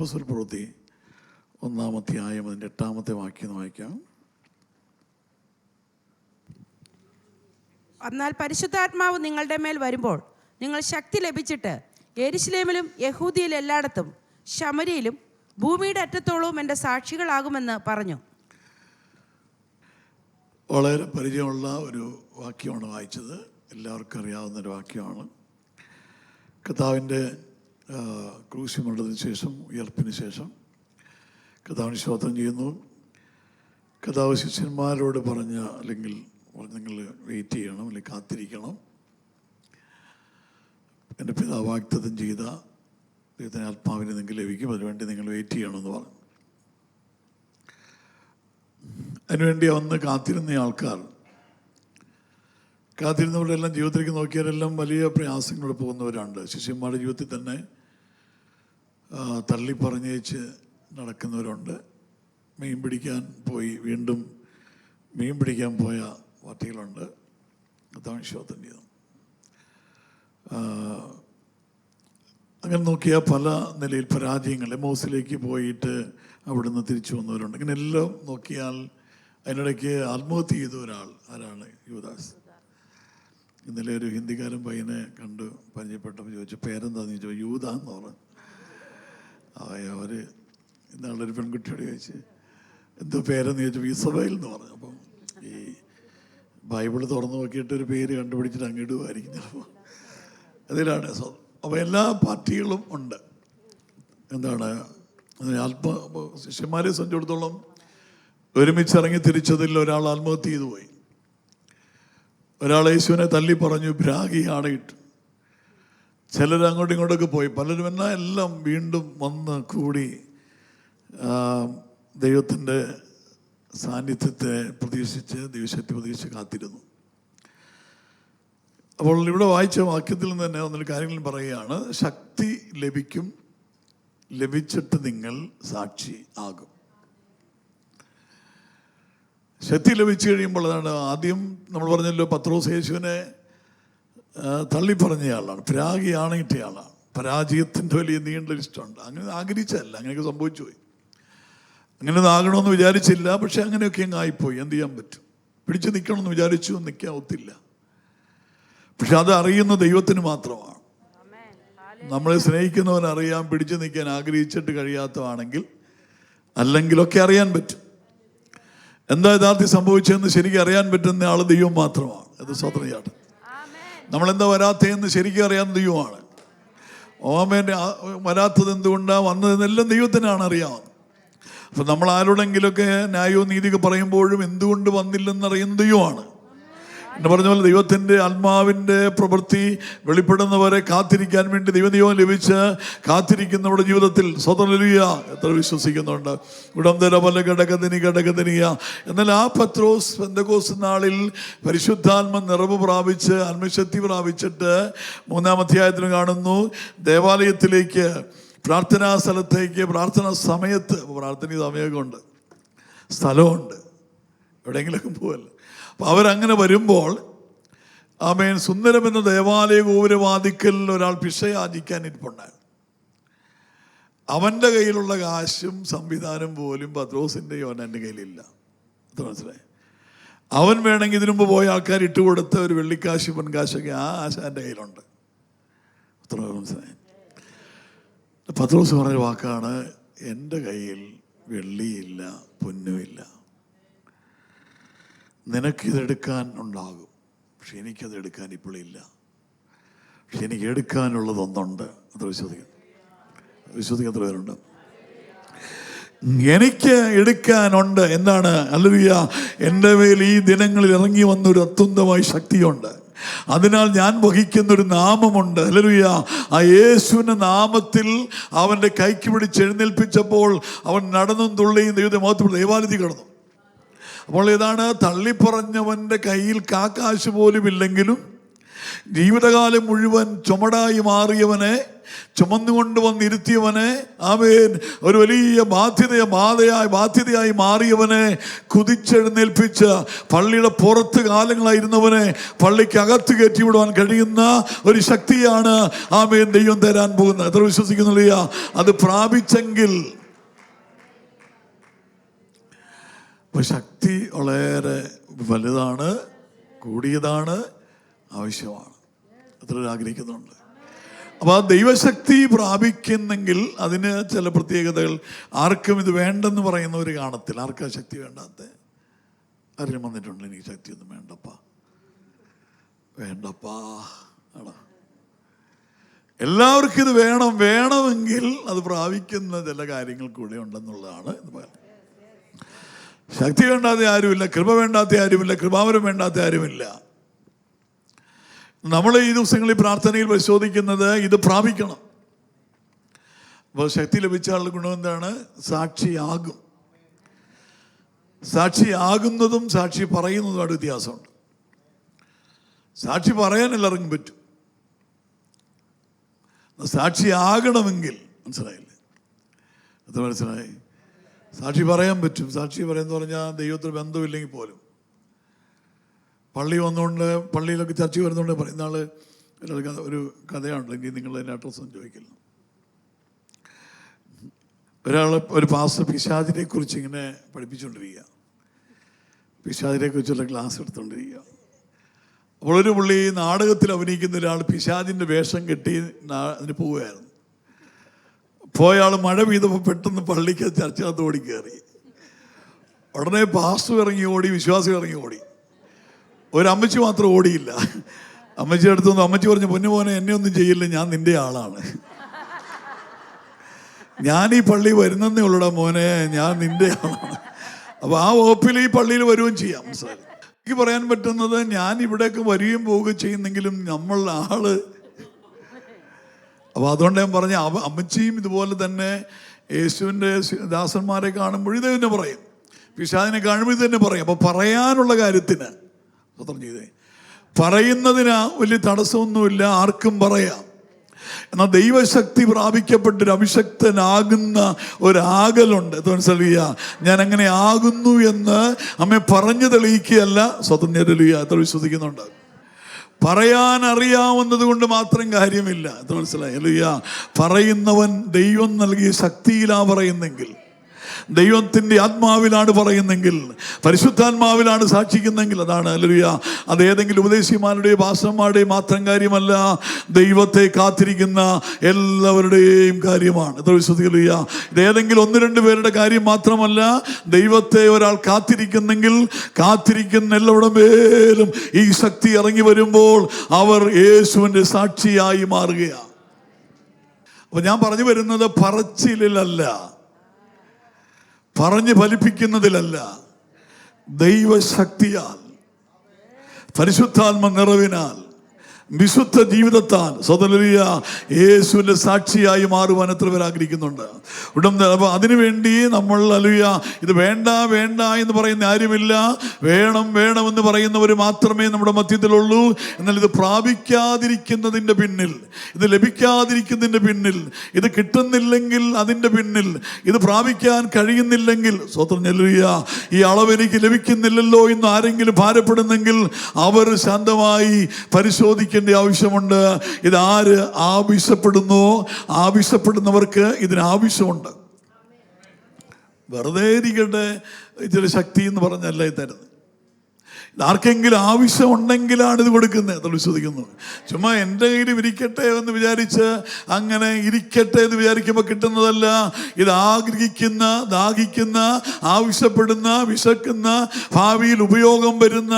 അപ്പോസ്തല പ്രവൃത്തി 1-ാം അധ്യായം അതിൻ്റെ 8-ാമത്തെ വാക്യം വായിക്കാം. എന്നാൽ പരിശുദ്ധാത്മാവ് നിങ്ങളുടെ മേൽ വരുമ്പോൾ നിങ്ങൾ ശക്തി ലഭിച്ചിട്ട് യെരൂശലേമിലും യഹൂദിയയിൽ എല്ലായിടത്തും ശമര്യയിലും ഭൂമിയുടെ അറ്റത്തോളവും എൻ്റെ സാക്ഷികളാകുമെന്ന് പറഞ്ഞു. വളരെ പരിചയമുള്ള ഒരു വാക്യമാണ് വായിച്ചത്. എല്ലാവർക്കും അറിയാവുന്നൊരു വാക്യമാണ്. കർത്താവിൻ്റെ ക്രൂശിമരണത്തിന് ശേഷം, ഉയർപ്പിന് ശേഷം കർത്താവിന് സ്തോത്രം ചെയ്യുന്നു. കർത്താവ് ശിഷ്യന്മാരോട് പറഞ്ഞ, അല്ലെങ്കിൽ നിങ്ങൾ വെയിറ്റ് ചെയ്യണം, അല്ലെങ്കിൽ കാത്തിരിക്കണം, എൻ്റെ പിതാവ് വാഗ്ദത്തം ചെയ്ത ദൈവത്തിൻ്റെ ആത്മാവിനെ നിങ്ങൾക്ക് ലഭിക്കും, അതിനുവേണ്ടി നിങ്ങൾ വെയിറ്റ് ചെയ്യണമെന്ന് പറഞ്ഞു. അതിനുവേണ്ടി വന്ന് കാത്തിരുന്ന ആൾക്കാർ, കാത്തിരുന്നവരെല്ലാം ജീവിതത്തിലേക്ക് നോക്കിയാലെല്ലാം വലിയ പ്രയാസങ്ങളോട് പോകുന്നവരുണ്ട്. ശിഷ്യന്മാരുടെ ജീവിതത്തിൽ തന്നെ തള്ളി പറഞ്ഞേച്ച് നടക്കുന്നവരുണ്ട്. മീൻ പിടിക്കാൻ പോയി വീണ്ടും മീൻ പിടിക്കാൻ പോയ പാർട്ടികളുണ്ട്. അതാണ് സ്തോത്രം ചെയ്തത്. അങ്ങനെ നോക്കിയാൽ പല നിലയിൽ പരാജയങ്ങൾ, എമോസിലേക്ക് പോയിട്ട് അവിടുന്ന് തിരിച്ചു വന്നവരുണ്ട്. ഇങ്ങനെ എല്ലാം നോക്കിയാൽ അതിനിടയ്ക്ക് ആത്മഹത്യ ചെയ്ത ഒരാൾ ആരാണ്? യൂദാസ്. ഇന്നലെ ഒരു ഹിന്ദിക്കാരൻ പയ്യനെ കണ്ട് പരിചയപ്പെട്ടപ്പോൾ ചോദിച്ചു, പേരെന്താന്ന് ചോദിച്ചു. യൂദ എന്ന് പറഞ്ഞു. അവർ ഇന്നാളൊരു പെൺകുട്ടിയോട് ചോദിച്ച് എന്തോ പേരെന്ന് ചോദിച്ചു. ഇസബേൽ എന്ന് പറഞ്ഞു. അപ്പം ഈ ബൈബിള് തുറന്നു നോക്കിയിട്ട് ഒരു പേര് കണ്ടുപിടിച്ചിട്ട് അങ്ങിടുമായിരിക്കും ചിലപ്പോൾ. അതിലാണ്. അപ്പോൾ എല്ലാ പാർട്ടികളും ഉണ്ട്. എന്താണ് ശിഷ്യന്മാരെ സംബന്ധിച്ചിടത്തോളം ഒരുമിച്ചിറങ്ങി തിരിച്ചതിൽ ഒരാൾ ആത്മഹത്യ ചെയ്തു പോയി. ഒരാൾ യേശുവിനെ തള്ളി പറഞ്ഞു, ഭ്രാഗിയാണ് ഇട്ട്. ചിലർ അങ്ങോട്ടും ഇങ്ങോട്ടൊക്കെ പോയി. പലരും എല്ലാം വീണ്ടും വന്ന് കൂടി ദൈവത്തിൻ്റെ സാന്നിധ്യത്തെ പ്രതീക്ഷിച്ച്, ദൈവശക്തി പ്രതീക്ഷിച്ച് കാത്തിരുന്നു. അപ്പോൾ ഇവിടെ വായിച്ച വാക്യത്തിൽ നിന്ന് തന്നെ ഒന്നൊരു കാര്യങ്ങൾ പറയുകയാണ്. ശക്തി ലഭിക്കും, ലഭിച്ചിട്ട് നിങ്ങൾ സാക്ഷി ആകും. ശക്തി ലഭിച്ചു കഴിയുമ്പോൾ അതാണ് ആദ്യം നമ്മൾ പറഞ്ഞല്ലോ, പത്രോസ് യേശുവിനെ തള്ളി പറഞ്ഞയാളാണ്, പ്രാഗിയാണ് ഇട്ടയാളാണ്. പരാജയത്തിൻ്റെ വലിയ നീണ്ട ലിസ്റ്റുണ്ട്. അങ്ങനെ ആഗ്രഹിച്ചല്ല, അങ്ങനെയൊക്കെ സംഭവിച്ചു പോയി. അങ്ങനെ ആകണമെന്ന് വിചാരിച്ചില്ല, പക്ഷെ അങ്ങനെയൊക്കെ അങ്ങ് ആയിപ്പോയി. എന്ത് ചെയ്യാൻ പറ്റും? പിടിച്ച് നിൽക്കണമെന്ന് വിചാരിച്ചു, നിൽക്കാൻ ഒത്തില്ല. പക്ഷെ അത് അറിയുന്ന ദൈവത്തിന് മാത്രമാണ്. നമ്മളെ സ്നേഹിക്കുന്നവനറിയാം. പിടിച്ചു നിൽക്കാൻ ആഗ്രഹിച്ചിട്ട് കഴിയാത്തതാണെങ്കിൽ അല്ലെങ്കിലൊക്കെ അറിയാൻ പറ്റും. എന്താ യഥാർത്ഥം സംഭവിച്ചതെന്ന് ശരിക്കും അറിയാൻ പറ്റുന്ന ആൾ ദൈവം മാത്രമാണ്. അത് സ്വതന്ത്രം ചാട്ടം. നമ്മളെന്താ വരാത്തതെന്ന് ശരിക്കും അറിയാൻ ദൈവമാണ്. ഓമേൻ്റെ വരാത്തത് എന്തുകൊണ്ടാണ്, വന്നതെന്നെല്ലാം ദൈവത്തിനാണ് അറിയാവുന്നത്. അപ്പം നമ്മൾ ആരോടെങ്കിലൊക്കെ ന്യായവും നീതിയൊക്കെ പറയുമ്പോഴും എന്തുകൊണ്ട് വന്നില്ലെന്നറിയുന്ന ദൈവമാണ്. എന്ന് പറഞ്ഞ പോലെ ദൈവത്തിൻ്റെ ആത്മാവിൻ്റെ പ്രവൃത്തി വെളിപ്പെടുന്നവരെ കാത്തിരിക്കാൻ വേണ്ടി ദൈവനിയോഗം ലഭിച്ച് കാത്തിരിക്കുന്നവരുടെ ജീവിതത്തിൽ സ്വതന്ത്രയ എത്ര വിശ്വസിക്കുന്നുണ്ട്. ഉടന്തര പല ഘടകത്തിനിയ. എന്നാൽ ആ പത്രോസ് പെന്തക്കോസ്ത് നാളിൽ പരിശുദ്ധാത്മ നിറവ് പ്രാപിച്ച് ആത്മശക്തി പ്രാപിച്ചിട്ട് 3-ാം അധ്യായത്തിൽ കാണുന്നു, ദേവാലയത്തിലേക്ക്, പ്രാർത്ഥനാ സ്ഥലത്തേക്ക്, പ്രാർത്ഥനാ സമയത്ത്, പ്രാർത്ഥന സമയമൊക്കെ ഉണ്ട്, സ്ഥലമുണ്ട്, എവിടെയെങ്കിലൊക്കെ പോവല്ല. അപ്പം അവരങ്ങനെ വരുമ്പോൾ ആമേൻ, സുന്ദരമെന്ന ദേവാലയ ഗോപുരവാതിക്കൽ ഒരാൾ ഭിക്ഷ യാചിക്കാൻ ഇരിപ്പുണ്ടായിരുന്നു. അവൻ്റെ കയ്യിലുള്ള കാശും സംവിധാനം പോലും പത്രോസിൻ്റെ യോഹന്നാൻ്റെ കയ്യിലില്ല. അത് മനസ്സിലായി. അവൻ വേണമെങ്കിൽ ഇതിനു മുമ്പ് പോയ ആൾക്കാർ ഇട്ടുകൊടുത്ത ഒരു വെള്ളിക്കാശ് പൊൻകാശൊക്കെ ആ ആശാൻ്റെ കയ്യിലുണ്ട്. അത്ര മനസ്സിലായി. പത്രോസ് പറഞ്ഞ വാക്കാണ്, എൻ്റെ കയ്യിൽ വെള്ളിയില്ല, പൊന്നുമില്ല. നിനക്കിതെടുക്കാൻ ഉണ്ടാകും, പക്ഷെ എനിക്കത് എടുക്കാൻ ഇപ്പോഴില്ല. പക്ഷെ എനിക്ക് എടുക്കാനുള്ളതൊന്നുണ്ട്. അത് വിശ്വസിക്കാത്ത പേരുണ്ട്. എനിക്ക് എടുക്കാനുണ്ട്. എന്താണ്? ഹല്ലേലൂയ. എൻ്റെ മേൽ ഈ ദിനങ്ങളിൽ ഇറങ്ങി വന്നൊരു അത്യുന്നതമായ ശക്തിയുണ്ട്. അതിനാൽ ഞാൻ വഹിക്കുന്നൊരു നാമമുണ്ട്. ഹല്ലേലൂയ. ആ യേശുവിൻ്റെ നാമത്തിൽ അവൻ്റെ കൈക്ക് പിടിച്ച് എഴുന്നേൽപ്പിച്ചപ്പോൾ അവൻ നടന്നും തുള്ളിയും ദേവാലയത്തിൽ കിടന്നു. അപ്പോൾ ഇതാണ്, തള്ളിപ്പറഞ്ഞവൻ്റെ കയ്യിൽ കാക്കാശ് പോലും ഇല്ലെങ്കിലും ജീവിതകാലം മുഴുവൻ ചുമടായി മാറിയവനെ, ചുമന്നുകൊണ്ട് വന്നിരുത്തിയവനെ, ആമേൻ, ഒരു വലിയ ബാധ്യതയായി മാറിയവനെ കുതിച്ചെഴുന്നേൽപ്പിച്ച് പള്ളിയുടെ പുറത്ത് കാലങ്ങളായിരുന്നവനെ പള്ളിക്കകത്ത് കയറ്റിവിടുവാൻ കഴിയുന്ന ഒരു ശക്തിയാണ്, ആമേൻ, ദൈവം തരാൻ പോകുന്നത്. എത്ര വിശ്വസിക്കുന്നില്ല? അത് പ്രാപിച്ചെങ്കിൽ ശക്തി വളരെ വലുതാണ്, കൂടിയതാണ്, ആവശ്യമാണ്. എത്ര ആഗ്രഹിക്കുന്നുണ്ട്? അപ്പോൾ ആ ദൈവശക്തി പ്രാപിക്കുന്നെങ്കിൽ അതിന് ചില പ്രത്യേകതകൾ. ആർക്കും ഇത് വേണ്ടെന്ന് പറയുന്നവർ കാണത്തില്ല. ആർക്കാ ശക്തി വേണ്ടാത്ത? ആരും വന്നിട്ടുണ്ട്, എനിക്ക് ശക്തിയൊന്നും വേണ്ടപ്പാ ആണോ? എല്ലാവർക്കും ഇത് വേണമെങ്കിൽ അത് പ്രാപിക്കുന്ന ചില കാര്യങ്ങൾ കൂടെ ഉണ്ടെന്നുള്ളതാണ് ഇത് പറയുന്നത്. ശക്തി വേണ്ടാത്ത ആരുമില്ല, കൃപ വേണ്ടാത്ത ആരുമില്ല, കൃപാവരം വേണ്ടാത്ത ആരുമില്ല. നമ്മൾ ഈ ദിവസങ്ങളിൽ പ്രാർത്ഥനയിൽ പരിശോധിക്കുന്നത് ഇത് പ്രാപിക്കണം. അപ്പോൾ ശക്തി ലഭിച്ച ആളുടെ ഗുണം എന്താണ്? സാക്ഷിയാകും. സാക്ഷിയാകുന്നതും സാക്ഷി പറയുന്നതുമായിട്ട് വ്യത്യാസമുണ്ട്. സാക്ഷി പറയാൻ എല്ലാവർക്കും പറ്റും. സാക്ഷിയാകണമെങ്കിൽ മനസ്സിലായില്ലേ? അത് മനസ്സിലായി? സാക്ഷി പറയാൻ പറ്റും. സാക്ഷി പറയാന്ന് പറഞ്ഞാൽ ദൈവത്തിന് ബന്ധമില്ലെങ്കിൽ പോലും പള്ളി വന്നുകൊണ്ട്, പള്ളിയിലൊക്കെ ചർച്ച വരുന്നുണ്ട്. പറയുന്ന ആൾ ഒരു കഥയാണെങ്കിൽ നിങ്ങൾ അതിൻ്റെ അഡ്രസ്സൊന്നും ചോദിക്കില്ല. ഒരു പാസ്റ്റർ പിശാചിനെ കുറിച്ച് ഇങ്ങനെ പഠിപ്പിച്ചുകൊണ്ടിരിക്കുക, പിശാചിനെ കുറിച്ചുള്ള ക്ലാസ് എടുത്തുകൊണ്ടിരിക്കുക. അപ്പോൾ ഒരു പുള്ളി നാടകത്തിൽ അഭിനയിക്കുന്ന ഒരാൾ പിശാചിൻ്റെ വേഷം കെട്ടി അതിന് പോവുകയായിരുന്നു. പോയ ആൾ മഴ പെയ്തപ്പോൾ പെട്ടെന്ന് പള്ളിക്ക് ചർച്ചകത്ത് ഓടിക്കയറി. ഉടനെ പാസ്റ്റർ ഇറങ്ങി ഓടി, വിശ്വാസികൾ ഇറങ്ങി ഓടി. ഒരു അമ്മച്ചി മാത്രം ഓടിയില്ല. അമ്മച്ചി അടുത്തൊന്ന് അമ്മച്ചി പറഞ്ഞു, പൊന്നുമോനെ എന്നെ ഒന്നും ചെയ്യില്ല, ഞാൻ നിന്റെ ആളാണ്, ഞാൻ ഈ പള്ളി വരുന്നതേ ഉള്ളൂടാ മോനെ, ഞാൻ നിന്റെ ആളാണ്. അപ്പോൾ ആ വകുപ്പിൽ ഈ പള്ളിയിൽ വരുകയും ചെയ്യാം. മനസ്സിലായി? എനിക്ക് പറയാൻ പറ്റുന്നത്, ഞാൻ ഇവിടേക്ക് വരികയും പോവുകയും ചെയ്യുന്നെങ്കിലും നമ്മളുടെ ആള്. അപ്പോൾ അതുകൊണ്ട് ഞാൻ പറഞ്ഞ അമ്മച്ചിയും ഇതുപോലെ തന്നെ യേശുവിൻ്റെ ദാസന്മാരെ കാണുമ്പോൾ ഇത് തന്നെ പറയും, പിശാചിനെ കാണുമ്പോൾ ഇത് തന്നെ പറയും. അപ്പോൾ പറയാനുള്ള കാര്യത്തിന് സ്വതന്ത്രം ചെയ്തേ, പറയുന്നതിന് വലിയ തടസ്സമൊന്നുമില്ല, ആർക്കും പറയാം. എന്നാൽ ദൈവശക്തി പ്രാപിക്കപ്പെട്ടൊരു അഭിഷക്തനാകുന്ന ഒരാകലുണ്ട്. മനസ്സിലാക്കുക? ഞാൻ അങ്ങനെ ആകുന്നു എന്ന് അമ്മ പറഞ്ഞു തെളിയിക്കുകയല്ല, സ്വതന്ത്രം. എത്ര വിശ്വസിക്കുന്നുണ്ട്? പറയാൻ അറിയാവുന്നത് കൊണ്ട് മാത്രം കാര്യമില്ല. എത്ര മനസ്സിലായി? അല്ലയ്യ, പറയുന്നവൻ ദൈവം നൽകിയ ശക്തിയിലാ പറയുന്നെങ്കിൽ, ദൈവത്തിൻ്റെ ആത്മാവിലാണ് പറയുന്നെങ്കിൽ, പരിശുദ്ധാത്മാവിലാണ് സാക്ഷിക്കുന്നെങ്കിൽ, അതാണ് ഹല്ലേലൂയ. അത് ഏതെങ്കിലും ഉപദേശിമാരുടെയും പാസ്റ്റർമാരുടെയും മാത്രം കാര്യമല്ല, ദൈവത്തെ കാത്തിരിക്കുന്ന എല്ലാവരുടെയും കാര്യമാണ്. എത്ര വിശ്വസിക്കുക? ഇത് ഏതെങ്കിലും 1-2 പേരുടെ കാര്യം മാത്രമല്ല. ദൈവത്തെ ഒരാൾ കാത്തിരിക്കുന്നെങ്കിൽ കാത്തിരിക്കുന്ന എല്ലാവരുടെ മേലും ഈ ശക്തി ഇറങ്ങി വരുമ്പോൾ അവർ യേശുവിൻ്റെ സാക്ഷിയായി മാറുകയാണ്. അപ്പൊ ഞാൻ പറഞ്ഞു വരുന്നത് പറച്ചിലല്ല, പറഞ്ഞ് ഫലിപ്പിക്കുന്നതിലല്ല, ദൈവശക്തിയാൽ, പരിശുദ്ധാത്മ നിറവിനാൽ, വിശുദ്ധ ജീവിതത്താൽ സ്വതന്ത്രിയ യേശുവിൻ്റെ സാക്ഷിയായി മാറുവാൻ എത്ര പേർ ആഗ്രഹിക്കുന്നുണ്ട്? അപ്പോൾ അതിനുവേണ്ടി നമ്മൾ അലുയ ഇത് വേണ്ട എന്ന് പറയുന്ന ആരുമില്ല. വേണമെന്ന് പറയുന്നവർ മാത്രമേ നമ്മുടെ മധ്യത്തിലുള്ളൂ. എന്നാൽ ഇത് പ്രാപിക്കാതിരിക്കുന്നതിൻ്റെ പിന്നിൽ, ഇത് ലഭിക്കാതിരിക്കുന്നതിൻ്റെ പിന്നിൽ, ഇത് കിട്ടുന്നില്ലെങ്കിൽ അതിൻ്റെ പിന്നിൽ, ഇത് പ്രാപിക്കാൻ കഴിയുന്നില്ലെങ്കിൽ സ്വതന്ത്രിയ ഈ അളവ് എനിക്ക് ലഭിക്കുന്നില്ലല്ലോ എന്ന് ആരെങ്കിലും ഭാരപ്പെടുന്നെങ്കിൽ അവർ ശാന്തമായി പരിശോധിക്കേണ്ട ആവശ്യമുണ്ട്. ഇതാര് ആവശ്യപ്പെടുന്നു? ആവശ്യപ്പെടുന്നവർക്ക് ഇതിന് ആവശ്യമുണ്ട്. വെറുതെ ഇരിക്കട്ടെ ചില ശക്തി എന്ന് പറഞ്ഞല്ല ഇത് തരുന്നത്. ആർക്കെങ്കിലും ആവശ്യമുണ്ടെങ്കിലാണ് ഇത് കൊടുക്കുന്നത്. അത് വിശ്വസിക്കുന്നു. ചുമ്മാ എൻ്റെ കയ്യിൽ ഇരിക്കട്ടെ എന്ന് വിചാരിച്ച് അങ്ങനെ ഇരിക്കട്ടെ എന്ന് വിചാരിക്കുമ്പോൾ കിട്ടുന്നതല്ല. ഇത് ആഗ്രഹിക്കുന്ന, ദാഹിക്കുന്ന, ആവശ്യപ്പെടുന്ന, വിശക്കുന്ന, ഭാവിയിൽ ഉപയോഗം വരുന്ന,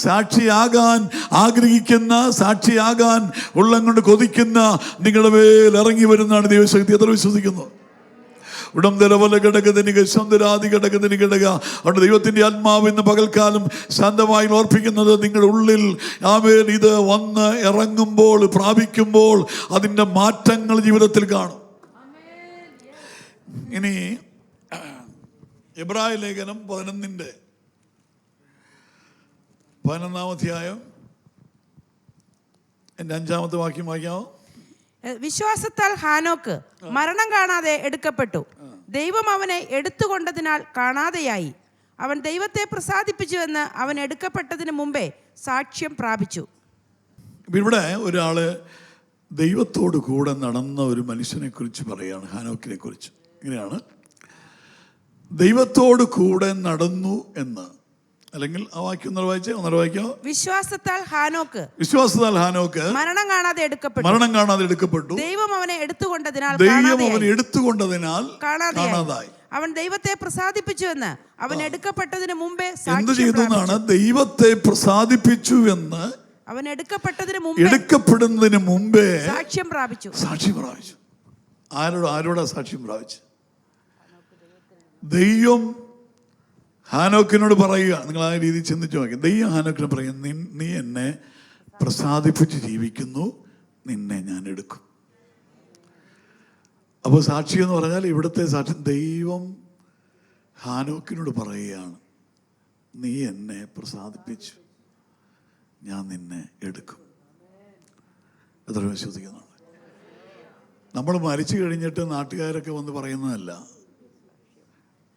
സാക്ഷിയാകാൻ ആഗ്രഹിക്കുന്ന, സാക്ഷിയാകാൻ ഉള്ളം കൊണ്ട് കൊതിക്കുന്ന നിങ്ങളുടെ മേൽ ഇറങ്ങി വരുന്നതാണ് ദൈവശക്തി. എത്ര വിശ്വസിക്കുന്നു? അവിടെ ദൈവത്തിന്റെ ആത്മാവ് ഇന്ന് പകൽക്കാലം ശാന്തമായി ഓർപ്പിക്കുന്നത് നിങ്ങളുടെ ഉള്ളിൽ ആമേൻ ഇത് വന്ന് ഇറങ്ങുമ്പോൾ, പ്രാപിക്കുമ്പോൾ അതിൻ്റെ മാറ്റങ്ങൾ ജീവിതത്തിൽ കാണും. ഇനി എബ്രായ ലേഖനം 11-ാം അധ്യായം എൻ്റെ 5-ാമത്തെ വാക്യം വായിക്കാമോ? വിശ്വാസത്താൽ ഹാനോക്ക് മരണം കാണാതെ എടുക്കപ്പെട്ടു. ദൈവം അവനെ എടുത്തുകൊണ്ടതിനാൽ കാണാതെയായി. അവൻ ദൈവത്തെ പ്രസാദിപ്പിച്ചുവെന്ന് അവൻ എടുക്കപ്പെട്ടതിന് മുമ്പേ സാക്ഷ്യം പ്രാപിച്ചു. ഇവിടെ ഒരാള് ദൈവത്തോട് കൂടെ നടന്ന ഒരു മനുഷ്യനെ കുറിച്ച് പറയുകയാണ്, ഹാനോക്കിനെ കുറിച്ച്. ഇങ്ങനെയാണ്, ദൈവത്തോട് കൂടെ നടന്നു എന്ന്. അല്ലെങ്കിൽ ആ വാക്യം ഒന്നര വായിക്കോ. വിശ്വാസത്താൽ ഹാനോക്ക് മരണം കാണാതെ എടുക്കപ്പെട്ടു. ദൈവം അവനെ എടുത്തുകൊണ്ടതിനാൽ കാണാതായി. അവൻ ദൈവത്തെ പ്രസാദിപ്പിച്ചുവെന്ന് അവൻ എടുക്കപ്പെട്ടതിന് മുമ്പേ എന്ത് ചെയ്തു എന്നാണ്? ദൈവത്തെ പ്രസാദിപ്പിച്ചു എന്ന് അവൻ എടുക്കപ്പെടുന്നതിന് മുമ്പേ സാക്ഷ്യം പ്രാപിച്ചു. ആരോടാ സാക്ഷ്യം പ്രാപിച്ചു? ദൈവം ഹാനോക്കിനോട് പറയുക. നിങ്ങൾ ആ രീതിയിൽ ചിന്തിച്ചു നോക്കി. ദൈവം ഹാനോക്കിനെ പറയും, നീ എന്നെ പ്രസാദിപ്പിച്ച് ജീവിക്കുന്നു, നിന്നെ ഞാൻ എടുക്കും. അപ്പോൾ സാക്ഷി എന്ന് പറഞ്ഞാൽ ഇവിടുത്തെ സാക്ഷി ദൈവം ഹാനോക്കിനോട് പറയുകയാണ്, നീ എന്നെ പ്രസാദിപ്പിച്ചു, ഞാൻ നിന്നെ എടുക്കും. എത്ര വിശ്വസിക്കുന്നുണ്ട്? നമ്മൾ മരിച്ചു കഴിഞ്ഞിട്ട് നാട്ടുകാരൊക്കെ വന്ന് പറയുന്നതല്ല,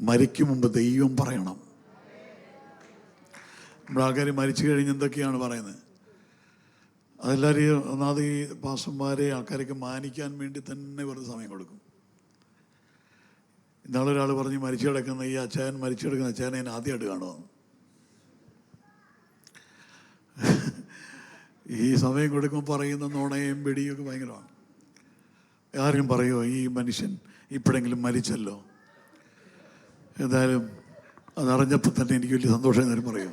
മരിക്കും മുമ്പ് ദൈവം പറയണം. നമ്മുടെ ആൾക്കാർ മരിച്ചു കഴിഞ്ഞ് എന്തൊക്കെയാണ് പറയുന്നത്? അതെല്ലാവരും ഒന്നാമത് ഈ പാസ്റ്റർമാരെ ആൾക്കാരൊക്കെ മാനിക്കാൻ വേണ്ടി തന്നെ വെറുതെ സമയം കൊടുക്കും. ഇന്നാളൊരാൾ പറഞ്ഞ് മരിച്ചു കിടക്കുന്ന അച്ചായനെ ഞാൻ ആദ്യമായിട്ട് കാണുമെന്ന്. ഈ സമയം കൊടുക്കുമ്പോൾ പറയുന്ന നുണയും വെടിയൊക്കെ ഭയങ്കരമാണ്. ആരും പറയുമോ ഈ മനുഷ്യൻ ഇപ്പോഴെങ്കിലും മരിച്ചല്ലോ? എന്തായാലും അതറിഞ്ഞപ്പോൾ തന്നെ എനിക്ക് വലിയ സന്തോഷം എന്നാലും പറയും.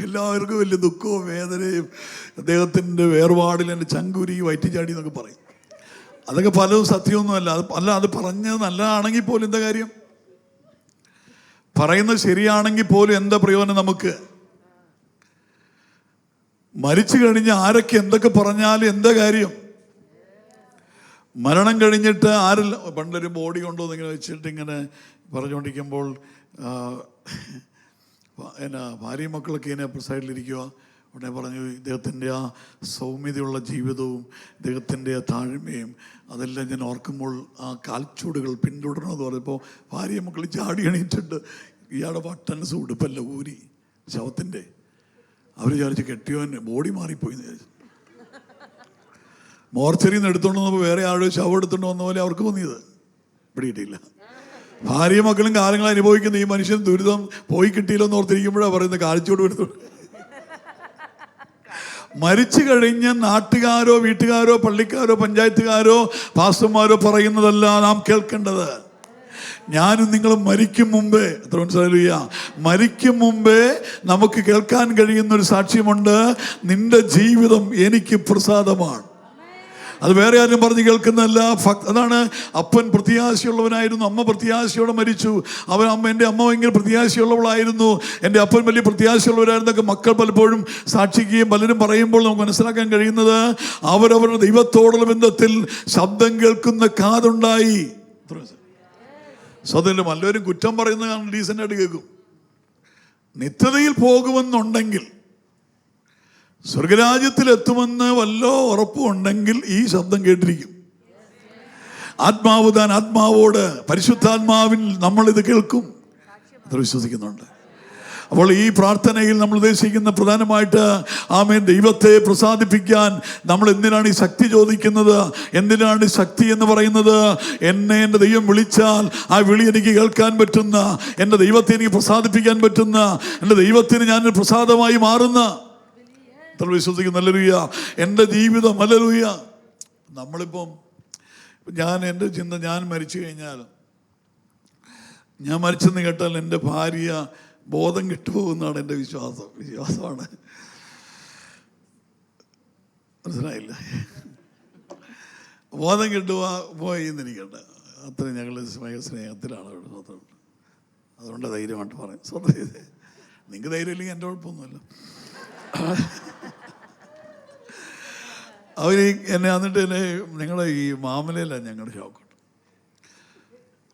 എല്ലാവർക്കും വലിയ ദുഃഖവും വേദനയും, അദ്ദേഹത്തിൻ്റെ വേർപാടിൽ എൻ്റെ ചങ്കുരി വയറ്റിച്ചാടി എന്നൊക്കെ പറയും. അതൊക്കെ പലതും സത്യമൊന്നുമല്ല. അത് പറഞ്ഞത് നല്ലതാണെങ്കിൽ പോലും എന്താ കാര്യം? പറയുന്നത് ശരിയാണെങ്കിൽ പോലും എന്താ പ്രയോജനം നമുക്ക്? മരിച്ചു കഴിഞ്ഞ് ആരൊക്കെ എന്തൊക്കെ പറഞ്ഞാലും എന്താ കാര്യം? മരണം കഴിഞ്ഞിട്ട് ആരല്ല, പണ്ടൊരു ബോഡി കൊണ്ടുവന്ന് ഇങ്ങനെ വെച്ചിട്ട് ഇങ്ങനെ പറഞ്ഞുകൊണ്ടിരിക്കുമ്പോൾ ഭാര്യയും മക്കളൊക്കെ ഇങ്ങനെ സൈഡിലിരിക്കുക. ഉടനെ പറഞ്ഞു, ഇദ്ദേഹത്തിൻ്റെ ആ സൗമ്യതയുള്ള ജീവിതവും ഇദ്ദേഹത്തിൻ്റെ ആ താഴ്മയും അതെല്ലാം ഞാൻ ഓർക്കുമ്പോൾ ആ കാൽച്ചൂടുകൾ പിന്തുടരണമെന്ന് പറഞ്ഞപ്പോൾ ഭാര്യയും മക്കൾ ചാടി എണീറ്റിട്ട് ഇയാളുടെ ബട്ടൺസ് ഉടുപ്പല്ല ഊരി ശവത്തിൻ്റെ. അവർ വിചാരിച്ച് കെട്ടിയവൻ ബോഡി മാറിപ്പോയി എന്ന് വിചാരിച്ചു. മോർച്ചറിയിൽ നിന്ന് എടുത്തുകൊണ്ട് വന്നപ്പോൾ വേറെ ആളോ ശവം എടുത്തുകൊണ്ട് വന്ന പോലെ അവർക്ക് തോന്നിയത്. പിടിയിട്ടില്ല. ഭാര്യയും മക്കളും കാലങ്ങൾ അനുഭവിക്കുന്ന ഈ മനുഷ്യൻ ദുരിതം പോയി കിട്ടിയില്ലോ എന്ന് ഓർത്തിരിക്കുമ്പോഴാണ് പറയുന്നത് കാഴ്ചയോട് എടുത്തു. മരിച്ചു കഴിഞ്ഞ് നാട്ടുകാരോ വീട്ടുകാരോ പള്ളിക്കാരോ പഞ്ചായത്തുകാരോ പാസ്റ്റർമാരോ പറയുന്നതല്ല നാം കേൾക്കേണ്ടത്. ഞാനും നിങ്ങളും മരിക്കും മുമ്പേ, എത്ര മനസ്സിലായില്ല, മരിക്കും മുമ്പേ നമുക്ക് കേൾക്കാൻ കഴിയുന്നൊരു സാക്ഷ്യമുണ്ട്. നിന്റെ ജീവിതം എനിക്ക് പ്രസാദമാണ്. അത് വേറെ ആരും പറഞ്ഞ് കേൾക്കുന്നതല്ല. അതാണ് അപ്പൻ പ്രത്യാശയുള്ളവനായിരുന്നു, അമ്മ പ്രത്യാശയോടെ മരിച്ചു. എൻ്റെ അമ്മ ഭയങ്കര പ്രത്യാശയുള്ളവളായിരുന്നു, എൻ്റെ അപ്പൻ വലിയ പ്രത്യാശയുള്ളവരായിരുന്നൊക്കെ മക്കൾ പലപ്പോഴും സാക്ഷിക്കുകയും പലരും പറയുമ്പോൾ നമുക്ക് മനസ്സിലാക്കാൻ കഴിയുന്നത് അവരവരുടെ ദൈവത്തോടുള്ള ബന്ധത്തിൽ ശബ്ദം കേൾക്കുന്ന കാതുണ്ടായി. സ്വതന്ത്രം എല്ലാവരും കുറ്റം പറയുന്നത് ഡീസൻ്റായിട്ട് കേൾക്കും. നിത്യതയിൽ പോകുമെന്നുണ്ടെങ്കിൽ, സ്വർഗരാജ്യത്തിലെത്തുമെന്ന് വല്ല ഉറപ്പുണ്ടെങ്കിൽ ഈ ശബ്ദം കേട്ടിരിക്കും. ആത്മാവോട് പരിശുദ്ധാത്മാവിൽ നമ്മളിത് കേൾക്കും. അത്ര വിശ്വസിക്കുന്നുണ്ട്. അപ്പോൾ ഈ പ്രാർത്ഥനയിൽ നമ്മൾ ഉദ്ദേശിക്കുന്ന പ്രധാനമായിട്ട് ആമേൻ, ദൈവത്തെ പ്രസാദിപ്പിക്കാൻ നമ്മൾ എന്തിനാണ് ഈ ശക്തി ചോദിക്കുന്നത്? എന്തിനാണ് ശക്തി എന്ന് പറയുന്നത്? എന്നെ എൻ്റെ ദൈവം വിളിച്ചാൽ ആ വിളി എനിക്ക് കേൾക്കാൻ പറ്റുന്ന, എൻ്റെ ദൈവത്തെ എനിക്ക് പ്രസാദിപ്പിക്കാൻ പറ്റുന്ന, എൻ്റെ ദൈവത്തിന് ഞാൻ പ്രസാദമായി മാറുന്ന. അത്ര വിശ്വസിക്കുന്ന. ഹല്ലേലൂയ. എൻ്റെ ജീവിതം, ഹല്ലേലൂയ. നമ്മളിപ്പം എൻ്റെ ചിന്ത, ഞാൻ മരിച്ചു കഴിഞ്ഞാൽ, ഞാൻ മരിച്ചെന്ന് കേട്ടാൽ എൻ്റെ ഭാര്യ ബോധം കിട്ടുപോകുന്നതാണ് എൻ്റെ വിശ്വാസമാണ്. മനസ്സിലായില്ല? ബോധം പോയി എന്ന് എനിക്കുണ്ട്. അത്രയും ഞങ്ങൾ സ്നേഹത്തിലാണ്. അതുകൊണ്ട് ധൈര്യമായിട്ട് പറയും. സ്വന്തം നിങ്ങൾക്ക് ധൈര്യം ഇല്ലെങ്കിൽ എൻ്റെ കുഴപ്പമൊന്നുമില്ല. അവർ എന്നെ എന്നിട്ട് ഞങ്ങളുടെ ഈ മാമലയിലാണ് ഞങ്ങളുടെ ഷോക്കോട്ട്.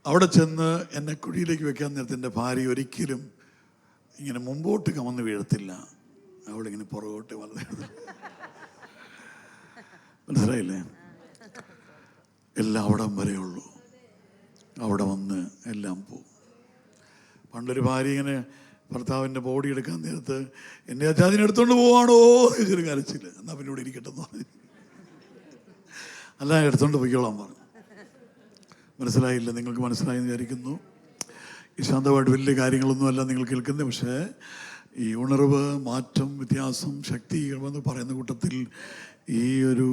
അവിടെ ചെന്ന് എന്നെ കുഴിയിലേക്ക് വെക്കാൻ നേരത്തെ എൻ്റെ ഭാര്യ ഒരിക്കലും ഇങ്ങനെ മുമ്പോട്ട് കമന്ന് വീഴത്തില്ല, അവളിങ്ങനെ പുറകോട്ട് വന്ന്. മനസ്സിലായില്ലേ? എല്ലാം അവിടം വരെയുള്ളൂ. അവിടെ വന്ന് എല്ലാം പോകും. പണ്ടൊരു ഭാര്യ ഇങ്ങനെ ഭർത്താവിൻ്റെ ബോഡി എടുക്കാൻ നേരത്ത് എൻ്റെ അച്ചാച്ചനെ എടുത്തോണ്ട് പോവാണോ എന്നൊരു കരച്ചില്ല. എന്നാൽ പിന്നെ ഇവിടെ ഇരിക്കട്ടെ എന്ന് പറഞ്ഞു. അല്ല, എടുത്തോണ്ട് പോയിക്കോളാൻ പറഞ്ഞു. മനസ്സിലായില്ല? നിങ്ങൾക്ക് മനസ്സിലായെന്ന് വിചാരിക്കുന്നു. ഈ ശാന്തമായിട്ട് വലിയ കാര്യങ്ങളൊന്നുമല്ല നിങ്ങൾ കേൾക്കുന്നത്. പക്ഷേ ഈ ഉണർവ്, മാറ്റം, വ്യത്യാസം, ശക്തീകരണമെന്ന് പറയുന്ന കൂട്ടത്തിൽ ഈ ഒരു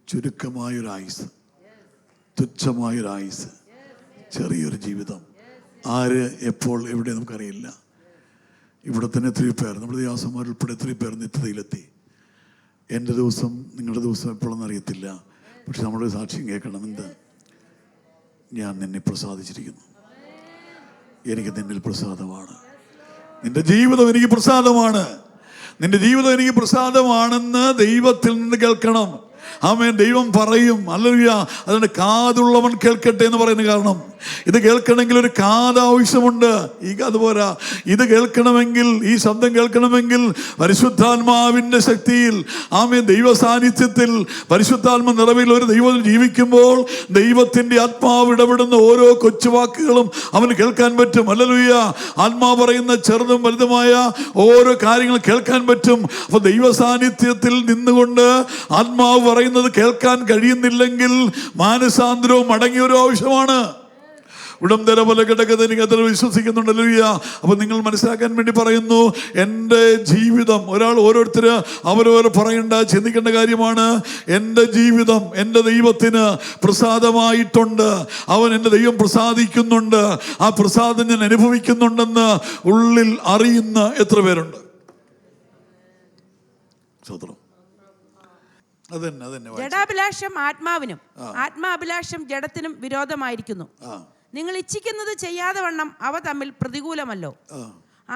ചുരുക്കമായൊരായുസ്, തുച്ഛമായൊരായുസ്, ചെറിയൊരു ജീവിതം, ആര് എപ്പോൾ എവിടെ നമുക്കറിയില്ല. ഇവിടെ തന്നെ എത്രയോ പേർ, നമ്മുടെ ദേവസ്വന്മാരുൾപ്പെടെ എത്രയോ പേർ നിത്യതയിലെത്തി. എൻ്റെ ദിവസം, നിങ്ങളുടെ ദിവസം എപ്പോഴൊന്നും അറിയത്തില്ല. പക്ഷെ നമ്മുടെ സാക്ഷ്യം കേൾക്കണം. എന്ത്? ഞാൻ നിന്നെ പ്രസാദിച്ചിരിക്കുന്നു, എനിക്ക് നിന്നിൽ പ്രസാദമാണ്, നിന്റെ ജീവിതം എനിക്ക് പ്രസാദമാണ്, നിന്റെ ജീവിതം എനിക്ക് പ്രസാദമാണെന്ന് ദൈവത്തിൽ നിന്ന് കേൾക്കണം. ആമേൻ. ദൈവം പറയും. ഹല്ലേലൂയ. അതുകൊണ്ട് കാതുള്ളവൻ കേൾക്കട്ടെ എന്ന് പറയുന്ന കാരണം, ഇത് കേൾക്കണമെങ്കിൽ ഒരു കാത് ആവശ്യമുണ്ട്. ഈ കാത് പോരാ. ഇത് കേൾക്കണമെങ്കിൽ, ഈ ശബ്ദം കേൾക്കണമെങ്കിൽ പരിശുദ്ധാത്മാവിൻ്റെ ശക്തിയിൽ, ആമേൻ, ദൈവ സാന്നിധ്യത്തിൽ, പരിശുദ്ധാത്മ നിറവിൽ ഒരു ദൈവം ജീവിക്കുമ്പോൾ ദൈവത്തിൻ്റെ ആത്മാവ് ഇടപെടുന്ന ഓരോ കൊച്ചുവാക്കുകളും അവന് കേൾക്കാൻ പറ്റും. ഹല്ലേലൂയ. ആത്മാവ് പറയുന്ന ചെറുതും വലുതുമായ ഓരോ കാര്യങ്ങൾ കേൾക്കാൻ പറ്റും. അപ്പോൾ ദൈവ സാന്നിധ്യത്തിൽ നിന്നുകൊണ്ട് ആത്മാവ് പറയുന്നത് കേൾക്കാൻ കഴിയുന്നില്ലെങ്കിൽ മാനസാന്തരവും മടങ്ങിയൊരു ആവശ്യമാണ്. ഉടം തര പോലെ കിടക്കുന്നത് എനിക്ക് അത്ര വിശ്വസിക്കുന്നുണ്ടല്ലോ. അപ്പൊ നിങ്ങൾ മനസ്സിലാക്കാൻ വേണ്ടി പറയുന്നു, എൻ്റെ ജീവിതം, ഒരാൾ ഓരോരുത്തർ അവരവർ പറയേണ്ട, ചിന്തിക്കേണ്ട കാര്യമാണ്. എൻ്റെ ജീവിതം എൻ്റെ ദൈവത്തിന് പ്രസാദമായിട്ടുണ്ട്. അവൻ എൻ്റെ ദൈവം പ്രസാദിക്കുന്നുണ്ട്. ആ പ്രസാദം ഞാൻ അനുഭവിക്കുന്നുണ്ടെന്ന് ഉള്ളിൽ അറിയുന്ന എത്ര പേരുണ്ട്? സ്വതന്ത്രം. ജഡാഭിലാഷം ആത്മാവിനും ആത്മാഭിലാഷം ജഡത്തിനും വിരോധമായിരിക്കുന്നു. നിങ്ങൾ ഇച്ഛിക്കുന്നത് ചെയ്യാതെ വണ്ണം അവ തമ്മിൽ പ്രതികൂലമല്ലോ.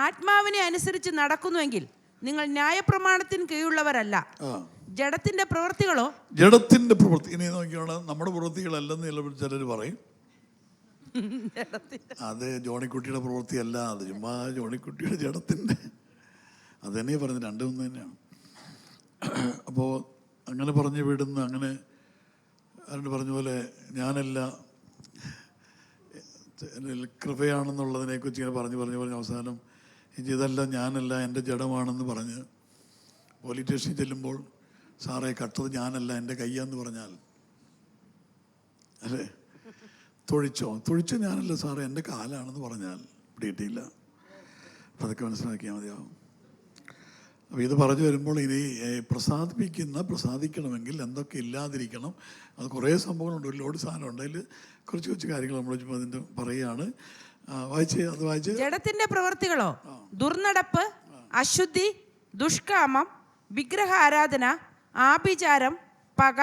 ആത്മാവിനെ അനുസരിച്ച് നടക്കുന്നുവെങ്കിൽ നിങ്ങൾ ന്യായപ്രമാണത്തിന് കീഴുള്ളവരല്ല. ജഡത്തിന്റെ പ്രവൃത്തികളോ? ജഡത്തിന്റെ പ്രവൃത്തി ഇനി നോക്കിയാണ്, നമ്മുടെ പ്രവൃത്തികളല്ലെന്ന് ചിലർ പറയും. അത് ജോണിക്കുട്ടിയുടെ പ്രവൃത്തിയല്ല, അത് ചുമ്മാ ജോണിക്കുട്ടിയുടെ ജഡത്തിന്റെ. അത് തന്നെ പറഞ്ഞു, രണ്ടും ഒന്ന് തന്നെയാണ്. അപ്പോൾ അങ്ങനെ പറഞ്ഞു വിടുന്ന, അങ്ങനെ ആരുടെ പറഞ്ഞ പോലെ ഞാനല്ല, കൃപയാണെന്നുള്ളതിനെക്കുറിച്ച് ഇങ്ങനെ പറഞ്ഞ് അവസാനം ഇതല്ല, ഞാനല്ല, എൻ്റെ ജഡമാണെന്ന് പറഞ്ഞ് പോലീസ് സ്റ്റേഷനിൽ ചെല്ലുമ്പോൾ സാറേ കട്ടത് ഞാനല്ല, എൻ്റെ കയ്യാന്ന് പറഞ്ഞാൽ, അല്ലേ? തൊഴിച്ചോ ഞാനല്ല സാറേ, എൻ്റെ കാലാണെന്ന് പറഞ്ഞാൽ പിടിയിട്ടില്ല. അപ്പം അതൊക്കെ മനസ്സിലാക്കിയാൽ മതിയാവും. അപ്പോൾ ഇത് പറഞ്ഞു വരുമ്പോൾ ഇനി പ്രസാദിക്കണമെങ്കിൽ എന്തൊക്കെ ഇല്ലാതിരിക്കണം, അത് കുറേ സംഭവങ്ങളുണ്ട്, ഒരു ലോഡ് സാധനമുണ്ട്. അതിൽ കുറച്ച് കുറച്ച് കാര്യങ്ങൾ നമ്മൾ അതിൻ്റെ പറയുകയാണ്. വായിച്ച് ജഡത്തിന്റെ പ്രവൃത്തികളോ? ദുർനടപ്പ്, അശുദ്ധി, ദുഷ്കാമം, വിഗ്രഹ ആരാധന, ആഭിചാരം, പക,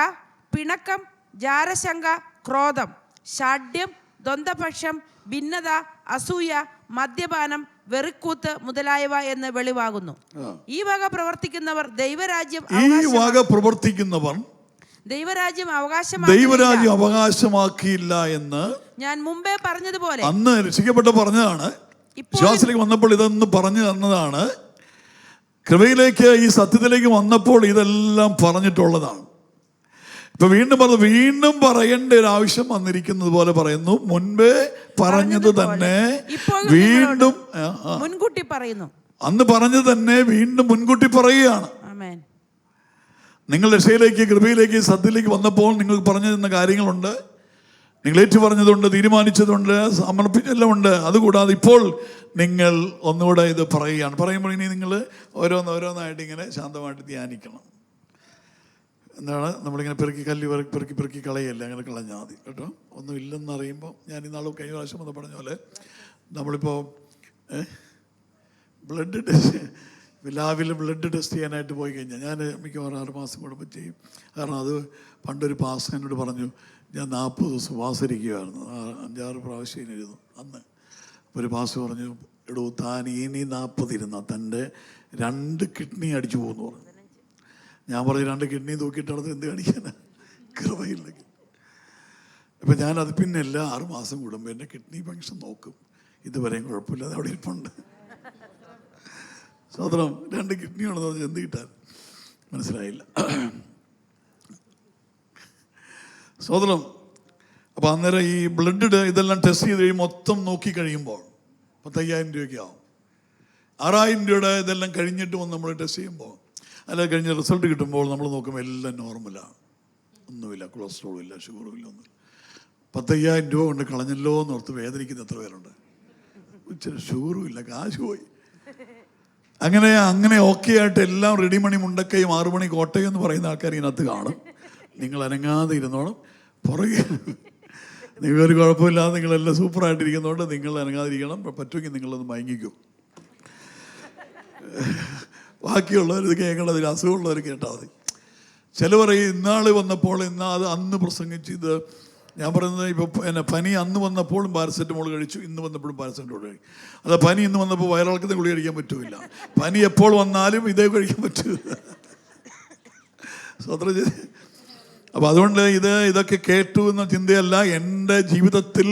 പിണക്കം, ജാരശങ്ക, ക്രോധം, ഷാഢ്യം, ദ്വന്ദ്വപക്ഷം, ഭിന്നത, അസൂയ, മദ്യപാനം, വെറിക്കൂത്ത് മുതലായവ എന്ന് വെളിവാകുന്നു. ഈ വക പ്രവർത്തിക്കുന്നവർ ദൈവരാജ്യം ദൈവരാജ്യം അവകാശമാക്കിയില്ല എന്ന് ഞാൻ മുമ്പേ പറഞ്ഞതുപോലെ. അന്ന് രക്ഷിക്കപ്പെട്ട് പറഞ്ഞതാണ്, വിശ്വാസത്തിലേക്ക് വന്നപ്പോൾ ഇതൊന്ന് പറഞ്ഞു തന്നതാണ്. കൃപയിലേക്ക്, ഈ സത്യത്തിലേക്ക് വന്നപ്പോൾ ഇതെല്ലാം പറഞ്ഞിട്ടുള്ളതാണ്. ഇപ്പൊ വീണ്ടും പറയേണ്ട ഒരു ആവശ്യം വന്നിരിക്കുന്നത് പോലെ പറയുന്നു. മുൻപേ പറഞ്ഞത് തന്നെ വീണ്ടും മുൻകൂട്ടി പറയുന്നു. അന്ന് പറഞ്ഞത് തന്നെ വീണ്ടും മുൻകൂട്ടി പറയുകയാണ്. നിങ്ങൾ രക്ഷയിലേക്ക്, കൃപയിലേക്ക്, സത്യത്തിലേക്ക് വന്നപ്പോൾ നിങ്ങൾക്ക് പറഞ്ഞു തന്ന കാര്യങ്ങളുണ്ട്, നിങ്ങൾ ഏറ്റു പറഞ്ഞതുണ്ട്, തീരുമാനിച്ചതുണ്ട്, സമർപ്പിച്ചെല്ലാം ഉണ്ട്. അതുകൂടാതെ ഇപ്പോൾ നിങ്ങൾ ഒന്നുകൂടെ ഇത് പറയുകയാണ്. പറയുമ്പോൾ ഇനി നിങ്ങൾ ഓരോന്നായിട്ട് ഇങ്ങനെ ശാന്തമായിട്ട് ധ്യാനിക്കണം. എന്താണ്, നമ്മളിങ്ങനെ പെറുക്കി കളയല്ല, അങ്ങനെ കളഞ്ഞാൽ മതി കേട്ടോ. ഒന്നും ഇല്ലെന്ന് അറിയുമ്പോൾ, ഞാൻ ഇന്നാൾ കഴിഞ്ഞ പ്രാവശ്യം വന്ന് പറഞ്ഞ പോലെ, നമ്മളിപ്പോൾ ബ്ലഡ് ടെസ്റ്റ്, ബ്ലഡ് ടെസ്റ്റ് ചെയ്യാനായിട്ട് പോയി കഴിഞ്ഞാൽ, ഞാൻ മിക്കവാറും 6 മാസം കൂടുമ്പോൾ ചെയ്യും. കാരണം അത് പണ്ടൊരു പാസ് എന്നോട് പറഞ്ഞു, ഞാൻ 40 ദിവസം പാസ്സരിക്കുകയായിരുന്നു, 5-6 പ്രാവശ്യം എഴുതും. അന്ന് ഒരു പാസ് പറഞ്ഞു, എടോ താൻ ഇനി 40 ഇരുന്നാൽ തൻ്റെ 2 കിഡ്നി അടിച്ചു പോകുമെന്ന് പറഞ്ഞു. ഞാൻ പറഞ്ഞു 2 കിഡ്നി തൂക്കിയിട്ടത് എന്ത് കാണിക്കാനാ, കൃപയില്ലെങ്കിൽ. ഇപ്പം ഞാനത് പിന്നെ എല്ലാ 6 മാസം കൂടുമ്പോൾ എൻ്റെ കിഡ്നി ഫങ്ഷൻ നോക്കും. ഇതുവരെയും കുഴപ്പമില്ലാതെ അവിടെ ഇരിപ്പുണ്ട്. സ്വതന്ത്രം 2 കിഡ്നി ആണെന്ന് പറഞ്ഞാൽ എന്ത് കിട്ടാൻ മനസ്സിലായില്ല. സോദരം. അപ്പോൾ അന്നേരം ഈ ബ്ലഡ് ഇതെല്ലാം ടെസ്റ്റ് ചെയ്ത് കഴിയുമ്പോൾ മൊത്തം നോക്കി കഴിയുമ്പോൾ 10,000 രൂപയ്ക്ക് ആവും. 6,000 രൂപയുടെ ഇതെല്ലാം കഴിഞ്ഞിട്ട് വന്ന് നമ്മൾ ടെസ്റ്റ് ചെയ്യുമ്പോൾ അല്ല കഴിഞ്ഞ റിസൾട്ട് കിട്ടുമ്പോൾ നമ്മൾ നോക്കുമ്പോൾ എല്ലാം നോർമലാണ്. ഒന്നുമില്ല, കൊളസ്ട്രോളും ഇല്ല, ഷുഗറും ഇല്ല, ഒന്നുമില്ല. 10,000 രൂപ കൊണ്ട് കളഞ്ഞല്ലോ എന്നോർത്ത് വേദനിക്കുന്ന എത്ര പേരുണ്ട്. ഇച്ചിരി ഷുഗറും ഇല്ല, കാശ് പോയി. അങ്ങനെ ഓക്കെ ആയിട്ട് എല്ലാം റെഡിമണി മുണ്ടക്കയും 6 മണി കോട്ടയം എന്ന് പറയുന്ന ആൾക്കാർ ഇതിനകത്ത് കാണും. നിങ്ങൾ അനങ്ങാതെ ഇരുന്നോണം. പുറകെ നിങ്ങളൊരു കുഴപ്പമില്ലാതെ നിങ്ങളെല്ലാം സൂപ്പറായിട്ടിരിക്കുന്നതുകൊണ്ട് നിങ്ങൾ അനങ്ങാതിരിക്കണം. പറ്റുമെങ്കിൽ നിങ്ങളൊന്ന് മയങ്ങിക്കും. ബാക്കിയുള്ളവർ ഇത് കേൾക്കേണ്ടതില്ല, അസുഖമുള്ളവർ കേട്ടാൽ മതി. ചിലവർ ഇന്നാൾ വന്നപ്പോൾ അത് അന്ന് പ്രസംഗിച്ച് ഇത് ഞാൻ പറയുന്നത് ഇപ്പോൾ പനി അന്ന് വന്നപ്പോഴും പാരസെറ്റമോൾ കഴിച്ചു, ഇന്ന് വന്നപ്പോഴും പാരസെറ്റമോൾ കഴിക്കും. അല്ല, പനി ഇന്ന് വന്നപ്പോൾ വയറിളക്കത്തിന് ഗുളിക കഴിക്കാൻ പറ്റില്ല. പനി എപ്പോൾ വന്നാലും ഇതേ കഴിക്കാൻ പറ്റില്ല. സ്വതന്ത്ര ചെയ്ത്. അപ്പം അതുകൊണ്ട് ഇതൊക്കെ കേട്ടു എന്ന ചിന്തയല്ല. എൻ്റെ ജീവിതത്തിൽ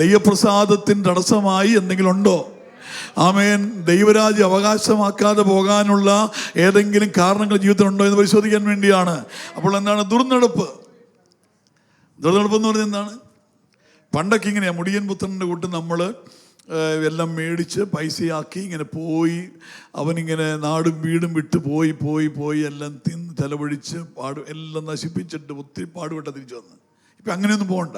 ദൈവപ്രസാദത്തിന് തടസ്സമായി എന്തെങ്കിലും ഉണ്ടോ? ആമേൻ. ദൈവരാജ്യം അവകാശമാക്കാതെ പോകാനുള്ള ഏതെങ്കിലും കാരണങ്ങൾ ജീവിതത്തിലുണ്ടോ എന്ന് പരിശോധിക്കാൻ വേണ്ടിയാണ്. അപ്പോൾ എന്താണ് ദുർനടപ്പ്? ദുർനടപ്പ് എന്ന് പറഞ്ഞാൽ എന്താണ്? പണ്ടൊക്കെ ഇങ്ങനെയാണ്. മുടിയൻ പുത്രൻ്റെ കൂട്ട് നമ്മൾ എല്ലാം മേടിച്ച് പൈസയാക്കി ഇങ്ങനെ പോയി, അവനിങ്ങനെ നാടും വീടും വിട്ട് പോയി എല്ലാം തിന്ന് ചെലവഴിച്ച് എല്ലാം നശിപ്പിച്ചിട്ട് ഒത്തിരി പാടുപെട്ട തിരിച്ചു വന്ന്. ഇപ്പം അങ്ങനെയൊന്നും പോകണ്ട.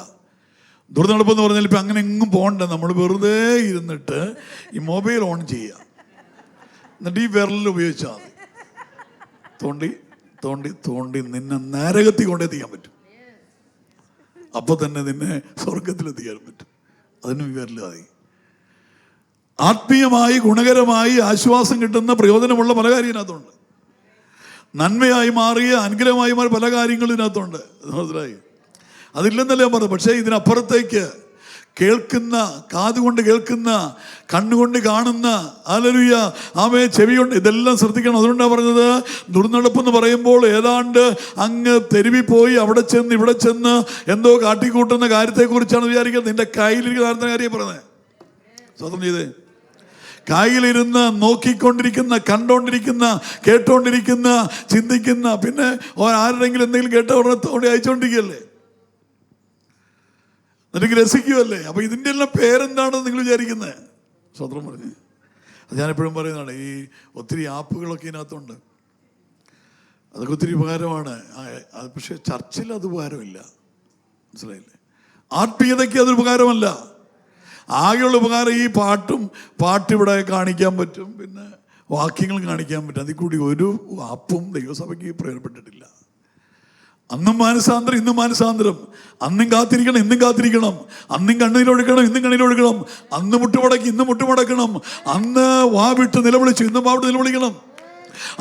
ദുർനടപ്പെന്ന് പറഞ്ഞാൽ ഇപ്പം അങ്ങനെ എങ്ങും പോകണ്ട. നമ്മൾ വെറുതെ ഇരുന്നിട്ട് ഈ മൊബൈൽ ഓൺ ചെയ്യുക, എന്നിട്ട് ഈ വിരലിൽ ഉപയോഗിച്ചാൽ മതി. തോണ്ടി നിന്നെ നരകത്തിൽ കൊണ്ടെത്തിക്കാൻ പറ്റും. അപ്പോൾ തന്നെ നിന്നെ സ്വർഗത്തിലെത്തിക്കാൻ പറ്റും. അതിനും വിരൽ മതി. ആത്മീയമായി ഗുണകരമായി ആശ്വാസം കിട്ടുന്ന പ്രയോജനമുള്ള പല കാര്യം ഇതിനകത്തുണ്ട്. നന്മയായി മാറിയ അനുഗ്രഹമായി മാറിയ പല കാര്യങ്ങളും ഇതിനകത്തുണ്ട്. മനസ്സിലായി? അതില്ലെന്നല്ല ഞാൻ പറഞ്ഞത്. പക്ഷേ ഇതിനപ്പുറത്തേക്ക് കേൾക്കുന്ന, കാതുകൊണ്ട് കേൾക്കുന്ന, കണ്ണുകൊണ്ട് കാണുന്ന, ഹല്ലേലൂയ, ആമേൻ, ചെവി കൊണ്ട്, ഇതെല്ലാം ശ്രദ്ധിക്കണം. അതുകൊണ്ടാണ് പറഞ്ഞത് ദുർനടപ്പെന്ന് പറയുമ്പോൾ ഏതാണ്ട് അങ്ങ് തെരുവിൽ പോയി അവിടെ ചെന്ന് ഇവിടെ ചെന്ന് എന്തോ കാട്ടിക്കൂട്ടുന്ന കാര്യത്തെക്കുറിച്ചാണ് വിചാരിക്കുന്നത്. നിന്റെ കയ്യിലിരിക്കുന്ന കാര്യം പറയുന്നത്. സ്വതം ചെയ്തേ. കയ്യിലിരുന്ന് നോക്കിക്കൊണ്ടിരിക്കുന്ന, കണ്ടോണ്ടിരിക്കുന്ന, കേട്ടോണ്ടിരിക്കുന്ന, ചിന്തിക്കുന്ന, പിന്നെ ആരുടെങ്കിലും എന്തെങ്കിലും കേട്ട ഉടനെ അയച്ചുകൊണ്ടിരിക്കുകയല്ലേ, എന്നിട്ട് രസിക്കുമല്ലേ. അപ്പൊ ഇതിൻ്റെ എല്ലാം പേരെന്താണെന്ന് നിങ്ങൾ വിചാരിക്കുന്നത്? സ്വതന്ത്രം പറഞ്ഞ് അത് ഞാനെപ്പോഴും പറയുന്നതാണ്. ഈ ഒത്തിരി ആപ്പുകളൊക്കെ ഇതിനകത്തുണ്ട്. അതൊക്കെ ഒത്തിരി ഉപകാരമാണ്. പക്ഷെ ചർച്ചിൽ അത് ഉപകാരമില്ല. മനസ്സിലായില്ലേ? ആത്മീയതയ്ക്ക് അതൊരു ഉപകാരമല്ല. ആകെയുള്ള ഉപകാരം ഈ പാട്ടിവിടെ കാണിക്കാൻ പറ്റും, പിന്നെ വാക്യങ്ങൾ കാണിക്കാൻ പറ്റും. അതിൽ കൂടി ഒരു ആപ്പും ദൈവസഭയ്ക്ക് പ്രയോജനപ്പെട്ടിട്ടില്ല. അന്നും മാനസാന്തരം, ഇന്നും മാനസാന്തരം. അന്നും കാത്തിരിക്കണം, ഇന്നും കാത്തിരിക്കണം. അന്നും കണ്ണീരൊഴുക്കണം, ഇന്നും കണ്ണീരൊഴുക്കണം. അന്ന് മുട്ടുമടക്കി, ഇന്നും മുട്ടുമടക്കണം. അന്ന് വാ വിട്ട് നിലവിളിച്ചു, ഇന്നും വാ വിട്ട് നിലവിളിക്കണം.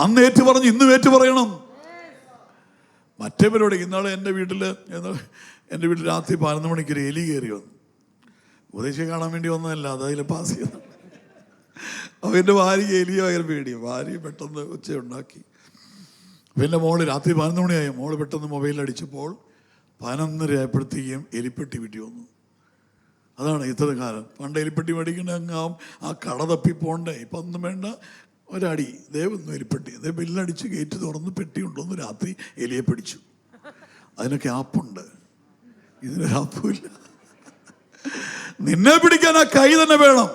അന്ന് ഏറ്റു പറഞ്ഞു, ഇന്നും ഏറ്റു പറയണം. മറ്റേ പരിപാടി ഇന്നാളെ എൻ്റെ വീട്ടിൽ രാത്രി 11 മണിക്ക് ഒരു എലി കയറി വന്നു. ഉപദേശിയെ കാണാൻ വേണ്ടി വന്നതല്ല, അതിൽ പാസ് ചെയ്തു. അപ്പോൾ എൻ്റെ ഭാര്യ എലിയെ ഭയങ്കര പേടിയാണ്. ഭാര്യ പെട്ടെന്ന് ഒച്ചയുണ്ടാക്കി. പിന്നെ മോള് രാത്രി 11 മണിയായി. മോള് പെട്ടെന്ന് മൊബൈലടിച്ചപ്പോൾ 11:30 ആയപ്പോഴത്തേക്കും എലിപ്പെട്ടി വീട്ടിൽ വന്നു. അതാണ് ഇത്ര കാലം. പണ്ട് എലിപ്പെട്ടി മേടിക്കണ അങ്ങാവും ആ കട തപ്പി പോണ്ടേ. ഇപ്പം ഒന്നും വേണ്ട, ഒരടി ദേവൊന്നും എലിപ്പെട്ടി. അതേ ബില്ലടിച്ച് ഗേറ്റ് തുറന്ന് പെട്ടി കൊണ്ടുവന്ന് രാത്രി എലിയെ പിടിച്ചു. അതിനൊക്കെ ആപ്പുണ്ട്. ഇതിനൊരു ആപ്പുമില്ല. നിന്നെ പിടിക്കാൻ ആ കൈ തന്നെ വേണം.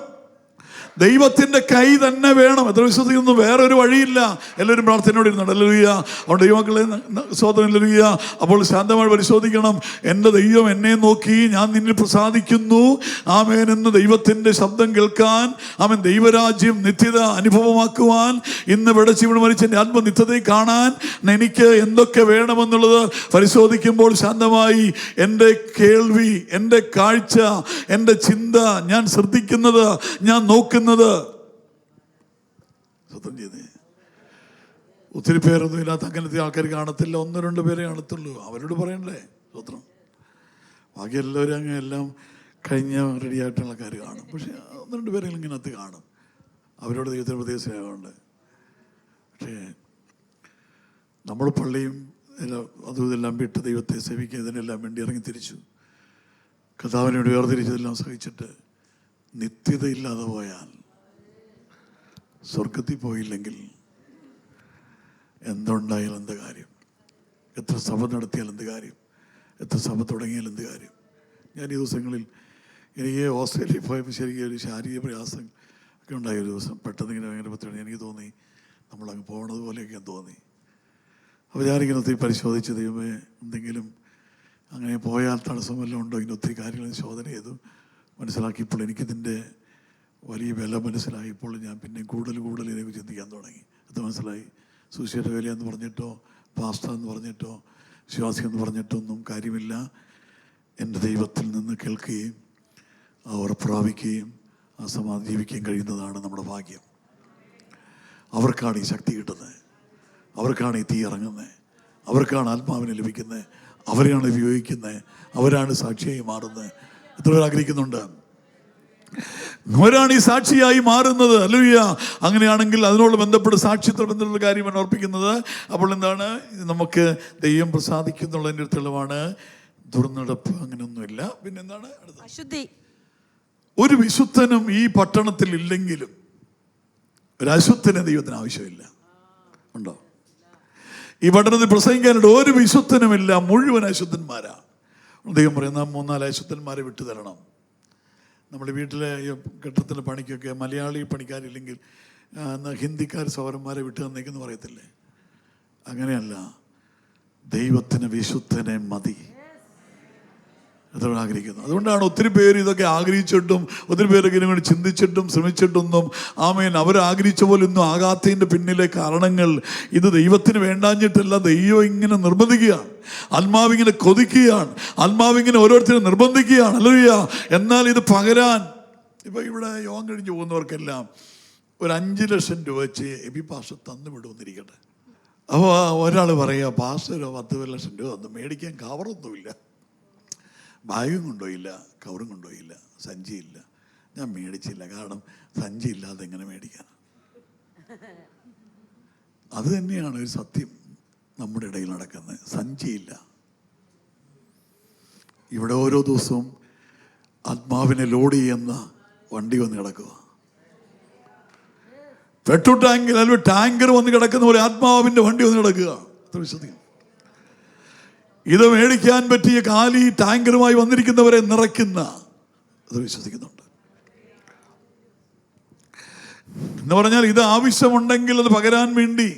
ദൈവത്തിൻ്റെ കൈ തന്നെ വേണം. എത്ര വിശ്വസിക്കുന്നു? വേറെ ഒരു വഴിയില്ല. എല്ലാവരും പ്രാർത്ഥനയോടെ ഇരുന്നുണ്ട്. ഹല്ലേലൂയ. അതുകൊണ്ട് ദൈവമക്കളെ സ്തോത്രം. ഹല്ലേലൂയ. അപ്പോൾ ശാന്തമായി പരിശോധിക്കണം. എൻ്റെ ദൈവം എന്നെ നോക്കി, ഞാൻ നിന്നിൽ പ്രസാദിക്കുന്നു, ആമേൻ എന്ന് ദൈവത്തിൻ്റെ ശബ്ദം കേൾക്കാൻ, ആമേൻ, ദൈവരാജ്യം നിത്യത അനുഭവമാക്കുവാൻ, ഇന്ന് വിടച്ച് ഇവിടെ മരിച്ച എൻ്റെ ആത്മനിത്യതയെ കാണാൻ എനിക്ക് എന്തൊക്കെ വേണമെന്നുള്ളത് പരിശോധിക്കുമ്പോൾ ശാന്തമായി എൻ്റെ കേൾവി, എൻ്റെ കാഴ്ച, എൻ്റെ ചിന്ത, ഞാൻ ശ്രദ്ധിക്കുന്നത്, ഞാൻ നോക്കുന്നത്. സ്വന്തം ചെയ്തേ. ഒത്തിരി പേരൊന്നും ഇല്ലാത്ത അങ്ങനത്തെ ആൾക്കാർ കാണത്തില്ല. 1-2 പേരെ കാണത്തുള്ളൂ. അവരോട് പറയണ്ടേ സ്വത്രം. ബാക്കി എല്ലാവരും അങ്ങ് എല്ലാം കഴിഞ്ഞ റെഡി ആയിട്ടുള്ള ആൾക്കാർ കാണും. പക്ഷെ 1-2 പേരെങ്കിലും ഇങ്ങനകത്ത് കാണും. അവരോട് ദൈവത്തിന് പ്രത്യേക സ്നേഹമുണ്ട്. പക്ഷേ നമ്മൾ പള്ളിയും അതും ഇതെല്ലാം വിട്ട് ദൈവത്തെ സേവിക്കുക, ഇതിനെല്ലാം വേണ്ടി ഇറങ്ങി തിരിച്ചു. കർത്താവിനോട് വേർതിരിച്ചതെല്ലാം സഹിച്ചിട്ട് നിത്യതയില്ലാതെ പോയാൽ, സ്വർഗത്തിൽ പോയില്ലെങ്കിൽ എന്തുണ്ടായാലും എന്ത് കാര്യം? എത്ര സഭ നടത്തിയാൽ എന്ത് കാര്യം? എത്ര സഭ തുടങ്ങിയാൽ എന്ത് കാര്യം? ഞാൻ ഈ ദിവസങ്ങളിൽ എനിക്ക് ഓസ്ട്രേലിയയിൽ പോയപ്പോൾ ശരിക്കും ഒരു ശാരീരിക പ്രയാസം ഒക്കെ ഉണ്ടായ ഒരു ദിവസം. പെട്ടെന്ന് ഇങ്ങനെ ഭയങ്കര പറ്റുകയാണ്. എനിക്ക് തോന്നി നമ്മളങ്ങ് പോകണത് പോലെയൊക്കെ തോന്നി. അപ്പോൾ ഞാനിങ്ങനെ ഒത്തിരി പരിശോധിച്ച്, ദൈവമേ എന്തെങ്കിലും അങ്ങനെ പോയാൽ തടസ്സം വല്ലതും ഉണ്ടോ? ഇങ്ങനെ ഒത്തിരി കാര്യങ്ങൾ ശോധന ചെയ്തു. മനസ്സിലാക്കിയപ്പോൾ എനിക്കിതിൻ്റെ വലിയ വില മനസ്സിലായപ്പോൾ ഞാൻ പിന്നെ കൂടുതൽ ഇതിനെ ചിന്തിക്കാൻ തുടങ്ങി. അത് മനസ്സിലായി. സുവിശേഷ വേല എന്ന് പറഞ്ഞിട്ടോ പാസ്റ്റർ എന്ന് പറഞ്ഞിട്ടോ വിശ്വാസി എന്ന് പറഞ്ഞിട്ടൊന്നും കാര്യമില്ല. എൻ്റെ ദൈവത്തിൽ നിന്ന് കേൾക്കുകയും അവർ പ്രാപിക്കുകയും ആ സമാധി ജീവിക്കുകയും കഴിയുന്നതാണ് നമ്മുടെ ഭാഗ്യം. അവർക്കാണ് ഈ ശക്തി കിട്ടുന്നത്, അവർക്കാണ് ഈ തീ ഇറങ്ങുന്നത്, അവർക്കാണ് ആത്മാവിനെ ലഭിക്കുന്നത്, അവരെയാണ് ഉപയോഗിക്കുന്നത്, അവരാണ് സാക്ഷിയായി മാറുന്നത്. എത്ര പേർ ആഗ്രഹിക്കുന്നുണ്ട്? അവരാണ് ഈ സാക്ഷിയായി മാറുന്നത്. ഹല്ലേലൂയ. അങ്ങനെയാണെങ്കിൽ അതിനോട് ബന്ധപ്പെട്ട് സാക്ഷ്യത്തോട് ബന്ധപ്പെട്ട കാര്യമാണ് ഓർപ്പിക്കുന്നത്. അപ്പോൾ എന്താണ്? നമുക്ക് ദൈവം പ്രസാദിക്കുന്നുള്ളതിൻ്റെ ഒരു തെളിവാണ്. ദുർനടപ്പ് അങ്ങനെയൊന്നുമില്ല. പിന്നെന്താണ് അടുത്തത്? അശുദ്ധി. ഒരു വിശുദ്ധനും ഈ പട്ടണത്തിൽ ഇല്ലെങ്കിലും ഒരു അശുദ്ധനെ ദൈവത്തിന് ആവശ്യമില്ല. ഉണ്ടോ? ഈ പട്ടണത്തിൽ പ്രസംഗിക്കാനായിട്ട് ഒരു വിശുദ്ധനുമില്ല, മുഴുവൻ അശുദ്ധന്മാരാ. ദൈവം പറയുന്ന 3-4 അശുദ്ധന്മാരെ വിട്ടു തരണം. നമ്മുടെ വീട്ടിലെ കെട്ടിടത്തിൻ്റെ പണിക്കൊക്കെ മലയാളി പണിക്കാരില്ലെങ്കിൽ ഹിന്ദിക്കാർ സഹോദരന്മാരെ വിട്ടു തന്നേക്കെന്ന് പറയത്തില്ലേ? അങ്ങനെയല്ല, ദൈവത്തിന് വിശുദ്ധനെ മതി. എത്ര ആഗ്രഹിക്കുന്നു. അതുകൊണ്ടാണ് ഒത്തിരി പേര് ഇതൊക്കെ ആഗ്രഹിച്ചിട്ടും ഒത്തിരി പേരൊക്കെ ഇതിനെ വേണ്ടി ചിന്തിച്ചിട്ടും ശ്രമിച്ചിട്ടൊന്നും ആമേൻ അവരാഗ്രഹിച്ച പോലെ ഒന്നും ആകാത്തതിൻ്റെ പിന്നിലെ കാരണങ്ങൾ ഇത് ദൈവത്തിന് വേണ്ടാഞ്ഞിട്ടല്ല, ദൈവം ഇങ്ങനെ നിർബന്ധിക്കുകയാണ്. ആത്മാവിങ്ങനെ കൊതിക്കുകയാണ്, ആത്മാവിങ്ങനെ ഓരോരുത്തരും നിർബന്ധിക്കുകയാണ്. ഹല്ലേലൂയ. എന്നാൽ ഇത് പകരാൻ ഇപ്പം ഇവിടെ യോഗം കഴിഞ്ഞ് പോകുന്നവർക്കെല്ലാം ഒരു 5 ലക്ഷം രൂപ വെച്ച് എബി പാസ്റ്റർ തന്നു വിടുമെന്നിരിക്കട്ടെ. അപ്പോൾ ഒരാൾ പറയുക, പാസ്റ്റർ 10 ലക്ഷം രൂപ തന്നു, മേടിക്കാൻ കവറൊന്നുമില്ല, ബാഗും കൊണ്ടുപോയില്ല, കവറും കൊണ്ടുപോയില്ല, സഞ്ചിയില്ല. ഞാൻ മേടിച്ചില്ല, കാരണം സഞ്ചി ഇല്ലാതെ എങ്ങനെ മേടിക്കാൻ? അത് തന്നെയാണ് ഒരു സത്യം നമ്മുടെ ഇടയിൽ നടക്കുന്നത്. സഞ്ചിയില്ല. ഇവിടെ ഓരോ ദിവസവും ആത്മാവിനെ ലോഡ് ചെയ്യുന്ന വണ്ടി വന്ന് കിടക്കുക. പെട്രോൾ ടാങ്കിൽ അല്ലെങ്കിൽ ടാങ്കർ വന്ന് കിടക്കുന്ന പോലെ ആത്മാവിൻ്റെ വണ്ടി വന്ന് കിടക്കുക. അത്ര വിശ്വസിക്കും. ഇത് മേടിക്കാൻ പറ്റിയ കാലി ടാങ്കറുമായി വന്നിരിക്കുന്നവരെ നിറയ്ക്കുന്ന അത് വിശ്വസിക്കുന്നുണ്ട്. എന്ന് പറഞ്ഞാൽ ഇത് ആവശ്യമുണ്ടെങ്കിൽ അത് പകരാൻ വേണ്ടി,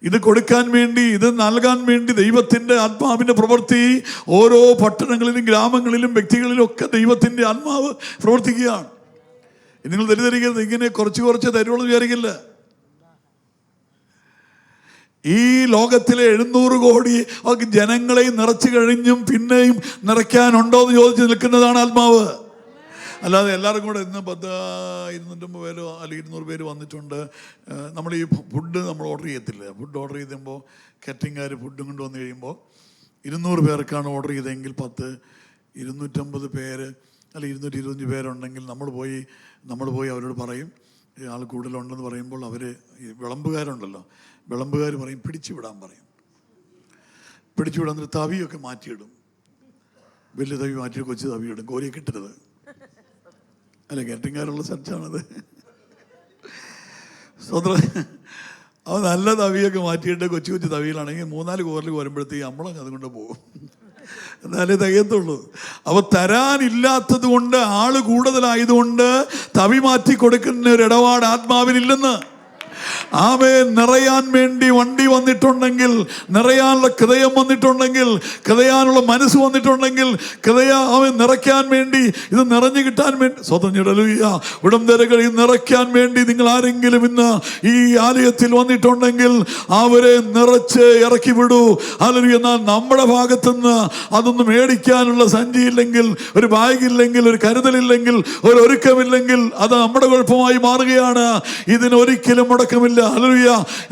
ഇത് കൊടുക്കാൻ വേണ്ടി, ഇത് നൽകാൻ വേണ്ടി ദൈവത്തിൻ്റെ ആത്മാവിൻ്റെ പ്രവൃത്തി ഓരോ പട്ടണങ്ങളിലും ഗ്രാമങ്ങളിലും വ്യക്തികളിലും ഒക്കെ ദൈവത്തിൻ്റെ ആത്മാവ് പ്രവർത്തിക്കുകയാണ്. നിങ്ങൾ തെറ്റിദ്ധരിക്കരുത്, ഇങ്ങനെ കുറച്ച് തരുള്ളൂ വിചാരിക്കില്ല. ഈ ലോകത്തിലെ 700 കോടി ജനങ്ങളെയും നിറച്ചു കഴിഞ്ഞും പിന്നെയും നിറയ്ക്കാനുണ്ടോ എന്ന് ചോദിച്ച് നിൽക്കുന്നതാണ് ആത്മാവ്. അല്ലാതെ എല്ലാവർക്കും കൂടെ ഇന്ന് 250 പേരോ അല്ലെങ്കിൽ 200 പേര് വന്നിട്ടുണ്ട്. നമ്മൾ ഈ ഫുഡ് നമ്മൾ ഓർഡർ ചെയ്യത്തില്ല. ഫുഡ് ഓർഡർ ചെയ്യുമ്പോൾ കാറ്ററിംഗുകാർ ഫുഡും കൊണ്ട് വന്നു കഴിയുമ്പോൾ 200 പേർക്കാണ് ഓർഡർ ചെയ്തതെങ്കിൽ 250 പേര് അല്ലെങ്കിൽ 225 പേരുണ്ടെങ്കിൽ നമ്മൾ പോയി അവരോട് പറയും, ആൾ കൂടുതലുണ്ടെന്ന് പറയുമ്പോൾ അവർ വിളമ്പുകാരുണ്ടല്ലോ, വിളമ്പുകാർ പറയും പിടിച്ചു വിടാൻ പറയും. പിടിച്ചു വിടാൻ തവിയൊക്കെ മാറ്റിയിടും. വലിയ തവി മാറ്റിയിട്ട് കൊച്ചു തവി ഇടും. കോരിയൊക്കെ ഇട്ടരുത്. അല്ല, കാറ്ററിംഗുകാരുള്ള സ്ഥലത്താണത്. സ്വന്തം അവ നല്ല തവിയൊക്കെ മാറ്റിയിട്ട് കൊച്ചു തവിയിലാണെങ്കിൽ 3-4 കോറിൽ വരുമ്പോഴത്തേക്ക് നമ്മളങ്ങ് അതുകൊണ്ട് പോകും. എന്നാലേ തികയത്തുള്ളൂ. അവ തരാനില്ലാത്തത് കൊണ്ട്, ആള് കൂടുതലായതുകൊണ്ട് തവി മാറ്റി കൊടുക്കുന്ന ഒരു ഇടപാട് ആത്മാവിനില്ലെന്ന്. ആമേൻ. നിറയാൻ വേണ്ടി വണ്ടി വന്നിട്ടുണ്ടെങ്കിൽ, നിറയാനുള്ള ഹൃദയം വന്നിട്ടുണ്ടെങ്കിൽ, ഹൃദയാനുള്ള മനസ്സ് വന്നിട്ടുണ്ടെങ്കിൽ, അവൻ നിറയ്ക്കാൻ വേണ്ടി, ഇത് നിറഞ്ഞു കിട്ടാൻ വേണ്ടി ഉടമ്പരകൾ നിറയ്ക്കാൻ വേണ്ടി നിങ്ങൾ ആരെങ്കിലും ഇന്ന് ഈ ആലയത്തിൽ വന്നിട്ടുണ്ടെങ്കിൽ അവരെ നിറച്ച് ഇറക്കി വിടൂ. ഹല്ലേലൂയ. എന്നാൽ നമ്മുടെ ഭാഗത്തുനിന്ന് അതൊന്നും മേടിക്കാനുള്ള സഞ്ചിയില്ലെങ്കിൽ, ഒരു ബാഗില്ലെങ്കിൽ, ഒരു കരുതലില്ലെങ്കിൽ, ഒരു ഒരുക്കമില്ലെങ്കിൽ അത് നമ്മുടെ കുഴപ്പമായി മാറുകയാണ്. ഇതിനൊരിക്കലും മുടക്കമില്ല. ഹല്ലേലൂയ.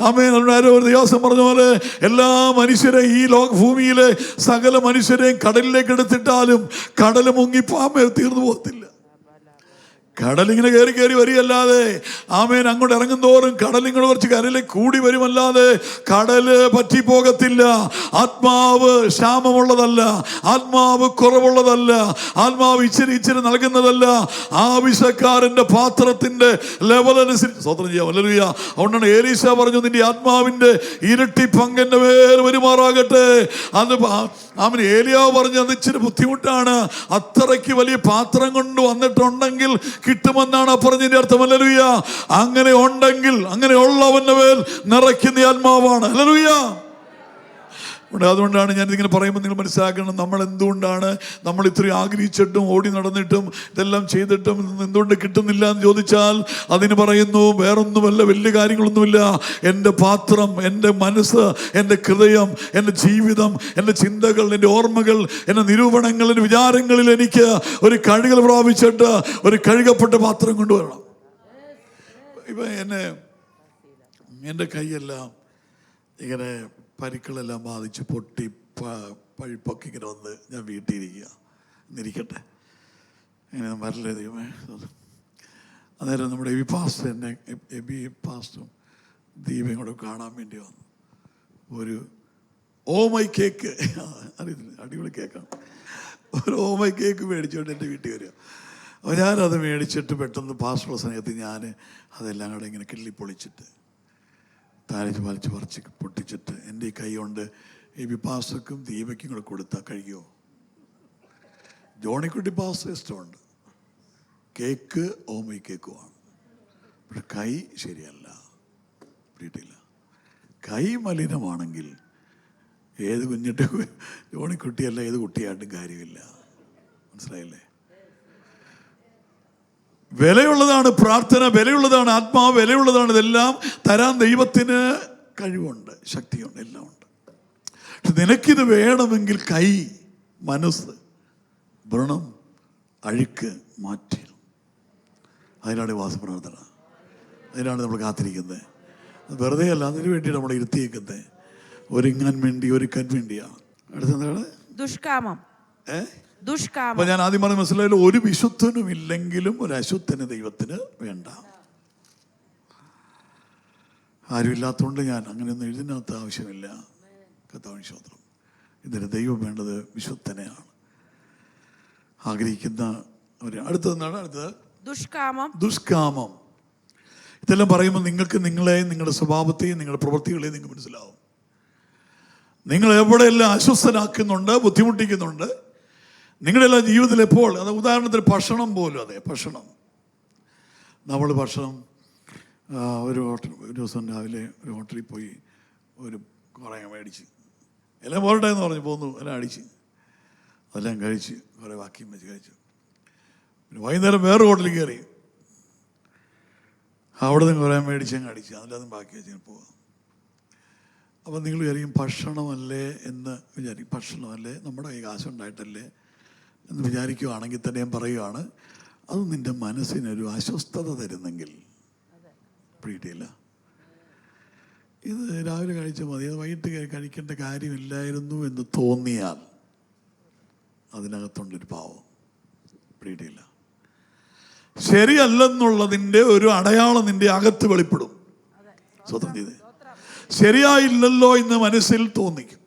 ആമേൻ. ഒരു ദിവസം പറഞ്ഞ പോലെ എല്ലാ മനുഷ്യരെയും ഈ ഭൂമിയിലെ സകല മനുഷ്യരെയും കടലിലേക്ക് എടുത്തിട്ടാലും കടൽ മുങ്ങിപ്പാമേ തീർന്നു പോകത്തില്ല. കടലിങ്ങനെ കയറി കയറി വരികയല്ലാതെ, ആമേൻ, അങ്ങോട്ട് ഇറങ്ങും തോറും കടലിങ്ങനെ കുറച്ച് കരയിലേക്ക് കൂടി വരുമല്ലാതെ കടല് പറ്റിപ്പോകത്തില്ല. ആത്മാവ് ക്ഷാമമുള്ളതല്ല, ആത്മാവ് കുറവുള്ളതല്ല, ആത്മാവ് ഇച്ചിരി ഇച്ചിരി നൽകുന്നതല്ല. ആവശ്യക്കാരന്റെ പാത്രത്തിന്റെ ലെവൽ അനുസരിച്ച് സ്വതന്ത്രം ചെയ്യാം. ഹല്ലേലൂയ. അതുകൊണ്ടാണ് എലീശ പറഞ്ഞു, നിന്റെ ആത്മാവിന്റെ ഇരട്ടി പങ്കെന്റെ മേൽ വരുമാറാകട്ടെ. അത് അവൻ ഏലിയാവ് പറഞ്ഞു, അത് ഇച്ചിരി ബുദ്ധിമുട്ടാണ്, അത്രയ്ക്ക് വലിയ പാത്രം കൊണ്ട് വന്നിട്ടുണ്ടെങ്കിൽ കിട്ടുമെന്നാണ് പറഞ്ഞതിന്റെ അർത്ഥം. ഹല്ലേലൂയ. അങ്ങനെ ഉണ്ടെങ്കിൽ, അങ്ങനെ ഉള്ളവന്റെ മേൽ നിറയ്ക്കുന്ന ആത്മാവാണ്. ഹല്ലേലൂയ. അതുകൊണ്ടാണ് ഞാൻ ഇതിങ്ങനെ പറയുമ്പോൾ നിങ്ങൾ മനസ്സിലാക്കണം, നമ്മൾ എന്തുകൊണ്ടാണ് നമ്മൾ ഇത്രയും ആഗ്രഹിച്ചിട്ടും ഓടി നടന്നിട്ടും ഇതെല്ലാം ചെയ്തിട്ടും എന്തുകൊണ്ട് കിട്ടുന്നില്ല എന്ന് ചോദിച്ചാൽ അതിന് പറയുന്നു, വേറൊന്നുമല്ല, വലിയ കാര്യങ്ങളൊന്നുമില്ല. എൻ്റെ പാത്രം, എൻ്റെ മനസ്സ്, എൻ്റെ ഹൃദയം, എൻ്റെ ജീവിതം, എൻ്റെ ചിന്തകൾ, എൻ്റെ ഓർമ്മകൾ, എൻ്റെ നിരൂപണങ്ങൾ, എൻ്റെ വിചാരങ്ങളിൽ എനിക്ക് ഒരു കഴുകൽ പ്രാപിച്ചിട്ട് ഒരു കഴുകപ്പെട്ട പാത്രം കൊണ്ടുവരണം. ഇപ്പം എൻ്റെ കൈയെല്ലാം ഇങ്ങനെ പരിക്കളെല്ലാം ബാധിച്ച് പൊട്ടി പഴുപ്പൊക്കെ ഇങ്ങനെ വന്ന് ഞാൻ വീട്ടിലിരിക്കുക എന്നിരിക്കട്ടെ, ഇങ്ങനെ വരല്ലേ ദൈവമേ. അന്നേരം നമ്മുടെ എബി പാസ്റ്റും ദീപയും കൂടെ കാണാൻ വേണ്ടി വന്നു. ഒരു ഓമൈ കേക്ക്, അറിയത്തില്ല, അടിപൊളി കേക്കാണ്. ഒരു ഓമൈ കേക്ക് മേടിച്ചുകൊണ്ട് എൻ്റെ വീട്ടിൽ വരിക. അപ്പോൾ ഞാനത് മേടിച്ചിട്ട് പെട്ടെന്ന് പാസ്റ്റുള്ള സമയത്ത് ഞാൻ അതെല്ലാം കൂടെ ഇങ്ങനെ കിള്ളിപ്പൊളിച്ചിട്ട് താലിച്ച് വലിച്ച് പറിച്ച് പൊട്ടിച്ചിട്ട് എൻ്റെ ഈ കൈ കൊണ്ട് എബി പാസ്റ്റർക്കും ദീപയ്ക്കും കൂടെ കൊടുത്താൽ കഴിയുമോ? ജോണിക്കുട്ടി പാസ്റ്റർ ഇഷ്ടമുണ്ട്, കേക്ക് ഓമൈ കേക്കുമാണ്. പക്ഷെ കൈ ശരിയല്ല, കിട്ടിയില്ല. കൈ മലിനമാണെങ്കിൽ ഏത് കുഞ്ഞിട്ട് ജോണിക്കുട്ടിയല്ല ഏത് കുട്ടിയായിട്ടും കാര്യമില്ല. മനസ്സിലായില്ലേ? വിലയുള്ളതാണ് പ്രാർത്ഥന, വിലയുള്ളതാണ് ആത്മാവ്, വിലയുള്ളതാണ്. ഇതെല്ലാം തരാൻ ദൈവത്തിന് കഴിവുണ്ട്, ശക്തിയുണ്ട്, എല്ലാം ഉണ്ട്. പക്ഷെ നിനക്കിത് വേണമെങ്കിൽ കൈ, മനസ്സ്, വ്രണം, അഴുക്ക് മാറ്റണം. അതിനാണ് വാസപ്രാർത്ഥന, അതിനാണ് നമ്മൾ കാത്തിരിക്കുന്നത്. വെറുതെ അല്ല, അതിനു വേണ്ടിയാണ് നമ്മൾ ഇരുത്തിയേക്കുന്നത്. ഒരുങ്ങാൻ വേണ്ടിയാണ്. അടുത്തെന്താണ്? ദുഷ്കാമം. അപ്പൊ ഞാൻ ആദ്യം പറഞ്ഞ മനസ്സിലായാലും, ഒരു വിശുദ്ധനും ഇല്ലെങ്കിലും ഒരു അശുദ്ധന് ദൈവത്തിന് വേണ്ട. ആരും ഇല്ലാത്തതുകൊണ്ട് ഞാൻ അങ്ങനെയൊന്നും എഴുതിനകത്ത് ആവശ്യമില്ല. കർത്താവിന് സ്തോത്രം. ഇതിന് ദൈവം വേണ്ടത് വിശുദ്ധനെയാണ് ആഗ്രഹിക്കുന്ന. അടുത്തതെന്താണ്? അടുത്തത് ദുഷ്കാമം. ഇതെല്ലാം പറയുമ്പോൾ നിങ്ങൾക്ക് നിങ്ങളെയും നിങ്ങളുടെ സ്വഭാവത്തെയും നിങ്ങളുടെ പ്രവൃത്തികളെയും നിങ്ങൾക്ക് മനസ്സിലാവും. നിങ്ങൾ എവിടെയെല്ലാം അസ്വസ്ഥനാക്കുന്നുണ്ട്, ബുദ്ധിമുട്ടിക്കുന്നുണ്ട് നിങ്ങളുടെ എല്ലാ ജീവിതത്തിൽ എപ്പോൾ. അത് ഉദാഹരണത്തിന് ഭക്ഷണം പോലും, അതെ, ഭക്ഷണം. നമ്മൾ ഭക്ഷണം ഒരു ദിവസം രാവിലെ ഒരു ഹോട്ടലിൽ പോയി ഒരു കുറേ മേടിച്ച്, എല്ലാം പോരട്ടെ എന്ന് പറഞ്ഞ് പോന്നു, എല്ലാം അടിച്ച് അതെല്ലാം കഴിച്ച് കുറേ ബാക്കിയും വെച്ച് കഴിച്ചു. പിന്നെ വൈകുന്നേരം വേറെ ഹോട്ടലിൽ കയറി, അവിടെ നിന്ന് കുറേ മേടിച്ചങ്ങ് അടിച്ച് അതിലതും ബാക്കി വെച്ച് പോകാം. അപ്പം നിങ്ങൾ വിചാരിക്കും ഭക്ഷണമല്ലേ എന്ന് വിചാരിക്കും. ഭക്ഷണമല്ലേ, നമ്മുടെ കൈ കാശുണ്ടായിട്ടല്ലേ എന്ന് വിചാരിക്കുകയാണെങ്കിൽ തന്നെ ഞാൻ പറയുകയാണ്, അത് നിൻ്റെ മനസ്സിനൊരു അസ്വസ്ഥത തരുന്നെങ്കിൽ പിടിയില്ല. ഇത് രാവിലെ കഴിച്ചാൽ മതി, അത് വൈകിട്ട് കഴിക്കേണ്ട കാര്യമില്ലായിരുന്നു എന്ന് തോന്നിയാൽ അതിനകത്തുണ്ടൊരു പാവം. പിടിയില്ല. ശരിയല്ലെന്നുള്ളതിൻ്റെ ഒരു അടയാളം നിൻ്റെ അകത്ത് വെളിപ്പെടും. സ്വതന്ത്രം ചെയ്ത് ശരിയായില്ലല്ലോ എന്ന് മനസ്സിൽ തോന്നിക്കും.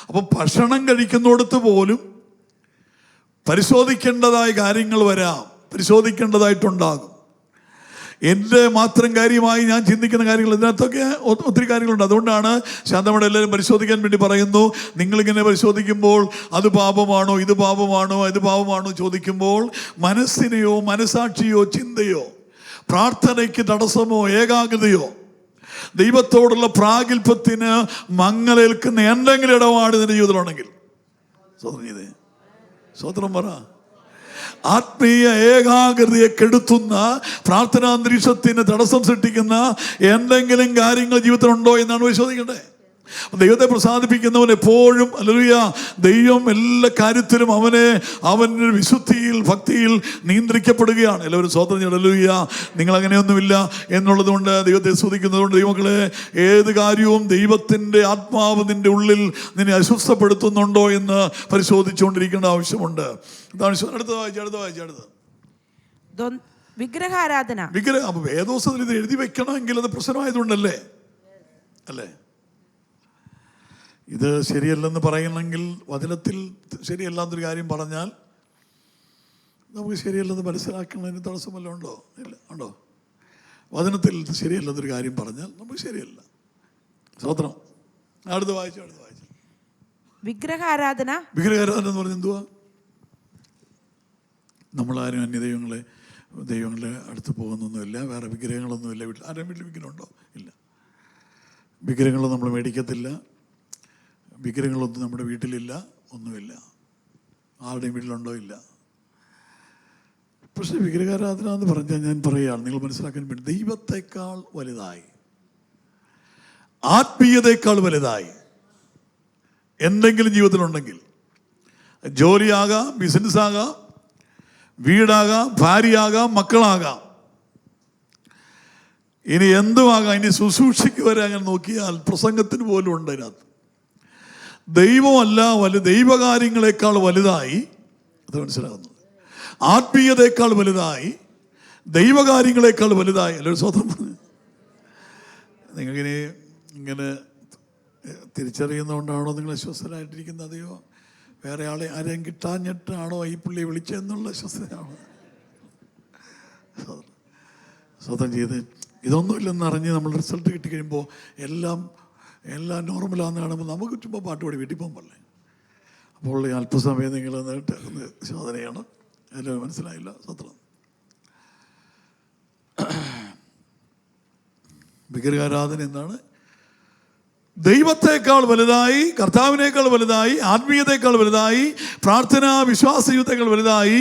അപ്പം ഭക്ഷണം കഴിക്കുന്നിടത്ത് പോലും പരിശോധിക്കേണ്ടതായ കാര്യങ്ങൾ വരാം, പരിശോധിക്കേണ്ടതായിട്ടുണ്ടാകും. എൻ്റെ മാത്രം കാര്യമായി ഞാൻ ചിന്തിക്കുന്ന കാര്യങ്ങൾ, ഇതിനകത്തൊക്കെ ഒത്തിരി കാര്യങ്ങളുണ്ട്. അതുകൊണ്ടാണ് ശാന്തമോടെ എല്ലാവരും പരിശോധിക്കാൻ വേണ്ടി പറയുന്നു. നിങ്ങളിങ്ങനെ പരിശോധിക്കുമ്പോൾ അത് പാപമാണോ, ഇത് പാപമാണോ, ഇത് പാപമാണോ ചോദിക്കുമ്പോൾ മനസ്സിനെയോ മനസാക്ഷിയോ ചിന്തയോ പ്രാർത്ഥനയ്ക്ക് തടസ്സമോ ഏകാഗ്രതയോ ദൈവത്തോടുള്ള പ്രാഗൽഭ്യത്തിന് മങ്ങലേൽക്കുന്ന എന്തെങ്കിലും ഇടപാട് നിന്റെ ജീവിതത്തിലുണ്ടെങ്കിൽ സ്വതന്ത്രം പറ. ആത്മീയ ഏകാഗ്രതയെ കെടുത്തുന്ന, പ്രാർത്ഥനാന്തരീക്ഷത്തിന് തടസ്സം സൃഷ്ടിക്കുന്ന എന്തെങ്കിലും കാര്യങ്ങൾ ജീവിതത്തിലുണ്ടോ എന്നാണ് പരിശോധിക്കേണ്ടത്. ദൈവത്തെ പ്രസാദിപ്പിക്കുന്നവൻ എപ്പോഴും, ഹല്ലേലൂയ, ദൈവം എല്ലാ കാര്യത്തിലും അവൻ്റെ വിശുദ്ധിയിൽ, ഭക്തിയിൽ നിയന്ത്രിക്കപ്പെടുകയാണ്. എല്ലാവരും സ്വതന്ത്രം. ഹല്ലേലൂയ. നിങ്ങൾ അങ്ങനെയൊന്നുമില്ല എന്നുള്ളത് കൊണ്ട്, ദൈവത്തെ സ്തുതിക്കുന്നതുകൊണ്ട്, ദൈവമക്കളെ, ഏത് കാര്യവും ദൈവത്തിൻ്റെ ആത്മാവ് നിൻ്റെ ഉള്ളിൽ നിന്നെ അസ്വസ്ഥപ്പെടുത്തുന്നുണ്ടോ എന്ന് പരിശോധിച്ചുകൊണ്ടിരിക്കേണ്ട ആവശ്യമുണ്ട്. അടുത്ത വായിച്ച വിഗ്രഹാരാധന. അപ്പൊ വേദോസത്തിൽ ഇത് എഴുതി വെക്കണമെങ്കിൽ അത് പ്രശ്നമായതുകൊണ്ടല്ലേ അല്ലേ? ഇത് ശരിയല്ലെന്ന് പറയണമെങ്കിൽ വചനത്തിൽ ശരിയല്ലാത്തൊരു കാര്യം പറഞ്ഞാൽ നമുക്ക് ശരിയല്ലെന്ന് മനസ്സിലാക്കുന്നതിന് തടസ്സം വല്ലതും ഉണ്ടോ? ഇല്ല. ഉണ്ടോ? വചനത്തിൽ ശരിയല്ലാത്തൊരു കാര്യം പറഞ്ഞാൽ നമുക്ക് ശരിയല്ല. സ്വത്രം. അടുത്ത് വായിച്ചു. വിഗ്രഹാരാധന എന്ന് പറഞ്ഞാൽ എന്തുവാ? നമ്മളാരും അന്യ ദൈവങ്ങളെ അടുത്ത് പോകുന്നൊന്നുമില്ല. വേറെ വിഗ്രഹങ്ങളൊന്നുമില്ല. വീട്ടിൽ ആരും വീട്ടിൽ വിഗ്രഹമുണ്ടോ? ഇല്ല. വിഗ്രഹങ്ങൾ നമ്മൾ മേടിക്കത്തില്ല. വിഗ്രഹങ്ങളൊന്നും നമ്മുടെ വീട്ടിലില്ല. ഒന്നുമില്ല. ആരുടെയും വീട്ടിലുണ്ടോ? ഇല്ല. പക്ഷെ വിഗ്രഹാരാധന എന്ന് പറഞ്ഞാൽ ഞാൻ പറയുകയാണ്, നിങ്ങൾ മനസ്സിലാക്കാൻ വേണ്ടി, ദൈവത്തെക്കാൾ വലുതായി, ആത്മീയതയേക്കാൾ വലുതായി എന്തെങ്കിലും ജീവിതത്തിലുണ്ടെങ്കിൽ, ജോലിയാകാം, ബിസിനസ്സാകാം, വീടാകാം, ഭാര്യയാകാം, മക്കളാകാം, ഇനി എന്തുമാകാം, ഇനി ശുശ്രൂഷയ്ക്ക് വരെ അങ്ങനെ നോക്കിയാൽ പ്രസംഗത്തിന് പോലും ഉണ്ട് അതിനകത്ത്. ദൈവമല്ല ദൈവകാര്യങ്ങളെക്കാൾ വലുതായി, അത് മനസ്സിലാകുന്നത്, ആത്മീയതയേക്കാൾ വലുതായി, ദൈവകാര്യങ്ങളെക്കാൾ വലുതായി. അല്ലൊരു സ്വതം പറഞ്ഞു. നിങ്ങൾക്കിനി ഇങ്ങനെ തിരിച്ചറിയുന്നതുകൊണ്ടാണോ നിങ്ങൾ അസ്വസ്ഥരായിട്ടിരിക്കുന്നത്? അതെയോ വേറെ ആരെയും കിട്ടാഞ്ഞിട്ടാണോ ഈ പുള്ളിയെ വിളിച്ചതെന്നുള്ള അസ്വസ്ഥതയാണോ? സ്വതം ചെയ്ത് ഇതൊന്നുമില്ലെന്ന് അറിഞ്ഞ് നമ്മൾ റിസൾട്ട് കിട്ടിക്കഴിയുമ്പോൾ എല്ലാം നോർമലാണെന്ന് കാണുമ്പോൾ നമുക്ക് ചുമ്മാ പാട്ട് പാടി വീട്ടിൽ പോകാൻ പറ്റില്ലേ? അപ്പോൾ ഈ അല്പസമയം നിങ്ങൾ ഒന്ന് ശോധന ചെയ്യണം. എല്ലാം മനസ്സിലായില്ല. സ്വത്രം. വിഗ്രഹാരാധന എന്താണ്? ദൈവത്തെക്കാൾ വലുതായി, കർത്താവിനേക്കാൾ വലുതായി, ആത്മീയതയേക്കാൾ വലുതായി, പ്രാർത്ഥന വിശ്വാസയുക്തേക്കാൾ വലുതായി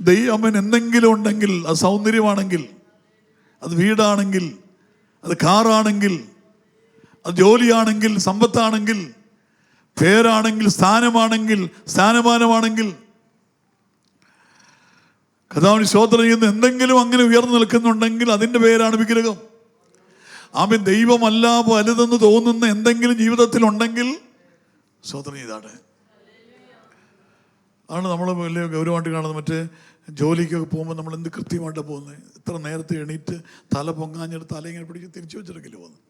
ദൈവം എന്തെങ്കിലും ഉണ്ടെങ്കിൽ, അത് സൗന്ദര്യമാണെങ്കിൽ, അത് വീടാണെങ്കിൽ, അത് കാറാണെങ്കിൽ, അത് ജോലിയാണെങ്കിൽ, സമ്പത്താണെങ്കിൽ, പേരാണെങ്കിൽ, സ്ഥാനമാണെങ്കിൽ, സ്ഥാനമാനമാണെങ്കിൽ, കർത്താവിന് സ്തോത്രം ചെയ്യുന്ന എന്തെങ്കിലും അങ്ങനെ ഉയർന്നു നിൽക്കുന്നുണ്ടെങ്കിൽ അതിൻ്റെ പേരാണ് വിഗ്രഹം. ആമേൻ. ദൈവമല്ല വലുതെന്ന് തോന്നുന്ന എന്തെങ്കിലും ജീവിതത്തിലുണ്ടെങ്കിൽ സ്തോത്രം ചെയ്താട്ടെ. ആണ് നമ്മൾ വലിയ ഗൗരവമായിട്ട് കാണുന്നത്. മറ്റേ ജോലിക്കൊക്കെ പോകുമ്പോൾ നമ്മൾ എന്ത് കൃത്യമായിട്ടാണ് പോകുന്നത്. എത്ര നേരത്തെ എണീറ്റ് തല പൊങ്ങാഞ്ഞിട്ട് തല ഇങ്ങനെ പിടിച്ച് തിരിച്ചു വെച്ചിട്ടൊക്കെയല്ലേ പോകുന്നത്.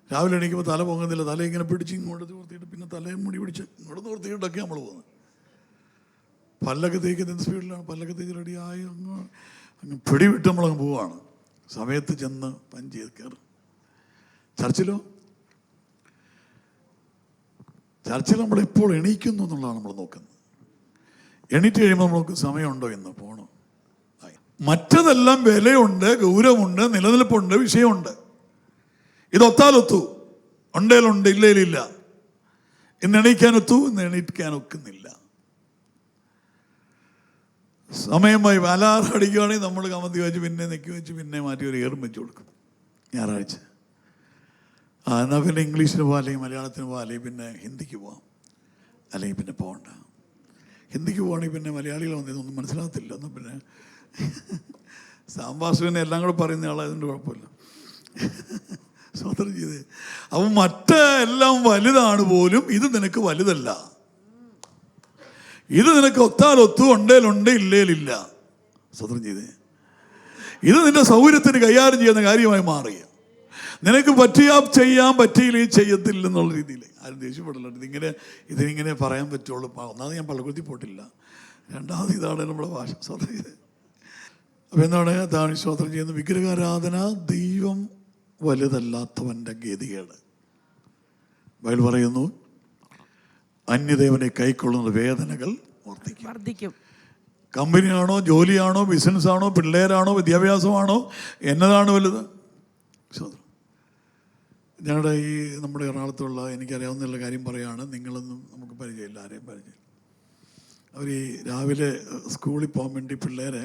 രാവിലെ എണീക്കുമ്പോൾ തല പൊങ്ങുന്നില്ല, തല ഇങ്ങനെ പിടിച്ച് ഇങ്ങോട്ട് നിർത്തിയിട്ട് പിന്നെ തലയും മുടി പിടിച്ച് ഇങ്ങോട്ട് നിർത്തിയിട്ടൊക്കെ നമ്മൾ പോകുന്നത്. പല്ലൊക്കെ തേക്കുന്ന സ്പീഡിലാണ്. പല്ലൊക്കെ തേച്ച് റെഡിയായി അങ്ങ് പിടിവിട്ട് നമ്മളങ്ങ് പോവുകയാണ്. സമയത്ത് ചെന്ന് പഞ്ച് ചെയ്ത് കയറും. ചർച്ചിൽ നമ്മളെപ്പോൾ എണീക്കുന്നു എന്നുള്ളതാണ് നമ്മൾ നോക്കുന്നത്. എണീറ്റ് കഴിയുമ്പോൾ നമുക്ക് സമയമുണ്ടോ എന്ന് പോകണം. മറ്റതെല്ലാം വിലയുണ്ട്, ഗൗരവമുണ്ട്, നിലനിൽപ്പുണ്ട്, വിഷയമുണ്ട്. ഇതൊത്താലൊത്തു, ഉണ്ടേലുണ്ട്, ഇല്ലേലില്ല. ഇന്ന് എണീക്കാനൊത്തു, ഇന്ന് എണീക്കാൻ ഒക്കുന്നില്ല. സമയമായി അലാറം അടിക്കുകയാണെങ്കിൽ നമ്മൾ കമത്തി വെച്ച് പിന്നെ നെക്കി വെച്ച് പിന്നെ മാറ്റി ഒരു ഏറും വെച്ച് കൊടുക്കും. ഞായറാഴ്ച എന്നാൽ പിന്നെ ഇംഗ്ലീഷിന് പോകാം, അല്ലെങ്കിൽ മലയാളത്തിന് പോകാം, അല്ലെങ്കിൽ പിന്നെ ഹിന്ദിക്ക് പോകാം, അല്ലെങ്കിൽ പിന്നെ പോകണ്ട. ഹിന്ദിക്ക് പോകണമെങ്കിൽ പിന്നെ മലയാളികൾ വന്നതൊന്നും മനസ്സിലാകത്തില്ല. ഒന്നും പിന്നെ സാമ്പാസുവിനെ എല്ലാം കൂടെ പറയുന്ന ആളായതുകൊണ്ട് കുഴപ്പമില്ല. സ്വതന്ത്രം ചെയ്ത് അപ്പം മറ്റെല്ലാം വലുതാണ് പോലും ഇത് നിനക്ക് വലുതല്ല. ഇത് നിനക്ക് ഒത്താലൊത്തു, ഉണ്ടേലുണ്ട്, ഇല്ലേലില്ല. സ്വതന്ത്രം ചെയ്തേ. ഇത് നിന്റെ സൗകര്യത്തിന് കൈകാര്യം ചെയ്യുന്ന കാര്യമായി മാറി. നിനക്ക് ചെയ്യാൻ പറ്റിയില്ലെങ്കിൽ ചെയ്യത്തില്ല എന്നുള്ള രീതിയിൽ ആരും ദേഷ്യപ്പെടില്ല. ഇതിനിങ്ങനെ പറയാൻ പറ്റുള്ളൂ. ഒന്നാമത് ഞാൻ പള്ളിക്കുത്തി പോയിട്ടില്ല, രണ്ടാമത് ഇതാണ് നമ്മുടെ ഭാഷ. സ്വതന്ത്രം ചെയ്ത് അപ്പം എന്താണ് അതാണ് സ്വതന്ത്രം ചെയ്യുന്നത്? വിഗ്രഹാരാധന ദൈവം വലുതല്ലാത്തവൻ്റെ ഗതികേട്. ബൈബിൾ പറയുന്നു, അന്യദേവനെ കൈക്കൊള്ളുന്ന വേദനകൾ വർദ്ധിക്കും. കമ്പനിയാണോ, ജോലിയാണോ, ബിസിനസ്സാണോ, പിള്ളേരാണോ, വിദ്യാഭ്യാസമാണോ, എന്നതാണ് വലുത്? ഞങ്ങളുടെ നമ്മുടെ എറണാകുളത്തുള്ള എനിക്കറിയാവുന്ന കാര്യം പറയുകയാണ്. നിങ്ങളൊന്നും നമുക്ക് പരിചയമില്ല, ആരെയും പരിചയമില്ല. അവർ രാവിലെ സ്കൂളിൽ പോകാൻ വേണ്ടി പിള്ളേരെ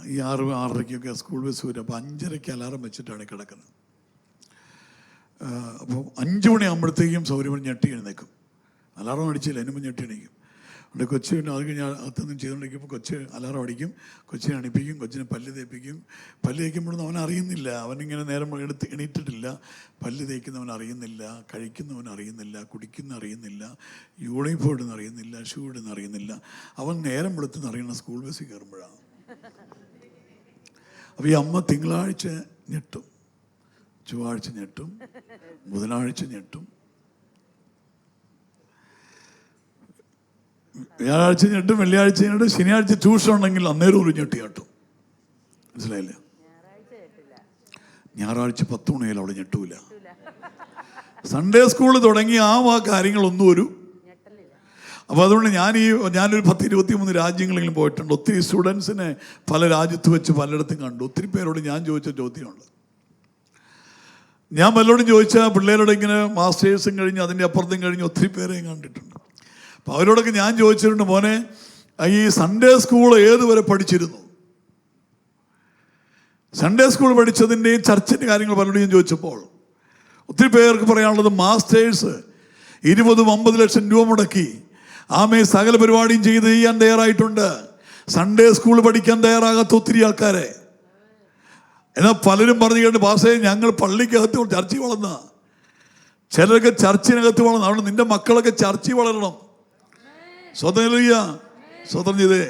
6-6:30 സ്കൂൾ ബസ് വരും. അപ്പോൾ 5:30 അലാറം വെച്ചിട്ടാണ് കിടക്കുന്നത്. അപ്പോൾ 5 മണിയാകുമ്പോഴത്തേക്കും സൗകര്യം ഞെട്ടി എഴുന്നേക്കും. അലാറം അടിച്ചില്ല, അതിന് മുമ്പ് ഞെട്ടി എണീക്കും. അവിടെ കൊച്ച് അത് കഴിഞ്ഞ് അകത്തൊന്നും ചെയ്തുകൊണ്ടിരിക്കുമ്പോൾ കൊച്ച് അലാറം അടിക്കും, കൊച്ചിനെ അണിപ്പിക്കും, കൊച്ചിനെ പല്ല് തേപ്പിക്കും. പല്ല് തേക്കുമ്പോഴൊന്നും അവൻ അറിയുന്നില്ല, അവനിങ്ങനെ നേരം എണീറ്റിട്ടില്ല. പല്ല് തേക്കുന്നവൻ അറിയുന്നില്ല, കഴിക്കുന്നവൻ അറിയുന്നില്ല, കുടിക്കുന്ന അറിയുന്നില്ല, യൂണിഫോം ഇടുന്ന അറിയുന്നില്ല, ഷൂ ഇടുന്ന അറിയുന്നില്ല. അവൻ നേരം വെളുത്തെന്ന് അറിയണം സ്കൂൾ ബസ്സിൽ കയറുമ്പോഴാണ്. അപ്പോൾ ഈ അമ്മ തിങ്കളാഴ്ച ഞെട്ടും, ചൊവ്വാഴ്ച ഞെട്ടും, ബുധനാഴ്ച ഞെട്ടും, വ്യാഴാഴ്ച ഞെട്ടും, വെള്ളിയാഴ്ച ഞെട്ടും, ശനിയാഴ്ച ട്യൂഷൻ ഉണ്ടെങ്കിൽ അന്നേരം ഒരു ഞെട്ടി ഞെട്ടും. മനസ്സിലായില്ല? ഞായറാഴ്ച 10 മണിയായാലും അവിടെ ഞെട്ടൂല. സൺഡേ സ്കൂൾ തുടങ്ങി ആ കാര്യങ്ങളൊന്നും ഒരു. അപ്പോൾ അതുകൊണ്ട് ഞാനൊരു 10-23 രാജ്യങ്ങളിലും പോയിട്ടുണ്ട്. ഒത്തിരി സ്റ്റുഡൻസിനെ പല രാജ്യത്ത് വെച്ച് പലയിടത്തും കണ്ടു. ഒത്തിരി പേരോട് ഞാൻ ചോദിച്ച ചോദ്യമുണ്ട്. ഞാൻ പലരോടും ചോദിച്ചാൽ പിള്ളേരോട് ഇങ്ങനെ മാസ്റ്റേഴ്സും കഴിഞ്ഞ് അതിൻ്റെ അപ്പുറത്തും കഴിഞ്ഞ് ഒത്തിരി പേരെയും കണ്ടിട്ടുണ്ട്. അപ്പോൾ അവരോടൊക്കെ ഞാൻ ചോദിച്ചിട്ടുണ്ട്, മോനെ ഈ സൺഡേ സ്കൂൾ ഏതുവരെ പഠിച്ചിരുന്നു? സൺഡേ സ്കൂൾ പഠിച്ചതിൻ്റെയും ചർച്ചിൻ്റെ കാര്യങ്ങൾ പലരോടും ഞാൻ ചോദിച്ചപ്പോൾ ഒത്തിരി പേർക്ക് പറയാനുള്ളത് മാസ്റ്റേഴ്സ് 20-50 ലക്ഷം രൂപ മുടക്കി സകല പരിപാടിയും ചെയ്യാൻ തയ്യാറായിട്ടുണ്ട്. സൺഡേ സ്കൂൾ പഠിക്കാൻ തയ്യാറാകാത്ത ഒത്തിരി ആൾക്കാരെ. എന്നാൽ പലരും പറഞ്ഞു കേട്ട് പാസേ ഞങ്ങൾ പള്ളിക്കകത്ത് ചർച്ചിൽ വളർന്ന, ചിലരൊക്കെ ചർച്ചിനകത്ത് വളർന്നു. അതുകൊണ്ട് നിന്റെ മക്കളൊക്കെ ചർച്ചിൽ വളരണം. സ്വതന്ത്രം ചെയ്തേ,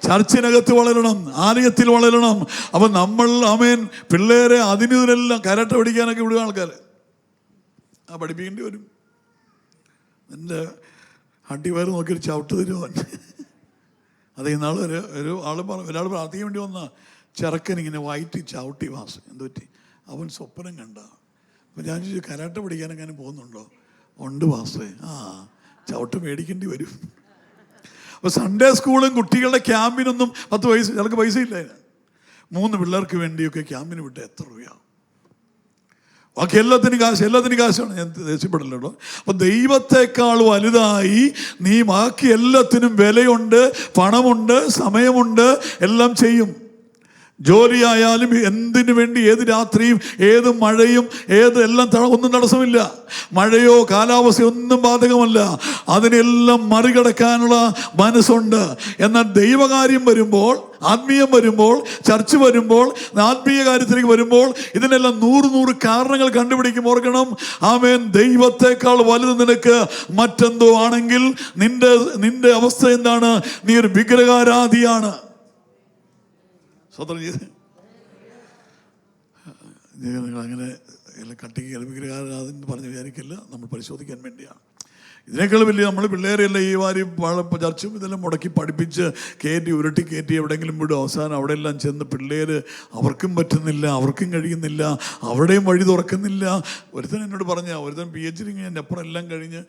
ചർച്ചിനകത്ത് വളരണം, ആലയത്തിൽ വളരണം. അപ്പം നമ്മൾ പിള്ളേരെ അതിനെല്ലാം കരാട്ട പഠിക്കാനൊക്കെ വിടുക ആൾക്കാർ. പഠിപ്പിക്കേണ്ടി വരും. എൻ്റെ അടിവയറ് നോക്കിയൊരു ചവിട്ട് തരുമോ? അത് ഇന്നാൾ ഒരാൾ പ്രാർത്ഥിക്കാൻ വേണ്ടി വന്ന ചെറുക്കൻ ഇങ്ങനെ വയറ്റി ചവിട്ടി വാസ് എന്ത് പറ്റി? അവൻ സ്വപ്നം കണ്ട. അപ്പം ഞാൻ ചോദിച്ചു, കരാട്ട പഠിക്കാനെങ്ങനെ പോകുന്നുണ്ടോ? ഉണ്ട് വാസേ. ചവിട്ട് മേടിക്കേണ്ടി വരും. അപ്പോൾ സൺഡേ സ്കൂളും കുട്ടികളുടെ ക്യാമ്പിനൊന്നും 10 പൈസ, ചിലർക്ക് പൈസ ഇല്ല. 3 പിള്ളേർക്ക് വേണ്ടിയൊക്കെ ക്യാമ്പിന് വിട്ട് എത്ര രൂപയാവും? ബാക്കി എല്ലാത്തിനും കാശാണ്. ഞാൻ ദേഷ്യപ്പെടില്ല കേട്ടോ. അപ്പം ദൈവത്തെക്കാൾ വലുതായി നീ ബാക്കി എല്ലാത്തിനും വിലയുണ്ട്, പണമുണ്ട്, സമയമുണ്ട്, എല്ലാം ചെയ്യും. ജോലിയായാലും എന്തിനു വേണ്ടി ഏത് രാത്രിയും ഏത് മഴയും എല്ലാം ഒന്നും തടസ്സമില്ല. മഴയോ കാലാവസ്ഥയോ ഒന്നും ബാധകമല്ല. അതിനെല്ലാം മറികടക്കാനുള്ള മനസ്സുണ്ട്. എന്നാൽ ദൈവകാര്യം വരുമ്പോൾ, ആത്മീയം വരുമ്പോൾ, ചർച്ച വരുമ്പോൾ, ആത്മീയ കാര്യത്തിലേക്ക് വരുമ്പോൾ ഇതിനെല്ലാം 100 കാരണങ്ങൾ കണ്ടുപിടിക്കും. ഓർക്കണം, ദൈവത്തെക്കാൾ വലുത് നിനക്ക് മറ്റെന്തോ ആണെങ്കിൽ നിന്റെ അവസ്ഥ എന്താണ്? നീ ഒരു വിഗ്രഹാരാധിയാണ്. സ്വതന്ത്രം ചെയ്ത് നിങ്ങൾ അങ്ങനെ കട്ടിക്ക് വിഗ്രഹാരാധന പറഞ്ഞ് വിചാരിക്കില്ല. നമ്മൾ പരിശോധിക്കാൻ വേണ്ടിയാണ്. ഇതിനേക്കാൾ വലിയ നമ്മൾ പിള്ളേരെല്ലാം ഈ വാരി ചർച്ചും ഇതെല്ലാം മുടക്കി പഠിപ്പിച്ച് ഉരുട്ടി കയറ്റി എവിടെയെങ്കിലും വിടും. അവസാനം അവിടെ എല്ലാം ചെന്ന് പിള്ളേർ അവർക്കും പറ്റുന്നില്ല, അവർക്കും കഴിയുന്നില്ല, അവിടെയും വഴി തുറക്കുന്നില്ല. ഒരുത്തൻ എന്നോട് ഒരുത്തൻ PhD കഴിഞ്ഞ് അപ്പുറം എല്ലാം കഴിഞ്ഞ്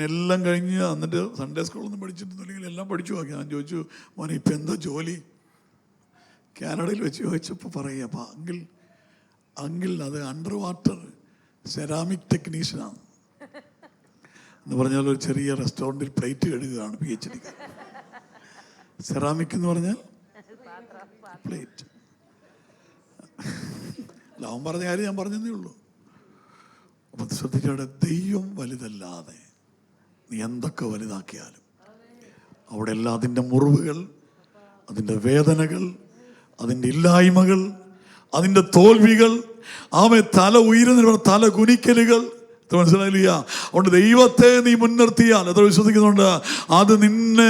എല്ലാം കഴിഞ്ഞ് എന്നിട്ട് സൺഡേ സ്കൂളൊന്നും പഠിച്ചിട്ടൊന്നുമില്ലെങ്കിൽ എല്ലാം പഠിച്ചു നോക്കി. ഞാൻ ചോദിച്ചു, മോനെ ഇപ്പം എന്താ ജോലി? കാനഡയിൽ വെച്ച് ചോദിച്ചപ്പോൾ പറയുക, അപ്പോൾ അങ്കിൾ അത് അണ്ടർ വാട്ടർ സെറാമിക് ടെക്നീഷ്യനാണ് എന്ന് പറഞ്ഞാൽ ഒരു ചെറിയ റെസ്റ്റോറൻറ്റിൽ പ്ലേറ്റ് കഴുകുകയാണ് PhD. സെറാമിക് എന്ന് പറഞ്ഞാൽ പ്ലേറ്റ്. അല്ല, അവൻ പറഞ്ഞ കാര്യം ഞാൻ പറഞ്ഞതേ ഉള്ളൂ. അപ്പം ശ്രദ്ധിച്ചവിടെ ദൈവം വലുതല്ലാതെ നീ എന്തൊക്കെ വലുതാക്കിയാലും അവിടെ എല്ലാം അതിൻ്റെ മുറിവുകൾ, അതിൻ്റെ വേദനകൾ, അതിൻ്റെ ഇല്ലായ്മകൾ, അതിൻ്റെ തോൽവികൾ, തല ഉയരുന്ന തല കുനിക്കലുകൾ. മനസ്സിലായില്ല? അതുകൊണ്ട് ദൈവത്തെ നീ മുൻനിർത്തിയാൽ, എത്ര വിശ്വസിക്കുന്നുണ്ട്? അത് നിന്നെ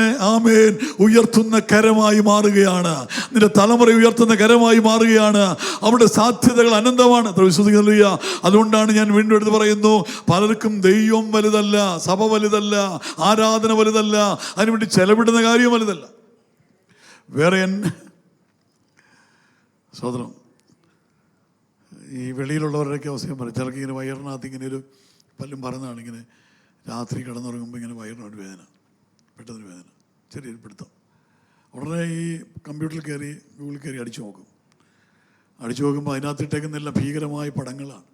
ഉയർത്തുന്ന കരമായി മാറുകയാണ്. നിന്റെ തലമുറ ഉയർത്തുന്ന കരമായി മാറുകയാണ്. അവിടെ സാധ്യതകൾ അനന്തമാണ്. എത്ര വിശ്വസിക്കുന്നില്ല? അതുകൊണ്ടാണ് ഞാൻ വീണ്ടും എടുത്ത് പറയുന്നു, പലർക്കും ദൈവം വലുതല്ല, സഭ വലുതല്ല, ആരാധന വലുതല്ല, അതിനുവേണ്ടി ചെലവിടുന്ന കാര്യം വലുതല്ല. വേറെ സോദരം, ഈ വെളിയിലുള്ളവരുടെയൊക്കെ അവസ്ഥയും പറയും. ചിലർക്ക് ഇങ്ങനെ വയറിനകത്ത് ഇങ്ങനെ ഒരു പല്ലും പറഞ്ഞതാണ്, ഇങ്ങനെ രാത്രി കിടന്നുറങ്ങുമ്പോൾ ഇങ്ങനെ വയറിനൊരു വേദന, പെട്ടെന്നൊരു വേദന, ചെറിയൊരു പിടുത്തം. ഉടനെ ഈ കമ്പ്യൂട്ടറിൽ കയറി ഗൂഗിളിൽ കയറി അടിച്ചു നോക്കുമ്പോൾ അതിനകത്തിട്ടേക്കുന്നെല്ലാം ഭീകരമായ പടങ്ങളാണ്.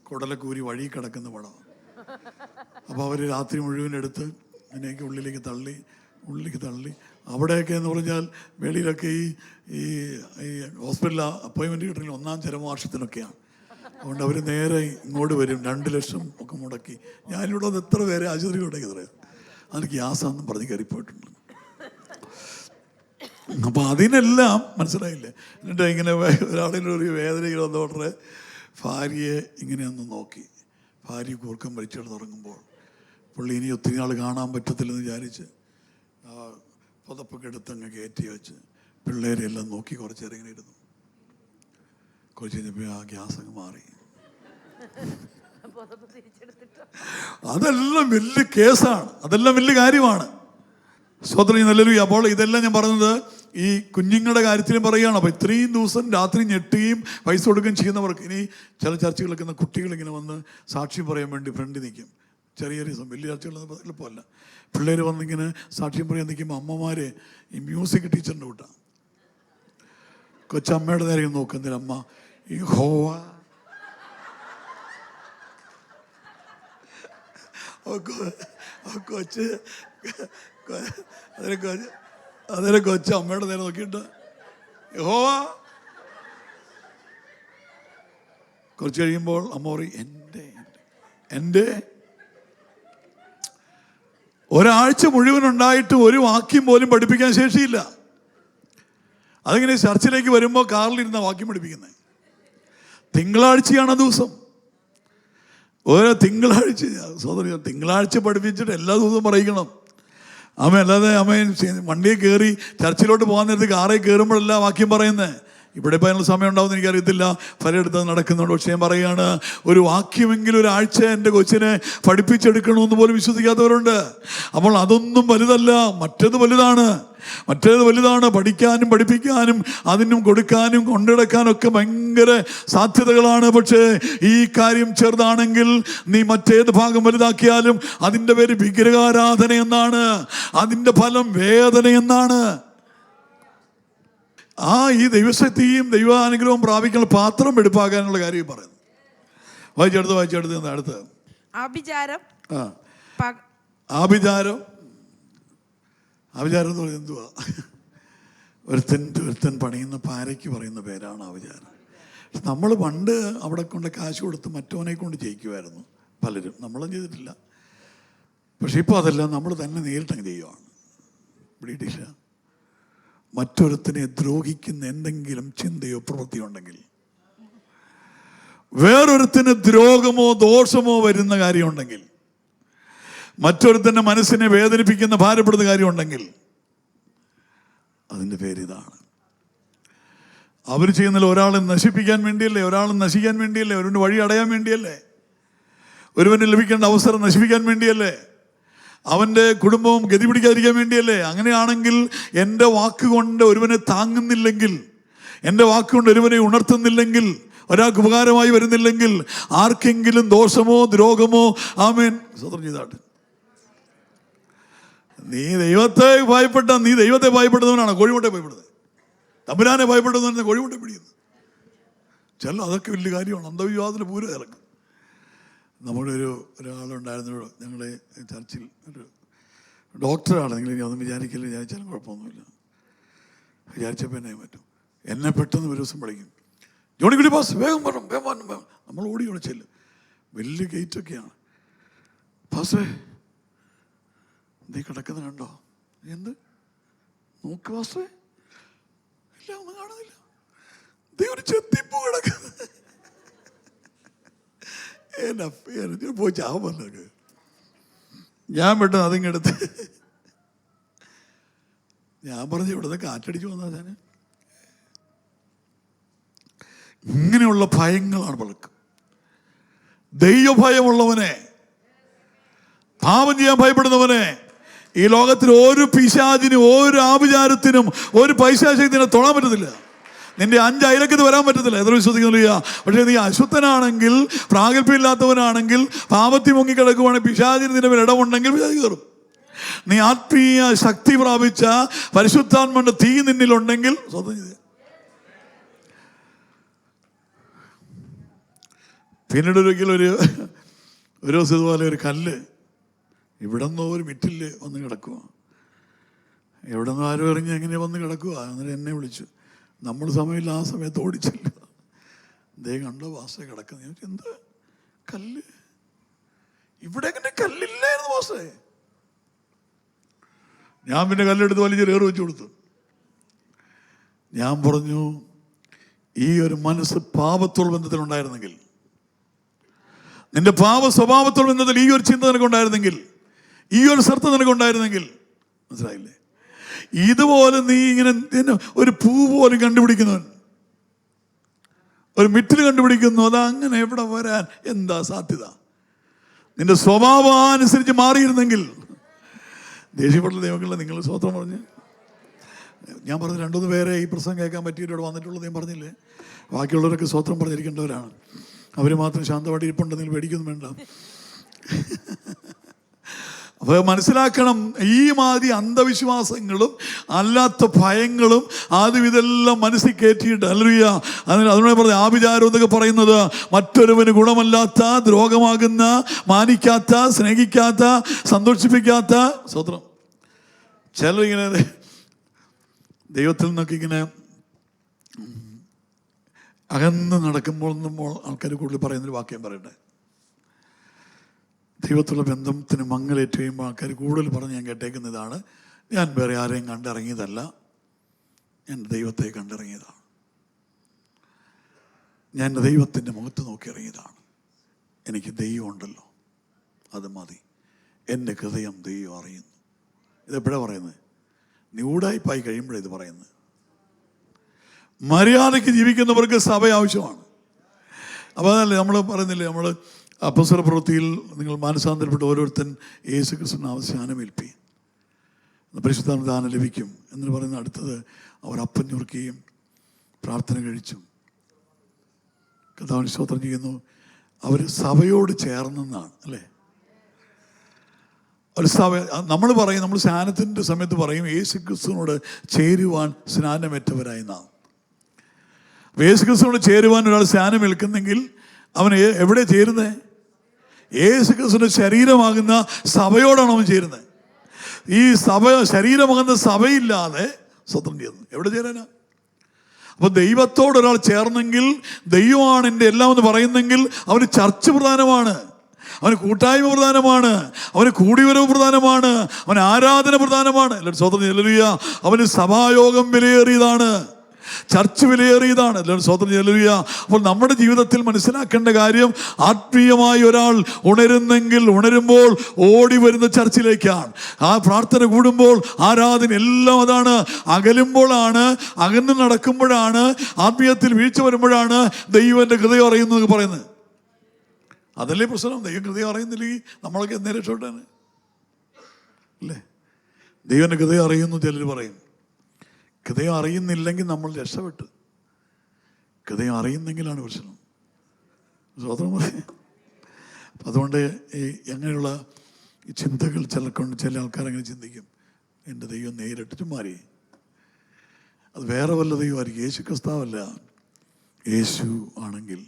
കുടലക്കൂരി വഴി കിടക്കുന്ന പടം. അപ്പോൾ അവർ രാത്രി മുഴുവൻ എടുത്ത് ഇതിനേക്ക് ഉള്ളിലേക്ക് തള്ളി അവിടെയൊക്കെ എന്ന് പറഞ്ഞാൽ വെളിയിലൊക്കെ ഈ ഹോസ്പിറ്റലിൽ അപ്പോയിൻമെൻറ്റ് കിട്ടണമെങ്കിൽ 1-ാം ചരമവാർഷികത്തിനൊക്കെയാണ്. അതുകൊണ്ട് അവർ നേരെ ഇങ്ങോട്ട് വരും, 2 ലക്ഷം ഒക്കെ മുടക്കി. ഞാനിവിടെ വന്ന് എത്ര പേരെ ആശുപത്രി കൊണ്ടേക്ക് പറയാം, അതിന് ഗ്യാസാണെന്നും പറഞ്ഞ് കയറിപ്പോയിട്ടുണ്ട്. അപ്പോൾ അതിനെല്ലാം മനസ്സിലായില്ലേ. എന്നിട്ട് ഇങ്ങനെ ഒരാളിൻ്റെ ഒരു വേദന ഇങ്ങനെ വന്നോട്ടെ ഭാര്യയെ ഇങ്ങനെ ഒന്ന് നോക്കി. ഭാര്യ കൂർക്കം വലിച്ചെടുത്ത് തുടങ്ങുമ്പോൾ പുള്ളി ഇനി ഒത്തിരി നാൾ കാണാൻ പറ്റത്തില്ലെന്ന് വിചാരിച്ച് പുതപ്പൊക്കെ എടുത്തങ്ങ് കയറ്റി വെച്ച് പിള്ളേരെല്ലാം നോക്കി കുറച്ചേരം ഇങ്ങനെ ഇരുന്നു. കുറച്ച് കഴിഞ്ഞപ്പോൾ ആ ഗ്യാസ് അങ്ങ് മാറി. അതെല്ലാം വലിയ കേസാണ്, അതെല്ലാം വലിയ കാര്യമാണ്. സ്വതന്ത്രം നല്ലൊരു. അപ്പോൾ ഇതെല്ലാം ഞാൻ പറഞ്ഞത് ഈ കുഞ്ഞുങ്ങളുടെ കാര്യത്തിലും പറയുകയാണ്. അപ്പോൾ ഇത്രയും ദിവസം രാത്രി ഞെട്ടുകയും പൈസ കൊടുക്കുകയും ചെയ്യുന്നവർക്ക് ഇനി ചില ചർച്ചകളൊക്കെ കുട്ടികളിങ്ങനെ വന്ന് സാക്ഷ്യം പറയാൻ വേണ്ടി ഫ്രണ്ടിൽ നിൽക്കും. ചെറിയ ചെറിയ വലിയ ചർച്ചകളൊന്നും എളുപ്പമല്ല. പിള്ളേർ വന്നിങ്ങനെ സാക്ഷ്യം പറയാൻ നിൽക്കുമ്പോൾ അമ്മമാരെ ഈ മ്യൂസിക് ടീച്ചറിൻ്റെ കൂട്ടാ കൊച്ചമ്മയുടെ നേരെ നോക്കുന്നതിന് അമ്മ ഈ ഹോവ കൊച്ച് അതിനെ കൊച്ച് അമ്മയുടെ നേരെ നോക്കിയിട്ട് ഹോവ. കുറച്ച് കഴിയുമ്പോൾ അമ്മ പറയും എൻ്റെ ഒരാഴ്ച മുഴുവനുണ്ടായിട്ട് ഒരു വാക്യം പോലും പഠിപ്പിക്കാൻ ശേഷിയില്ല. അതിങ്ങനെ ചർച്ചിലേക്ക് വരുമ്പോൾ കാറിലിരുന്ന വാക്യം പഠിപ്പിക്കുന്നത്. തിങ്കളാഴ്ചയാണ് ദിവസം. ഓരോ തിങ്കളാഴ്ച സഹോദരി തിങ്കളാഴ്ച പഠിപ്പിച്ചിട്ട് എല്ലാ ദിവസവും പറയിക്കണം. അമ്മ അല്ലാതെ അമ്മ വണ്ടിയിൽ കയറി ചർച്ചിലോട്ട് പോകാൻ നേരത്ത് കാറിൽ കയറുമ്പോഴല്ല വാക്യം പറയുന്നത്. ഇവിടെ ഇപ്പോൾ അതിനുള്ള സമയം ഉണ്ടാവുമെന്ന് എനിക്കറിയത്തില്ല, പലയിടത്തും നടക്കുന്നുണ്ട്. പക്ഷേ ഞാൻ പറയുകയാണ്, ഒരു വാക്യമെങ്കിലും ഒരാഴ്ച എൻ്റെ കൊച്ചിനെ പഠിപ്പിച്ചെടുക്കണമെന്ന് പോലും വിശ്വസിക്കാത്തവരുണ്ട്. അപ്പോൾ അതൊന്നും വലുതല്ല, മറ്റേത് വലുതാണ്. പഠിക്കാനും പഠിപ്പിക്കാനും അതിനും കൊടുക്കാനും കൊണ്ടിടക്കാനും ഒക്കെ ഭയങ്കര സാധ്യതകളാണ്. പക്ഷേ ഈ കാര്യം ചെറുതാണെങ്കിൽ നീ മറ്റേത് ഭാഗം വലുതാക്കിയാലും അതിൻ്റെ പേര് വിഗ്രഹാരാധന എന്നാണ്, അതിൻ്റെ ഫലം വേദന എന്നാണ്. ഈ ദൈവശക്തിയും ദൈവാനുഗ്രഹവും പ്രാപിക്കുന്ന പാത്രം എടുപ്പാക്കാനുള്ള കാര്യം പറയുന്നു. വായിച്ചെടുത്ത് അടുത്ത് ആഭിചാരം എന്ന് പറയുന്നത് എന്തുവാ? ഒരുത്തൻ പണിയുന്ന പാരയ്ക്ക് പറയുന്ന പേരാണ് ആഭിചാരം. നമ്മൾ പണ്ട് അവിടെ കൊണ്ട് കാശ് കൊടുത്ത് മറ്റവനെ കൊണ്ട് ജയിക്കുമായിരുന്നു പലരും, നമ്മളും ചെയ്തിട്ടില്ല. പക്ഷെ ഇപ്പോൾ അതെല്ലാം നമ്മൾ തന്നെ നേരിട്ടങ്ങ് ചെയ്യുവാണ്. ബ്രിട്ടീഷ് മറ്റൊരുത്തിനെ ദ്രോഹിക്കുന്ന എന്തെങ്കിലും ചിന്തയോ പ്രവൃത്തിയോ ഉണ്ടെങ്കിൽ, വേറൊരുത്തിന് ദ്രോഹമോ ദോഷമോ വരുന്ന കാര്യമുണ്ടെങ്കിൽ, മറ്റൊരുത്തൻ്റെ മനസ്സിനെ വേദനിപ്പിക്കുന്ന ഭാരപ്പെടുന്ന കാര്യമുണ്ടെങ്കിൽ അതിൻ്റെ പേരിതാണ്. അവർ ചെയ്യുന്നില്ല ഒരാളെ നശിപ്പിക്കാൻ വേണ്ടിയല്ലേ, ഒരാളെ നശിക്കാൻ വേണ്ടിയല്ലേ, ഒരുവൻ്റെ വഴി അടയാൻ വേണ്ടിയല്ലേ, ഒരുവന് ലഭിക്കേണ്ട അവസരം നശിപ്പിക്കാൻ വേണ്ടിയല്ലേ, അവൻ്റെ കുടുംബവും ഗതി പിടിക്കാതിരിക്കാൻ വേണ്ടിയല്ലേ. അങ്ങനെയാണെങ്കിൽ എൻ്റെ വാക്കുകൊണ്ട് ഒരുവനെ താങ്ങുന്നില്ലെങ്കിൽ, എൻ്റെ വാക്കുകൊണ്ട് ഒരുവനെ ഉണർത്തുന്നില്ലെങ്കിൽ, ഒരാൾക്ക് ഉപകാരമായി വരുന്നില്ലെങ്കിൽ, ആർക്കെങ്കിലും ദോഷമോ ദ്രോഹമോ ആമേൻ സ്വതന്ത്രം ചെയ്താട്ട്. നീ ദൈവത്തെ ഭയപ്പെടുന്നവനാണ് കോഴിമുട്ടെ ഭയപ്പെടുന്നത്. തമ്പുരാനെ ഭയപ്പെടുന്നവനെ കോഴിമുട്ടെ പിടിക്കുന്നത്. ചില അതൊക്കെ വലിയ കാര്യമാണ്. അന്ധവിശ്വാസത്തിന് പൂരം ഇറക്കും. നമ്മുടെ ഒരാളുണ്ടായിരുന്നു ഞങ്ങളുടെ ചർച്ചിൽ, ഒരു ഡോക്ടറാണ്. നിങ്ങൾ ഇനി ഒന്നും വിചാരിച്ചാലും കുഴപ്പമൊന്നുമില്ല. വിചാരിച്ചപ്പോൾ എന്നെ പറ്റും. എന്നെ പെട്ടെന്ന് ഒരു ദിവസം വിളിക്കും, ജോണിക്കുട്ടി പാസ് വേഗം വരണം. നമ്മൾ ഓടി വിളിച്ചില്ല, വലിയ ഗേറ്റൊക്കെയാണ്. പാസേ നീ കിടക്കുന്ന കണ്ടോ? എന്ത് നോക്ക് പാസേ? ഇല്ല, ഒന്നും കാണുന്നില്ല. നീ ഒരു ചെത്തിപ്പൂ കിടക്കുന്നത്. പോയി ചാവാൻ പറഞ്ഞത്. ഞാൻ പെട്ടെന്ന് അതിങ്ങെടുത്ത് ഞാൻ പറഞ്ഞു, ഇവിടുന്ന് കാറ്റടിച്ചു വന്നാൽ ഞാൻ ഇങ്ങനെയുള്ള ഭയങ്ങളാണ് പലർക്കും. ദൈവഭയമുള്ളവനെ, പാപം ചെയ്യാൻ ഭയപ്പെടുന്നവനെ ഈ ലോകത്തിൽ ഒരു പിശാചിനും ഒരു ആഭിചാരത്തിനും ഒരു പൈശാചികത്തിനെ തൊടാൻ പറ്റത്തില്ല. നിന്റെ 5 അയലക്കത്ത് വരാൻ പറ്റത്തില്ല. എത്ര വിശ്വസിക്കുന്നില്ല. പക്ഷേ നീ അശുദ്ധനാണെങ്കിൽ, പ്രാഗൽഭ്യമില്ലാത്തവനാണെങ്കിൽ, പാപത്തിൽ മുങ്ങിക്കിടക്കുവാണെങ്കിൽ, പിശാചിന് നിന്റെ മേൽ ഇടമുണ്ടെങ്കിൽ പിശാച് കയറും. നീ ആത്മീയ ശക്തി പ്രാപിച്ച പരിശുദ്ധാത്മന്റെ തീ നിന്നിലുണ്ടെങ്കിൽ സ്വന്തം ചെയ്ത്. പിന്നീട് ഒരിക്കലും ഒരു ദിവസം ഇതുപോലെ ഒരു കല്ല് ഇവിടെ നിന്നോ ഒരു മിറ്റില് വന്ന് കിടക്കുക. എവിടെ നിന്ന് ആരും ഇറങ്ങി എങ്ങനെ വന്ന് കിടക്കുക. എന്നിട്ട് എന്നെ വിളിച്ചു. നമ്മൾ സമയമില്ല, ആ സമയത്ത് ഓടിച്ചില്ല. ദേ കണ്ടോ വാസ കിടക്കുന്ന. എന്ത് കല്ല്? ഇവിടെ എങ്ങനെ കല്ലില്ലായിരുന്നു വാസേ? ഞാൻ പിന്നെ കല്ലെടുത്ത് വലിയ ഏറ് വെച്ച് കൊടുത്തു. ഞാൻ പറഞ്ഞു, ഈ ഒരു മനസ്സ് പാപത്തോട് ബന്ധത്തിലുണ്ടായിരുന്നെങ്കിൽ, നിന്റെ പാപ സ്വഭാവത്തോട് ബന്ധത്തിൽ ഈ ഒരു ചിന്ത നിനക്കുണ്ടായിരുന്നെങ്കിൽ, ഈ ഒരു ശ്രദ്ധ നിനക്കുണ്ടായിരുന്നെങ്കിൽ, മനസ്സിലായില്ലേ? ഇതുപോലെ നീ ഇങ്ങനെ ഒരു പൂ പോലും കണ്ടുപിടിക്കുന്നവൻ, ഒരു മിറ്റിൽ കണ്ടുപിടിക്കുന്നു, അത് അങ്ങനെ എവിടെ വരാൻ എന്താ സാധ്യത? നിന്റെ സ്വഭാവം അനുസരിച്ച് മാറിയിരുന്നെങ്കിൽ. ദേഷ്യപ്പെട്ട ദൈവങ്ങളെ നിങ്ങൾ സ്വത്രം പറഞ്ഞ്, ഞാൻ പറഞ്ഞ 2-3 പേരെ ഈ പ്രസംഗം കേൾക്കാൻ പറ്റിയിട്ട് ഇവിടെ വന്നിട്ടുള്ളത് ഞാൻ പറഞ്ഞില്ലേ? ബാക്കിയുള്ളവരൊക്കെ സ്വത്രം പറഞ്ഞിരിക്കേണ്ടവരാണ്. അവർ മാത്രം ശാന്തമായിട്ട് ഇരിപ്പുണ്ടെങ്കിൽ പേടിക്കൊന്നും വേണ്ട. അപ്പോൾ മനസ്സിലാക്കണം, ഈ മാതിരി അന്ധവിശ്വാസങ്ങളും അല്ലാത്ത ഭയങ്ങളും ആദ്യം ഇതെല്ലാം മനസ്സിൽ കയറ്റിയിട്ട്, ഹല്ലേലൂയ, അതിനോട് പറഞ്ഞ ആഭിചാരം എന്നൊക്കെ പറയുന്നത് മറ്റൊരുവന് ഗുണമല്ലാത്ത, ദ്രോഹമാകുന്ന, മാനിക്കാത്ത, സ്നേഹിക്കാത്ത, സന്തോഷിപ്പിക്കാത്ത. സ്വത്രം ചിലരിങ്ങനെ ദൈവത്തിൽ നിന്നൊക്കെ ഇങ്ങനെ അകന്ന് നടക്കുമ്പോൾ ആൾക്കാർ കൂടുതൽ പറയുന്നൊരു വാക്യം പറയട്ടെ. ദൈവത്തുള്ള ബന്ധത്തിന് മങ്ങലേറ്റ് കഴിയുമ്പോൾ ആൾക്കാർ കൂടുതൽ പറഞ്ഞ് ഞാൻ കേട്ടേക്കുന്ന ഇതാണ്: ഞാൻ വേറെ ആരെയും കണ്ടിറങ്ങിയതല്ല, ഞാൻ ദൈവത്തെ കണ്ടിറങ്ങിയതാണ്, ഞാൻ ദൈവത്തിൻ്റെ മുഖത്ത് നോക്കി ഇറങ്ങിയതാണ്, എനിക്ക് ദൈവം ഉണ്ടല്ലോ, അത് മതി, എൻ്റെ ഹൃദയം ദൈവം അറിയുന്നു. ഇതെപ്പോഴാണ് പറയുന്നത്? ന്യൂഡായിപ്പായി കഴിയുമ്പോഴേ ഇത് പറയുന്നത്. മര്യാദയ്ക്ക് ജീവിക്കുന്നവർക്ക് സഭ ആവശ്യമാണ്. അപ്പോൾ അതല്ലേ നമ്മൾ പറയുന്നില്ലേ, നമ്മൾ അപ്പോസ്തല പ്രവൃത്തിയിൽ നിങ്ങൾ മാനസാന്തരപ്പെട്ട ഓരോരുത്തൻ യേശു ക്രിസ്തുവിനെ സ്നാനമേൽപ്പി, പരിശുദ്ധാത്മ ദാനം ലഭിക്കും എന്ന് പറയുന്ന. അടുത്തത് അവർ അപ്പം ഞുറുക്കുകയും പ്രാർത്ഥന കഴിച്ചും കർത്താവിന് സ്തോത്രം ചെയ്യുന്നു. അവർ സഭയോട് ചേർന്നെന്നാണ്, അല്ലേ? ഒരു സഭ നമ്മൾ പറയും, നമ്മൾ സ്നാനത്തിൻ്റെ സമയത്ത് പറയും യേശു ക്രിസ്തുവിനോട് ചേരുവാൻ സ്നാനമേറ്റവരായി നാം. യേശു ക്രിസ്തുവിനോട് ചേരുവാൻ ഒരാൾ സ്നാനം ഏൽക്കുന്നെങ്കിൽ അവൻ എവിടെ ചേരുന്നത്? യേശു ക്രിസ്തുവിൻ്റെ ശരീരമാകുന്ന സഭയോടാണ് അവൻ ചേരുന്നത്. ഈ സഭ, ശരീരമാകുന്ന സഭയില്ലാതെ സ്വതന്ത്രം ചെയ്യുന്നു എവിടെ ചേരാനാ? അപ്പോൾ ദൈവത്തോട് ഒരാൾ ചേർന്നെങ്കിൽ, ദൈവമാണ് എൻ്റെ എല്ലാം എന്ന് പറയുന്നെങ്കിൽ, അവന് ചർച്ച പ്രധാനമാണ്, അവന് കൂട്ടായ്മ പ്രധാനമാണ്, അവന് കൂടിവരവ് പ്രധാനമാണ്, അവന് ആരാധന പ്രധാനമാണ്. എല്ലാവരും സ്വതന്ത്രം ഹല്ലേലൂയ. അവന് സഭായോഗം വിലയേറിയതാണ്, ചർച്ച് വിലയേറിയതാണ്. എല്ലാവരും സ്വതന്ത്രം ഹല്ലേലൂയ. അപ്പോൾ നമ്മുടെ ജീവിതത്തിൽ മനസ്സിലാക്കേണ്ട കാര്യം, ആത്മീയമായി ഒരാൾ ഉണരുമ്പോൾ ഓടി വരുന്ന ചർച്ചിലേക്കാണ്. ആ പ്രാർത്ഥന കൂടുമ്പോൾ, ആരാധന, എല്ലാം അതാണ്. അകലുമ്പോഴാണ്, അകന്ന് നടക്കുമ്പോഴാണ്, ആത്മീയത്തിൽ വീഴ്ച വരുമ്പോഴാണ് ദൈവം എൻ്റെ ഹൃദയം അറിയുന്നത് പറയുന്നത്. അതല്ലേ പ്രശ്നം. ദൈവം ഹൃദയം അറിയുന്നില്ലെങ്കിൽ നമ്മളൊക്കെ എന്നേ രക്ഷപ്പെട്ടാണ്, അല്ലേ? ദൈവൻ്റെ ഹൃദയം അറിയുന്നു ചിലർ പറയും. ഹൃദയം അറിയുന്നില്ലെങ്കിൽ നമ്മൾ രക്ഷപ്പെട്ടു. ഹൃദയം അറിയുന്നെങ്കിലാണ് പ്രശ്നം. സ്വതന്ത്രം പറയും. അപ്പം അതുകൊണ്ട് ഈ അങ്ങനെയുള്ള ഈ ചിന്തകൾ ചിലർക്കൊണ്ട് ചില ആൾക്കാരങ്ങനെ ചിന്തിക്കും, എൻ്റെ ദൈവം നേരിട്ട് മാറി, അത് വേറെ വല്ല ദൈവമായിരിക്കും, യേശു ക്രിസ്തുവല്ല. യേശു ആണെങ്കിൽ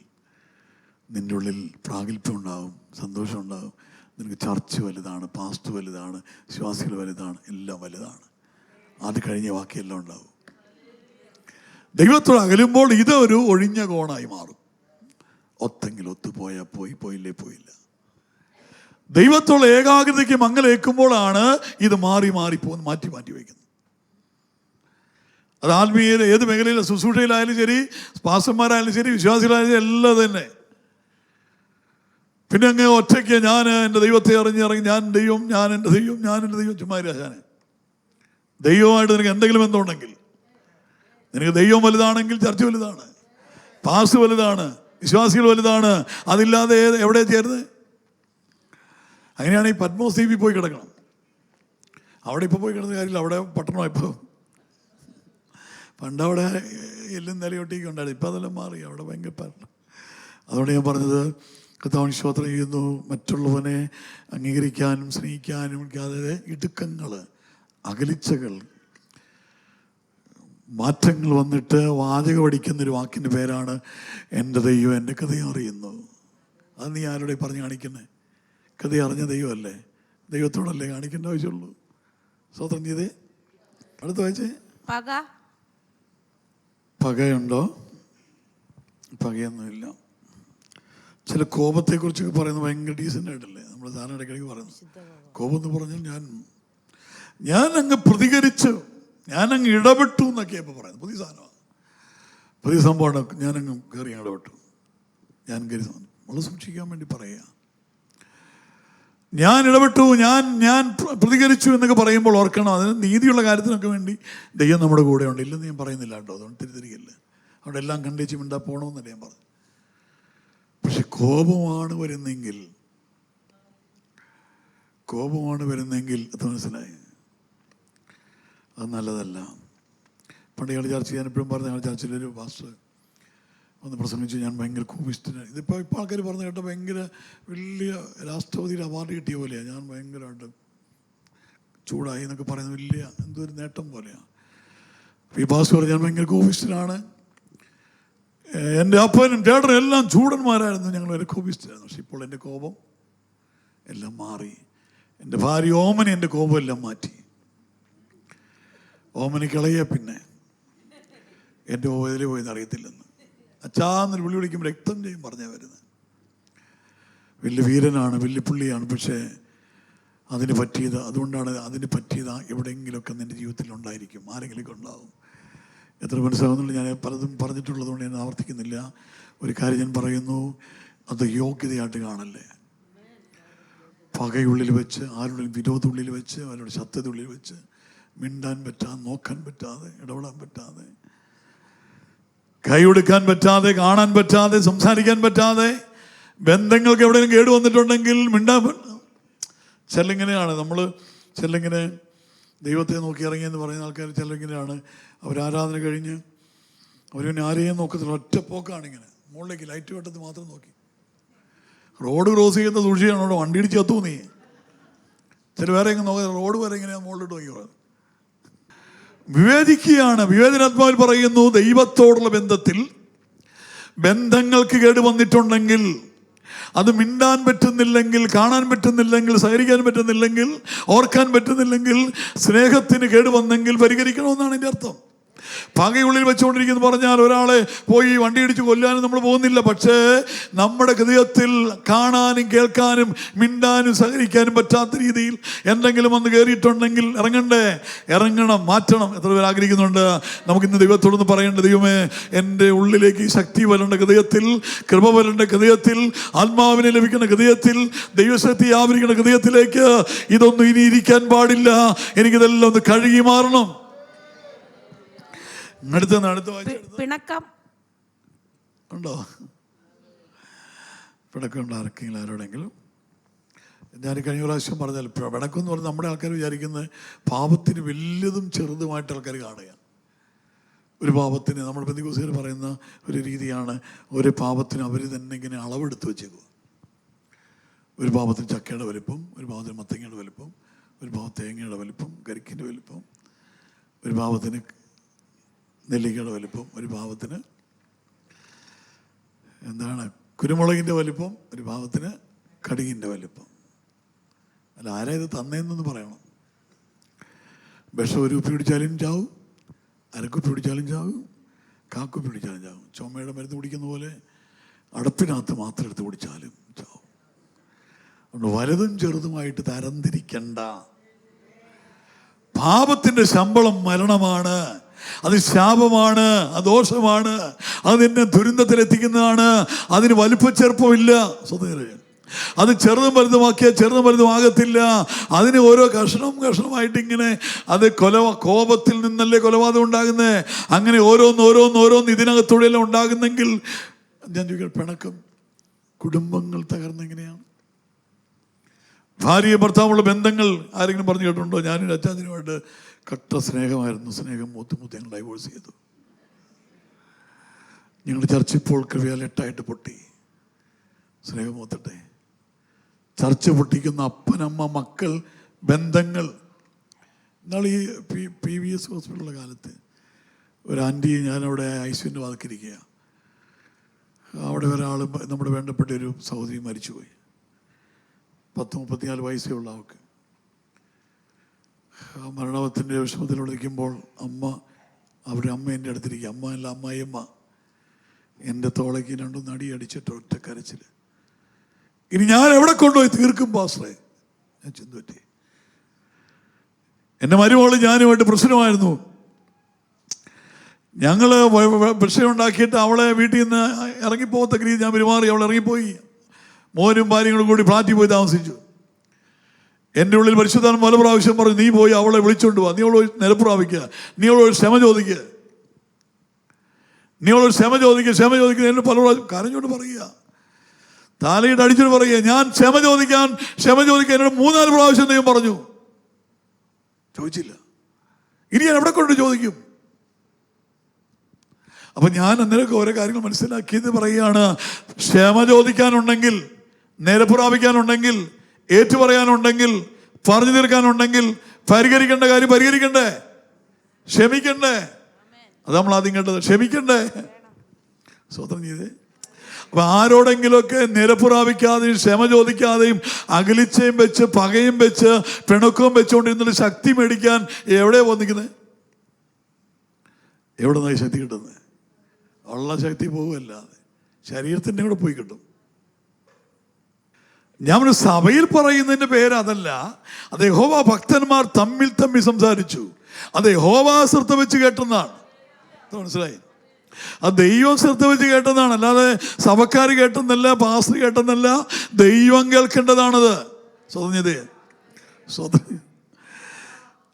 നിൻ്റെ ഉള്ളിൽ പ്രാഗൽഭ്യം ഉണ്ടാകും, സന്തോഷം ഉണ്ടാകും. നിനക്ക് ചർച്ച് വലുതാണ്, പാസ്റ്റ് വലുതാണ്, വിശ്വാസികൾ വലുതാണ്, എല്ലാം വലുതാണ്. അത് കഴിഞ്ഞ ബാക്കിയെല്ലാം ഉണ്ടാവും. ദൈവത്തോട് അകലുമ്പോൾ ഇതൊരു ഒഴിഞ്ഞ കോണായി മാറും. ഒത്തെങ്കിൽ ഒത്തുപോയാൽ പോയി, പോയില്ലേ പോയില്ല. ദൈവത്തോട് ഏകാഗ്രതയ്ക്ക് മങ്ങലേക്കുമ്പോഴാണ് ഇത് മാറി മാറ്റി വയ്ക്കുന്നത്. അത് ആത്മീയ ഏത് മേഖലയിലും, ശുശ്രൂഷയിലായാലും ശരി, പാസ്റ്റർമാരായാലും ശരി, വിശ്വാസികളായാലും എല്ലാം തന്നെ. പിന്നെ അങ്ങ് ഒറ്റയ്ക്ക് ഞാൻ എൻ്റെ ദൈവത്തെ ഇറങ്ങി ഞാൻ എൻ്റെ ദൈവം ചുമ്മാ രാജാനെ. ദൈവമായിട്ട് നിനക്ക് എന്തെങ്കിലും ബന്ധമുണ്ടെങ്കിൽ, നിനക്ക് ദൈവം വലുതാണെങ്കിൽ ചർച്ച വലുതാണ്, പാസ് വലുതാണ്, വിശ്വാസികൾ വലുതാണ്. അതില്ലാതെ എവിടെ ചേരുന്നത്? അങ്ങനെയാണെങ്കിൽ പത്മോസ് ദ്വീപിൽ പോയി കിടക്കണം. അവിടെ ഇപ്പോൾ പോയി കിടന്ന കാര്യമില്ല, അവിടെ പട്ടണമാണ് ഇപ്പോൾ. പണ്ടവിടെ എല്ലും നിലയൊട്ടിയൊക്കെ ഉണ്ടായിരുന്നു, ഇപ്പം അതെല്ലാം മാറി, അവിടെ ഭയങ്കര പട്ടണം. അതുകൊണ്ട് ഞാൻ പറഞ്ഞത്, കർത്താവിന് സ്തോത്രം ചെയ്യുന്നു. മറ്റുള്ളവനെ അംഗീകരിക്കാനും സ്നേഹിക്കാനും അതായത് ഇടുക്കങ്ങൾ, അകലിച്ചകൾ, മാറ്റങ്ങൾ വന്നിട്ട് വാചകം അടിക്കുന്നൊരു വാക്കിൻ്റെ പേരാണ് എൻ്റെ ദൈവം എൻ്റെ ഹൃദയം അറിയുന്നു. അത് നീ ആരോടെ പറഞ്ഞ് കാണിക്കുന്നത്? ഹൃദയം അറിഞ്ഞ ദൈവമല്ലേ, ദൈവത്തോടല്ലേ കാണിക്കേണ്ട ആവശ്യമുള്ളൂ. സ്തോത്രം ചെയ്തേ. അടുത്ത വായിച്ചേ. പകയുണ്ടോ? പകയൊന്നുമില്ല. ചില കോപത്തെക്കുറിച്ചൊക്കെ പറയുന്നത് ഭയങ്കര ഡീസൻ്റ് ആയിട്ടല്ലേ നമ്മൾ സാധാരണ ഇടയ്ക്കിടയ്ക്ക് പറയുന്നത്. കോപം എന്ന് പറഞ്ഞാൽ ഞാൻ അങ്ങ് പ്രതികരിച്ചു, ഞാൻ അങ്ങ് ഇടപെട്ടു എന്നൊക്കെയാണ് ഇപ്പോൾ പറയുന്നത്. പുതിയ സാധനമാണ്. പുതിയ സംഭവമാണ്. ഞാനങ്ങ് കയറി ഇടപെട്ടു. ഞാൻ കയറി വളരെ സൂക്ഷിക്കാൻ വേണ്ടി പറയുക. ഞാൻ ഇടപെട്ടു, ഞാൻ പ്രതികരിച്ചു എന്നൊക്കെ പറയുമ്പോൾ ഓർക്കണം, അതിന് നീതിയുള്ള കാര്യത്തിനൊക്കെ വേണ്ടി ദൈവം നമ്മുടെ കൂടെ ഉണ്ട്. ഇല്ലെന്ന് ഞാൻ പറയുന്നില്ല കേട്ടോ, അതുകൊണ്ട് തിരിതിരിക്കില്ല. അവിടെ എല്ലാം കണ്ടേച്ച് മിണ്ടാ പോകണമെന്നല്ല ഞാൻ പറഞ്ഞു. പക്ഷെ കോപമാണ് വരുന്നെങ്കിൽ അത് മനസ്സിലായി, അത് നല്ലതല്ല. പണ്ട് ഞങ്ങൾ ചർച്ച ചെയ്യാൻ എപ്പോഴും പറഞ്ഞു, ഞങ്ങൾ ചർച്ചയിലൊരു പാസ്റ്റർ ഒന്ന് പ്രസംഗിച്ചു, ഞാൻ ഭയങ്കര കോപിഷ്ഠനാണ്. ഇപ്പോൾ ആൾക്കാർ പറഞ്ഞു കേട്ടോ, ഭയങ്കര വലിയ രാഷ്ട്രപതിയുടെ അവാർഡ് കിട്ടിയ പോലെയാണ്. ഞാൻ ഭയങ്കരമായിട്ട് ചൂടായി എന്നൊക്കെ പറയുന്നത് വലിയ എന്തോ ഒരു നേട്ടം പോലെയാണ്. ഈ പാസ്റ്റർ പറഞ്ഞു, ഞാൻ ഭയങ്കര കോപിഷ്ഠനാണ്, എൻ്റെ അപ്പനും ചേട്ടനും എല്ലാം ചൂടന്മാരായിരുന്നു, ഞങ്ങൾ വരെ കോപിഷ്ഠരായിരുന്നു. പക്ഷെ ഇപ്പോൾ എൻ്റെ കോപം എല്ലാം മാറി. എൻ്റെ ഭാര്യ ഓമന എൻ്റെ കോപം എല്ലാം മാറ്റി. ഓമനിക്കളയെ പിന്നെ എൻ്റെ ഓതിൽ പോയെന്ന് അറിയത്തില്ലെന്ന് അച്ഛാന്നൊരു വിളി വിളിക്കുമ്പോൾ രക്തം ചെയ്യും പറഞ്ഞാൽ വരുന്നത്. വലിയ വീരനാണ്, വലിയ പുള്ളിയാണ്. പക്ഷേ അതിന് പറ്റിയത്, അതുകൊണ്ടാണ് അതിന് പറ്റിയത് എവിടെയെങ്കിലുമൊക്കെ നിൻ്റെ ജീവിതത്തിൽ ഉണ്ടായിരിക്കും, ആരെങ്കിലുമൊക്കെ ഉണ്ടാകും. എത്ര മനസ്സിലാകുന്നുള്ളൂ. ഞാൻ പലതും പറഞ്ഞിട്ടുള്ളതുകൊണ്ട് ഞാൻ ആവർത്തിക്കുന്നില്ല. ഒരു കാര്യം ഞാൻ പറയുന്നു, അത് യോഗ്യതയായിട്ട് കാണല്ലേ. പകയുള്ളിൽ വെച്ച്, ആരുടെ വിരോധം ഉള്ളിൽ വെച്ച്, അവരുടെ ശത്രുത ഉള്ളിൽ വെച്ച്, മിണ്ടാൻ പറ്റാതെ, നോക്കാൻ പറ്റാതെ, ഇടപെടാൻ പറ്റാതെ, കൈയെടുക്കാൻ പറ്റാതെ, കാണാൻ പറ്റാതെ, സംസാരിക്കാൻ പറ്റാതെ, ബന്ധങ്ങൾക്ക് എവിടെയെങ്കിലും കേട് വന്നിട്ടുണ്ടെങ്കിൽ മിണ്ടാൻ ചിലങ്ങനെയാണ്. നമ്മൾ ചിലങ്ങനെ ദൈവത്തെ നോക്കി ഇറങ്ങിയെന്ന് പറയുന്ന ആൾക്കാർ ചിലങ്ങനെയാണ്. അവരാരാധന കഴിഞ്ഞ് അവർ പിന്നെ ആരെയും നോക്കത്തില്ല, ഒറ്റപ്പോക്കാണ്. ഇങ്ങനെ മുകളിലേക്ക് ലൈറ്റ് വെട്ടത്തിൽ മാത്രം നോക്കി. റോഡ് ക്രോസ് ചെയ്യുന്ന സൂക്ഷിച്ചാണ് അവിടെ വണ്ടി ഇടിച്ച് കത്തു. നീ ചില വേറെ എങ്ങനെ നോക്കുക, റോഡ് വരെ ഇങ്ങനെയാണ് മുകളിലോട്ട് നോക്കി പറയുന്നത്. വിവേചിക്കുകയാണ്. വിവേചനാത്മാവിൽ പറയുന്നു, ദൈവത്തോടുള്ള ബന്ധങ്ങൾക്ക് കേട് വന്നിട്ടുണ്ടെങ്കിൽ, അത് മിണ്ടാൻ പറ്റുന്നില്ലെങ്കിൽ, കാണാൻ പറ്റുന്നില്ലെങ്കിൽ, സഹകരിക്കാൻ പറ്റുന്നില്ലെങ്കിൽ, ഓർക്കാൻ പറ്റുന്നില്ലെങ്കിൽ, സ്നേഹത്തിന് കേട് വന്നെങ്കിൽ പരിഹരിക്കണമെന്നാണ് എൻ്റെ അർത്ഥം. പകയുള്ളിൽ വെച്ചുകൊണ്ടിരിക്കുന്നു പറഞ്ഞാൽ ഒരാളെ പോയി വണ്ടി ഇടിച്ച് കൊല്ലാനും നമ്മൾ പോകുന്നില്ല. പക്ഷേ നമ്മുടെ ഹൃദയത്തിൽ കാണാനും കേൾക്കാനും മിണ്ടാനും സഹകരിക്കാനും പറ്റാത്ത രീതിയിൽ എന്തെങ്കിലും വന്ന് കയറിയിട്ടുണ്ടെങ്കിൽ ഇറങ്ങണം, മാറ്റണം. എത്ര പേർ ആഗ്രഹിക്കുന്നുണ്ട്? നമുക്കിന്ന് ദൈവത്തോടൊന്ന് പറയേണ്ട, ദൈവമേ, എൻ്റെ ഉള്ളിലേക്ക് ശക്തി വരേണ്ട ഹൃദയത്തിൽ, കൃപ വരേണ്ട ഹൃദയത്തിൽ, ആത്മാവിനെ ലഭിക്കുന്ന ഹൃദയത്തിൽ, ദൈവശക്തി ആവരിക്കുന്ന ഹൃദയത്തിലേക്ക് ഇതൊന്നും ഇനി ഇരിക്കാൻ പാടില്ല. എനിക്കിതെല്ലാം ഒന്ന് കഴുകി മാറണം. പിണക്കം ഉണ്ടോ? പിണക്കമുണ്ടോ ആർക്കെങ്കിലും, ആരോടെങ്കിലും? ഞാൻ കഴിഞ്ഞ പ്രാവശ്യം പറഞ്ഞാൽ, പിണക്കം എന്ന് പറഞ്ഞാൽ നമ്മുടെ ആൾക്കാർ വിചാരിക്കുന്നത് പാപത്തിന് വലിയതും ചെറുതുമായിട്ട് ആൾക്കാർ കാണുക. ഒരു പാപത്തിന് നമ്മൾ പെന്തിക്കോസ്തുകാർ പറയുന്ന ഒരു രീതിയാണ്, ഒരു പാപത്തിന് അവർ തന്നെ ഇങ്ങനെ അളവെടുത്ത് വെച്ചേക്കുക. ഒരു പാപത്തിന് ചക്കയുടെ വലിപ്പം, ഒരു പാപത്തിന് മത്തങ്ങയുടെ വലിപ്പം, ഒരു പാവം തേങ്ങയുടെ വലിപ്പം, കരിക്കിൻ്റെ വലിപ്പം, ഒരു പാവത്തിന് നെല്ലിക്കയുടെ വലിപ്പം, ഒരു പാവത്തിന് കുരുമുളകിൻ്റെ വലിപ്പം, ഒരു പാവത്തിന് കടുകിൻ്റെ വലിപ്പം. അല്ല, ആരാ ഇത് തന്നേന്നൊന്ന് പറയണം. വിഷം ഒരു കുപ്പി പിടിച്ചാലും ചാവും, അരക്കുപ്പി പിടിച്ചാലും ചാവും, കാക്കുപ്പി പിടിച്ചാലും ചാവും. ചുമയുടെ മരുന്ന് കുടിക്കുന്ന പോലെ അടപ്പിനകത്ത് മാത്രം എടുത്ത് കുടിച്ചാലും ചാവും. അതുകൊണ്ട് വലുതും ചെറുതുമായിട്ട് തരംതിരിക്കണ്ട. പാപത്തിൻ്റെ ശമ്പളം മരണമാണ്, അത് ശാപമാണ്, അത് ദോഷമാണ്, അത് നിന്നെ ദുരന്തത്തിലെത്തിക്കുന്നതാണ്. അതിന് വലിപ്പച്ചെറുപ്പമില്ല. അത് ചെറുതും വലുതുമാക്കിയാൽ ചെറുതും വലുതുമാകത്തില്ല. അതിന് ഓരോ കഷ്ണമായിട്ട് ഇങ്ങനെ, അത് കോപത്തിൽ നിന്നല്ലേ കൊലപാതകം ഉണ്ടാകുന്നത്. അങ്ങനെ ഓരോന്ന് ഇതിനകത്തൂടെയെല്ലാം ഉണ്ടാകുന്നെങ്കിൽ ഞാൻ ചോദിക്കാം, പിണക്കം കുടുംബങ്ങൾ തകർന്നെങ്ങനെയാണ്? ഭാര്യ ഭർത്താവുള്ള ബന്ധങ്ങൾ ആരെങ്കിലും പറഞ്ഞു കേട്ടിട്ടുണ്ടോ? ഞാനൊരു അച്ചാച്ചനുമായിട്ട് കട്ട സ്നേഹമായിരുന്നു. സ്നേഹം മൂത്ത് ഞങ്ങൾ ഡൈവോഴ്സ് ചെയ്തു. ഞങ്ങളുടെ ചർച്ച ഇപ്പോൾ കൃപയാൽ 8 പൊട്ടി. സ്നേഹം മൂത്തട്ടെ. ചർച്ച പൊട്ടിക്കുന്ന അപ്പനമ്മ, മക്കൾ, ബന്ധങ്ങൾ. എന്നാൽ ഈ PVS ഹോസ്പിറ്റലിലെ കാലത്ത് ഒരു ആൻറ്റി, ഞാനവിടെ ICUവിൻ്റെ വാതിക്കിരിക്കുക. അവിടെ ഒരാൾ, നമ്മുടെ വേണ്ടപ്പെട്ട ഒരു സഹോദരി മരിച്ചുപോയി. 34 വയസ്സേ ഉള്ള അവൾക്ക്. മരണത്തിൻ്റെ വിഷമത്തിലൂടെ അവരുടെ അമ്മ എൻ്റെ അടുത്തിരിക്കുക. അമ്മായിയമ്മ എൻ്റെ തോളയ്ക്ക് 2 നടി അടിച്ചിട്ട് ഒറ്റ കരച്ചിൽ. ഇനി ഞാൻ എവിടെ കൊണ്ടുപോയി തീർക്കും പാസ്റ്ററെ? ഞാൻ ചിന്തിറ്റി. എൻ്റെ മരുമോള് ഞാനുമായിട്ട് പ്രശ്നമായിരുന്നു. ഞങ്ങൾ വിഷയമുണ്ടാക്കിയിട്ട് അവളെ വീട്ടിൽ നിന്ന് ഇറങ്ങിപ്പോകത്തക്ക രീതി ഞാൻ പെരുമാറി. അവൾ ഇറങ്ങിപ്പോയി. മോനും ഭാര്യങ്ങളും കൂടി ഫ്ലാറ്റിൽ പോയി താമസിച്ചു. എൻ്റെ ഉള്ളിൽ പരിശുദ്ധാത്മാവ് പല പ്രാവശ്യം പറഞ്ഞു, നീ പോയി അവളെ വിളിച്ചുകൊണ്ട് പോവാ, നീ അവളോട് നിലപ്രാപിക്കുക, നീ അവളോട് ക്ഷമ ചോദിക്കുക, നീ അവളോട് ക്ഷമ ചോദിക്കുക. എന്നെ പല പ്രാവശ്യം കരഞ്ഞോണ്ട് പറയുക, തലയിട്ട് അടിച്ചോണ്ട് പറയുക, ഞാൻ ക്ഷമ ചോദിക്കാൻ എന്നോട് 3-4 പ്രാവശ്യം ദൈവം പറഞ്ഞു. ചോദിച്ചില്ല. ഇനി ഞാൻ എവിടെ കൊണ്ട് ചോദിക്കും? അപ്പൊ ഞാൻ അന്നേരമൊക്കെ ഓരോ കാര്യങ്ങൾ മനസ്സിലാക്കിയത് പറയുകയാണ്. ക്ഷമ ചോദിക്കാനുണ്ടെങ്കിൽ, നിരപ്രാപിക്കാനുണ്ടെങ്കിൽ, ഏറ്റുപറയാനുണ്ടെങ്കിൽ, പറഞ്ഞു തീർക്കാനുണ്ടെങ്കിൽ, പരിഹരിക്കേണ്ട കാര്യം പരിഹരിക്കണ്ടേ, ക്ഷമിക്കണ്ടേ? അത് നമ്മൾ ആദ്യം കേട്ടത്, ക്ഷമിക്കണ്ടേ. സ്വതന്ത്രം ചെയ്തേ. അപ്പൊ ആരോടെങ്കിലുമൊക്കെ നിരപ്രാപിക്കാതെയും ക്ഷമ ചോദിക്കാതെയും അകലിച്ചയും വെച്ച് പകയും വെച്ച് പിണക്കവും വെച്ചുകൊണ്ടിരുന്നിട്ട് ശക്തി മേടിക്കാൻ എവിടെയാ വന്നിരിക്കുന്നത്? എവിടെ നിന്നായി ശക്തി കിട്ടുന്നത്? ഉള്ള ശക്തി പോകുമല്ലാതെ ശരീരത്തിൻ്റെ കൂടെ പോയി കിട്ടും. ഞാൻ സഭയിൽ പറയുന്നതിൻ്റെ പേര് അതല്ല. അത് യഹോവ ഭക്തന്മാർ തമ്മിൽ സംസാരിച്ചു. അത് യഹോവ ശ്രദ്ധ വെച്ച് കേട്ടെന്നാണ്. മനസ്സിലായി? അത് ദൈവം ശ്രദ്ധ വെച്ച് കേട്ടതാണ്, അല്ലാതെ സഭക്കാർ കേട്ടെന്നല്ല, പാസ്റ്റർ കേട്ടെന്നല്ല, ദൈവം കേൾക്കേണ്ടതാണത്. സ്വതന്ത്രത.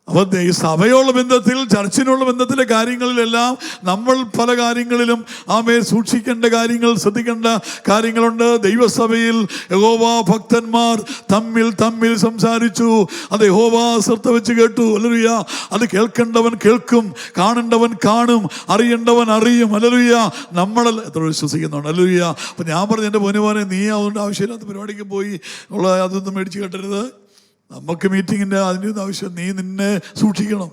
അപ്പൊ സഭയുള്ള ബന്ധത്തിൽ, ചർച്ചിനുള്ള ബന്ധത്തിലെ കാര്യങ്ങളിലെല്ലാം നമ്മൾ പല കാര്യങ്ങളിലും സൂക്ഷിക്കേണ്ട കാര്യങ്ങൾ, ശ്രദ്ധിക്കേണ്ട കാര്യങ്ങളുണ്ട്. ദൈവസഭയിൽ യഹോവ ഭക്തന്മാർ തമ്മിൽ സംസാരിച്ചു. അത് യഹോവ ശ്രദ്ധ വെച്ച് കേട്ടു. ഹല്ലേലൂയ. അത് കേൾക്കേണ്ടവൻ കേൾക്കും, കാണേണ്ടവൻ കാണും, അറിയേണ്ടവൻ അറിയും. ഹല്ലേലൂയ. നമ്മളല്ല എത്ര വിശ്വസിക്കുന്നുണ്ട്. ഹല്ലേലൂയ. അപ്പൊ ഞാൻ പറഞ്ഞു, എൻ്റെ മോനെ നീ അതുകൊണ്ട് ആവശ്യമില്ലാത്ത പരിപാടിക്ക് പോയി ഉള്ള അതൊന്നും മേടിച്ച് കേട്ടരുത്. നമുക്ക് മീറ്റിങ്ങിൻ്റെ അതിൻ്റെ ആവശ്യം, നീ നിന്നെ സൂക്ഷിക്കണം.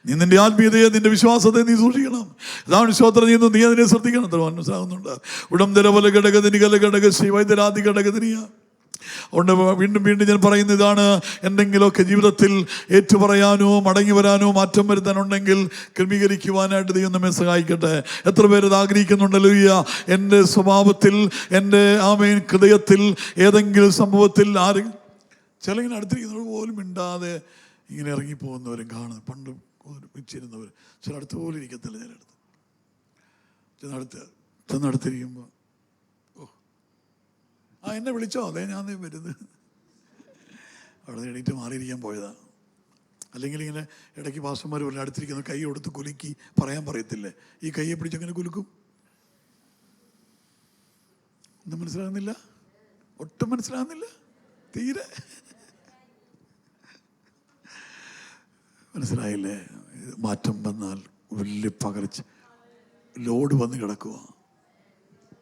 നീ നിന്റെ ആത്മീയതയെ, നിന്റെ വിശ്വാസത്തെ നീ സൂക്ഷിക്കണം. ഇതാണ് വിശ്വാസം ചെയ്യുന്നു, നീ അതിനെ ശ്രദ്ധിക്കണം. എത്ര മനസ്സിലാകുന്നുണ്ട്? ഉടംതര പോലെ ഘടകതിനി കല ഘടകശ്രീ വൈദ്യരാതി ഘടകതിനിയ. അതുകൊണ്ട് വീണ്ടും ഞാൻ പറയുന്ന ഇതാണ്, എന്തെങ്കിലുമൊക്കെ ജീവിതത്തിൽ ഏറ്റുപറയാനോ മടങ്ങി വരാനോ മാറ്റം വരുത്താനുണ്ടെങ്കിൽ ക്രമീകരിക്കുവാനായിട്ട് ദൈവം നമ്മെ സഹായിക്കട്ടെ. എത്ര പേര് ഇത് ആഗ്രഹിക്കുന്നുണ്ടല്ലോ? എൻ്റെ സ്വഭാവത്തിൽ, എൻ്റെ ഹൃദയത്തിൽ ഏതെങ്കിലും സംഭവത്തിൽ ചിലങ്ങനെ അടുത്തിരിക്കുന്നവർ പോലും മിണ്ടാതെ ഇങ്ങനെ ഇറങ്ങിപ്പോകുന്നവരും കാണുന്നു. പണ്ട് വെച്ചിരുന്നവർ ചില അടുത്ത് പോലും ഇരിക്കത്തില്ല. ചെന്നടുത്തിരിക്കുമ്പോൾ എന്നെ വിളിച്ചോ, അതെ ഞാൻ വരുന്നത്, അവിടെ എണീറ്റ് മാറിയിരിക്കാൻ പോയതാ. അല്ലെങ്കിൽ ഇങ്ങനെ ഇടയ്ക്ക് പാസ്റ്റർമാർ പറഞ്ഞ അടുത്തിരിക്കുന്ന കൈ കൊടുത്ത് കുലുക്കി പറയാൻ പറയത്തില്ലേ, ഈ കൈയെ പിടിച്ചങ്ങനെ കുലുക്കും. ഒന്നും മനസ്സിലാകുന്നില്ല, ഒട്ടും മനസ്സിലാകുന്നില്ല, തീരെ മനസ്സിലായില്ലേ? മാറ്റം വന്നാൽ വലിയ പകർച്ച, ലോഡ് വന്ന് കിടക്കുക.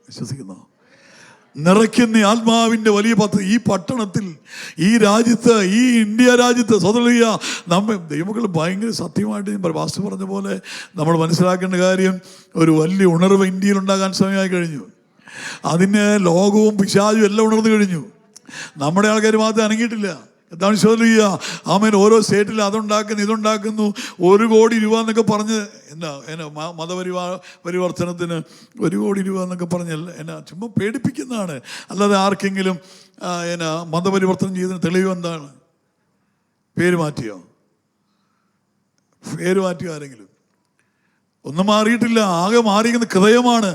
വിശ്വസിക്കുന്നോ? നിറയ്ക്കുന്ന ആത്മാവിൻ്റെ വലിയ പദ്ധതി ഈ പട്ടണത്തിൽ, ഈ രാജ്യത്ത്, ഈ ഇന്ത്യ രാജ്യത്ത് സ്വതന്ത്രിയ നമ്മെ ദൈവമക്കൾ ഭയങ്കര സത്യമായിട്ട് പാസ്റ്റർ പറഞ്ഞ പോലെ നമ്മൾ മനസ്സിലാക്കേണ്ട കാര്യം, ഒരു വലിയ ഉണർവ് ഇന്ത്യയിൽ ഉണ്ടാകാൻ സമയമായി കഴിഞ്ഞു. അതിന് ലോകവും പിശാചും എല്ലാം ഉണർന്നു കഴിഞ്ഞു. നമ്മുടെ ആൾക്കാർ മാത്രം അനങ്ങിയിട്ടില്ല. എന്താണ് ചോദിക്കുക? ഓരോ സ്റ്റേറ്റിൽ അതുണ്ടാക്കുന്നു, ഇതുണ്ടാക്കുന്നു, 1 കോടി രൂപ എന്നൊക്കെ പറഞ്ഞ് എന്നാ മതപരിവർത്തനത്തിന് 1 കോടി രൂപ എന്നൊക്കെ പറഞ്ഞല്ല, ചുമ്മാ പേടിപ്പിക്കുന്നതാണ്. അല്ലാതെ ആർക്കെങ്കിലും മതപരിവർത്തനം ചെയ്തതിന് തെളിവ് എന്താണ്? പേര് മാറ്റിയോ ആരെങ്കിലും? ഒന്നും മാറിയിട്ടില്ല. ആകെ മാറിയിരിക്കുന്ന ഹൃദയമാണ്.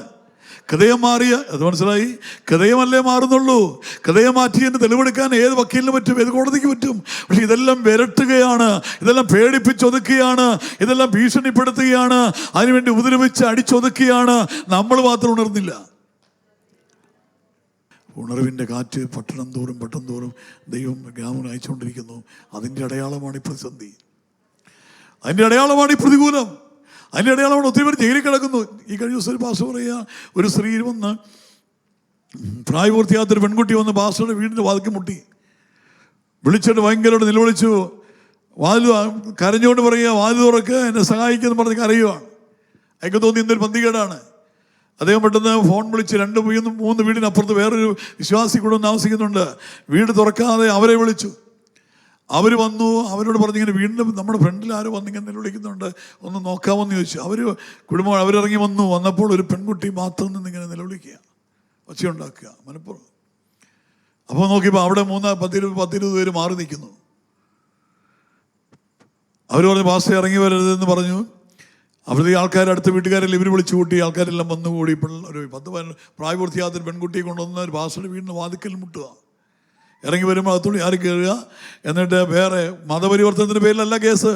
ഹൃദയം മാറിയ, അത് മനസ്സിലായി, ഹൃദയമല്ലേ മാറുന്നുള്ളൂ. ഹൃദയം മാറ്റിയതിന് തെളിവെടുക്കാൻ ഏത് വക്കീലിന് പറ്റും, ഏത് കോടതിക്ക് പറ്റും. പക്ഷെ ഇതെല്ലാം വിരട്ടുകയാണ്, ഇതെല്ലാം പേടിപ്പിച്ചൊതുക്കുകയാണ്, ഇതെല്ലാം ഭീഷണിപ്പെടുത്തുകയാണ്, അതിനുവേണ്ടി ഉപദ്രവിച്ച് അടിച്ചൊതുക്കുകയാണ്. നമ്മൾ മാത്രം ഉണർന്നില്ല. ഉണർവിൻ്റെ കാറ്റ് പട്ടണം തോറും ദൈവം ഗ്രാമം അയച്ചുകൊണ്ടിരിക്കുന്നു. അതിൻ്റെ അടയാളമാണ് ഈ പ്രതിസന്ധി, അതിൻ്റെ അടയാളമാണ് ഈ പ്രതികൂലം, അതിൻ്റെ അടയാളമാണ് ഒത്തിരി പേർ ജയിലിൽ കിടക്കുന്നു. ഈ കഴിഞ്ഞ ദിവസം ഒരു പാസ്റ്റർ പറയുക, ഒരു സ്ത്രീ വന്ന്, പ്രായപൂർത്തിയാത്തൊരു പെൺകുട്ടി വന്ന് പാസ്റ്ററുടെ വീടിൻ്റെ വാതിൽക്ക് മുട്ടി. വിളിച്ചിട്ട് ഭയങ്കരമായിട്ട് നിലവിളിച്ചു. കരഞ്ഞുകൊണ്ട് പറയുക, വാതിൽ തുറക്ക്, എന്നെ സഹായിക്കുമെന്ന് പറഞ്ഞ് കരയുവാണ്. അയക്ക് തോന്നി എന്തൊരു പന്തികേടാണ്. അദ്ദേഹം പെട്ടെന്ന് ഫോൺ വിളിച്ച് 2-3 വീടിനപ്പുറത്ത് വേറൊരു വിശ്വാസി കുടുംബം താമസിക്കുന്നുണ്ട്. വീട് തുറക്കാതെ അവരെ വിളിച്ചു. അവർ വന്നു, അവരോട് പറഞ്ഞിങ്ങനെ വീണ്ടും നമ്മുടെ ഫ്രണ്ടിൽ ആരോ വന്നിങ്ങനെ നിലവിളിക്കുന്നുണ്ട്, ഒന്ന് നോക്കാമെന്ന് ചോദിച്ചു. അവരിറങ്ങി വന്നപ്പോൾ ഒരു പെൺകുട്ടി മാത്രം നിന്നിങ്ങനെ നിലവിളിക്കുക, ഒച്ചയുണ്ടാക്കുക, മനപ്പുറം. അപ്പോൾ നോക്കിയപ്പോൾ അവിടെ 10-20 പേര് മാറി നിൽക്കുന്നു. അവർ പറഞ്ഞു, പാസ്റ്റർ ഇറങ്ങി വരരുതെന്ന് പറഞ്ഞു. അവിടുത്തെ ആൾക്കാർ, അടുത്ത വീട്ടുകാരെല്ലാം ഇവർ വിളിച്ചു കൂട്ടി, ആൾക്കാരെല്ലാം വന്നുകൂടി. ഒരു 10-15 പ്രായപൂർത്തിയാത്തൊരു പെൺകുട്ടിയെ കൊണ്ടുവന്ന് ഒരു പാസ്റ്ററുടെ വീടിന് വാതിക്കൽ മുട്ടുക. ഇറങ്ങി വരുമ്പോൾ അകത്തോട്ട് ആര് കയറുക. എന്നിട്ട് വേറെ മതപരിവർത്തനത്തിൻ്റെ പേരിലല്ല കേസ്,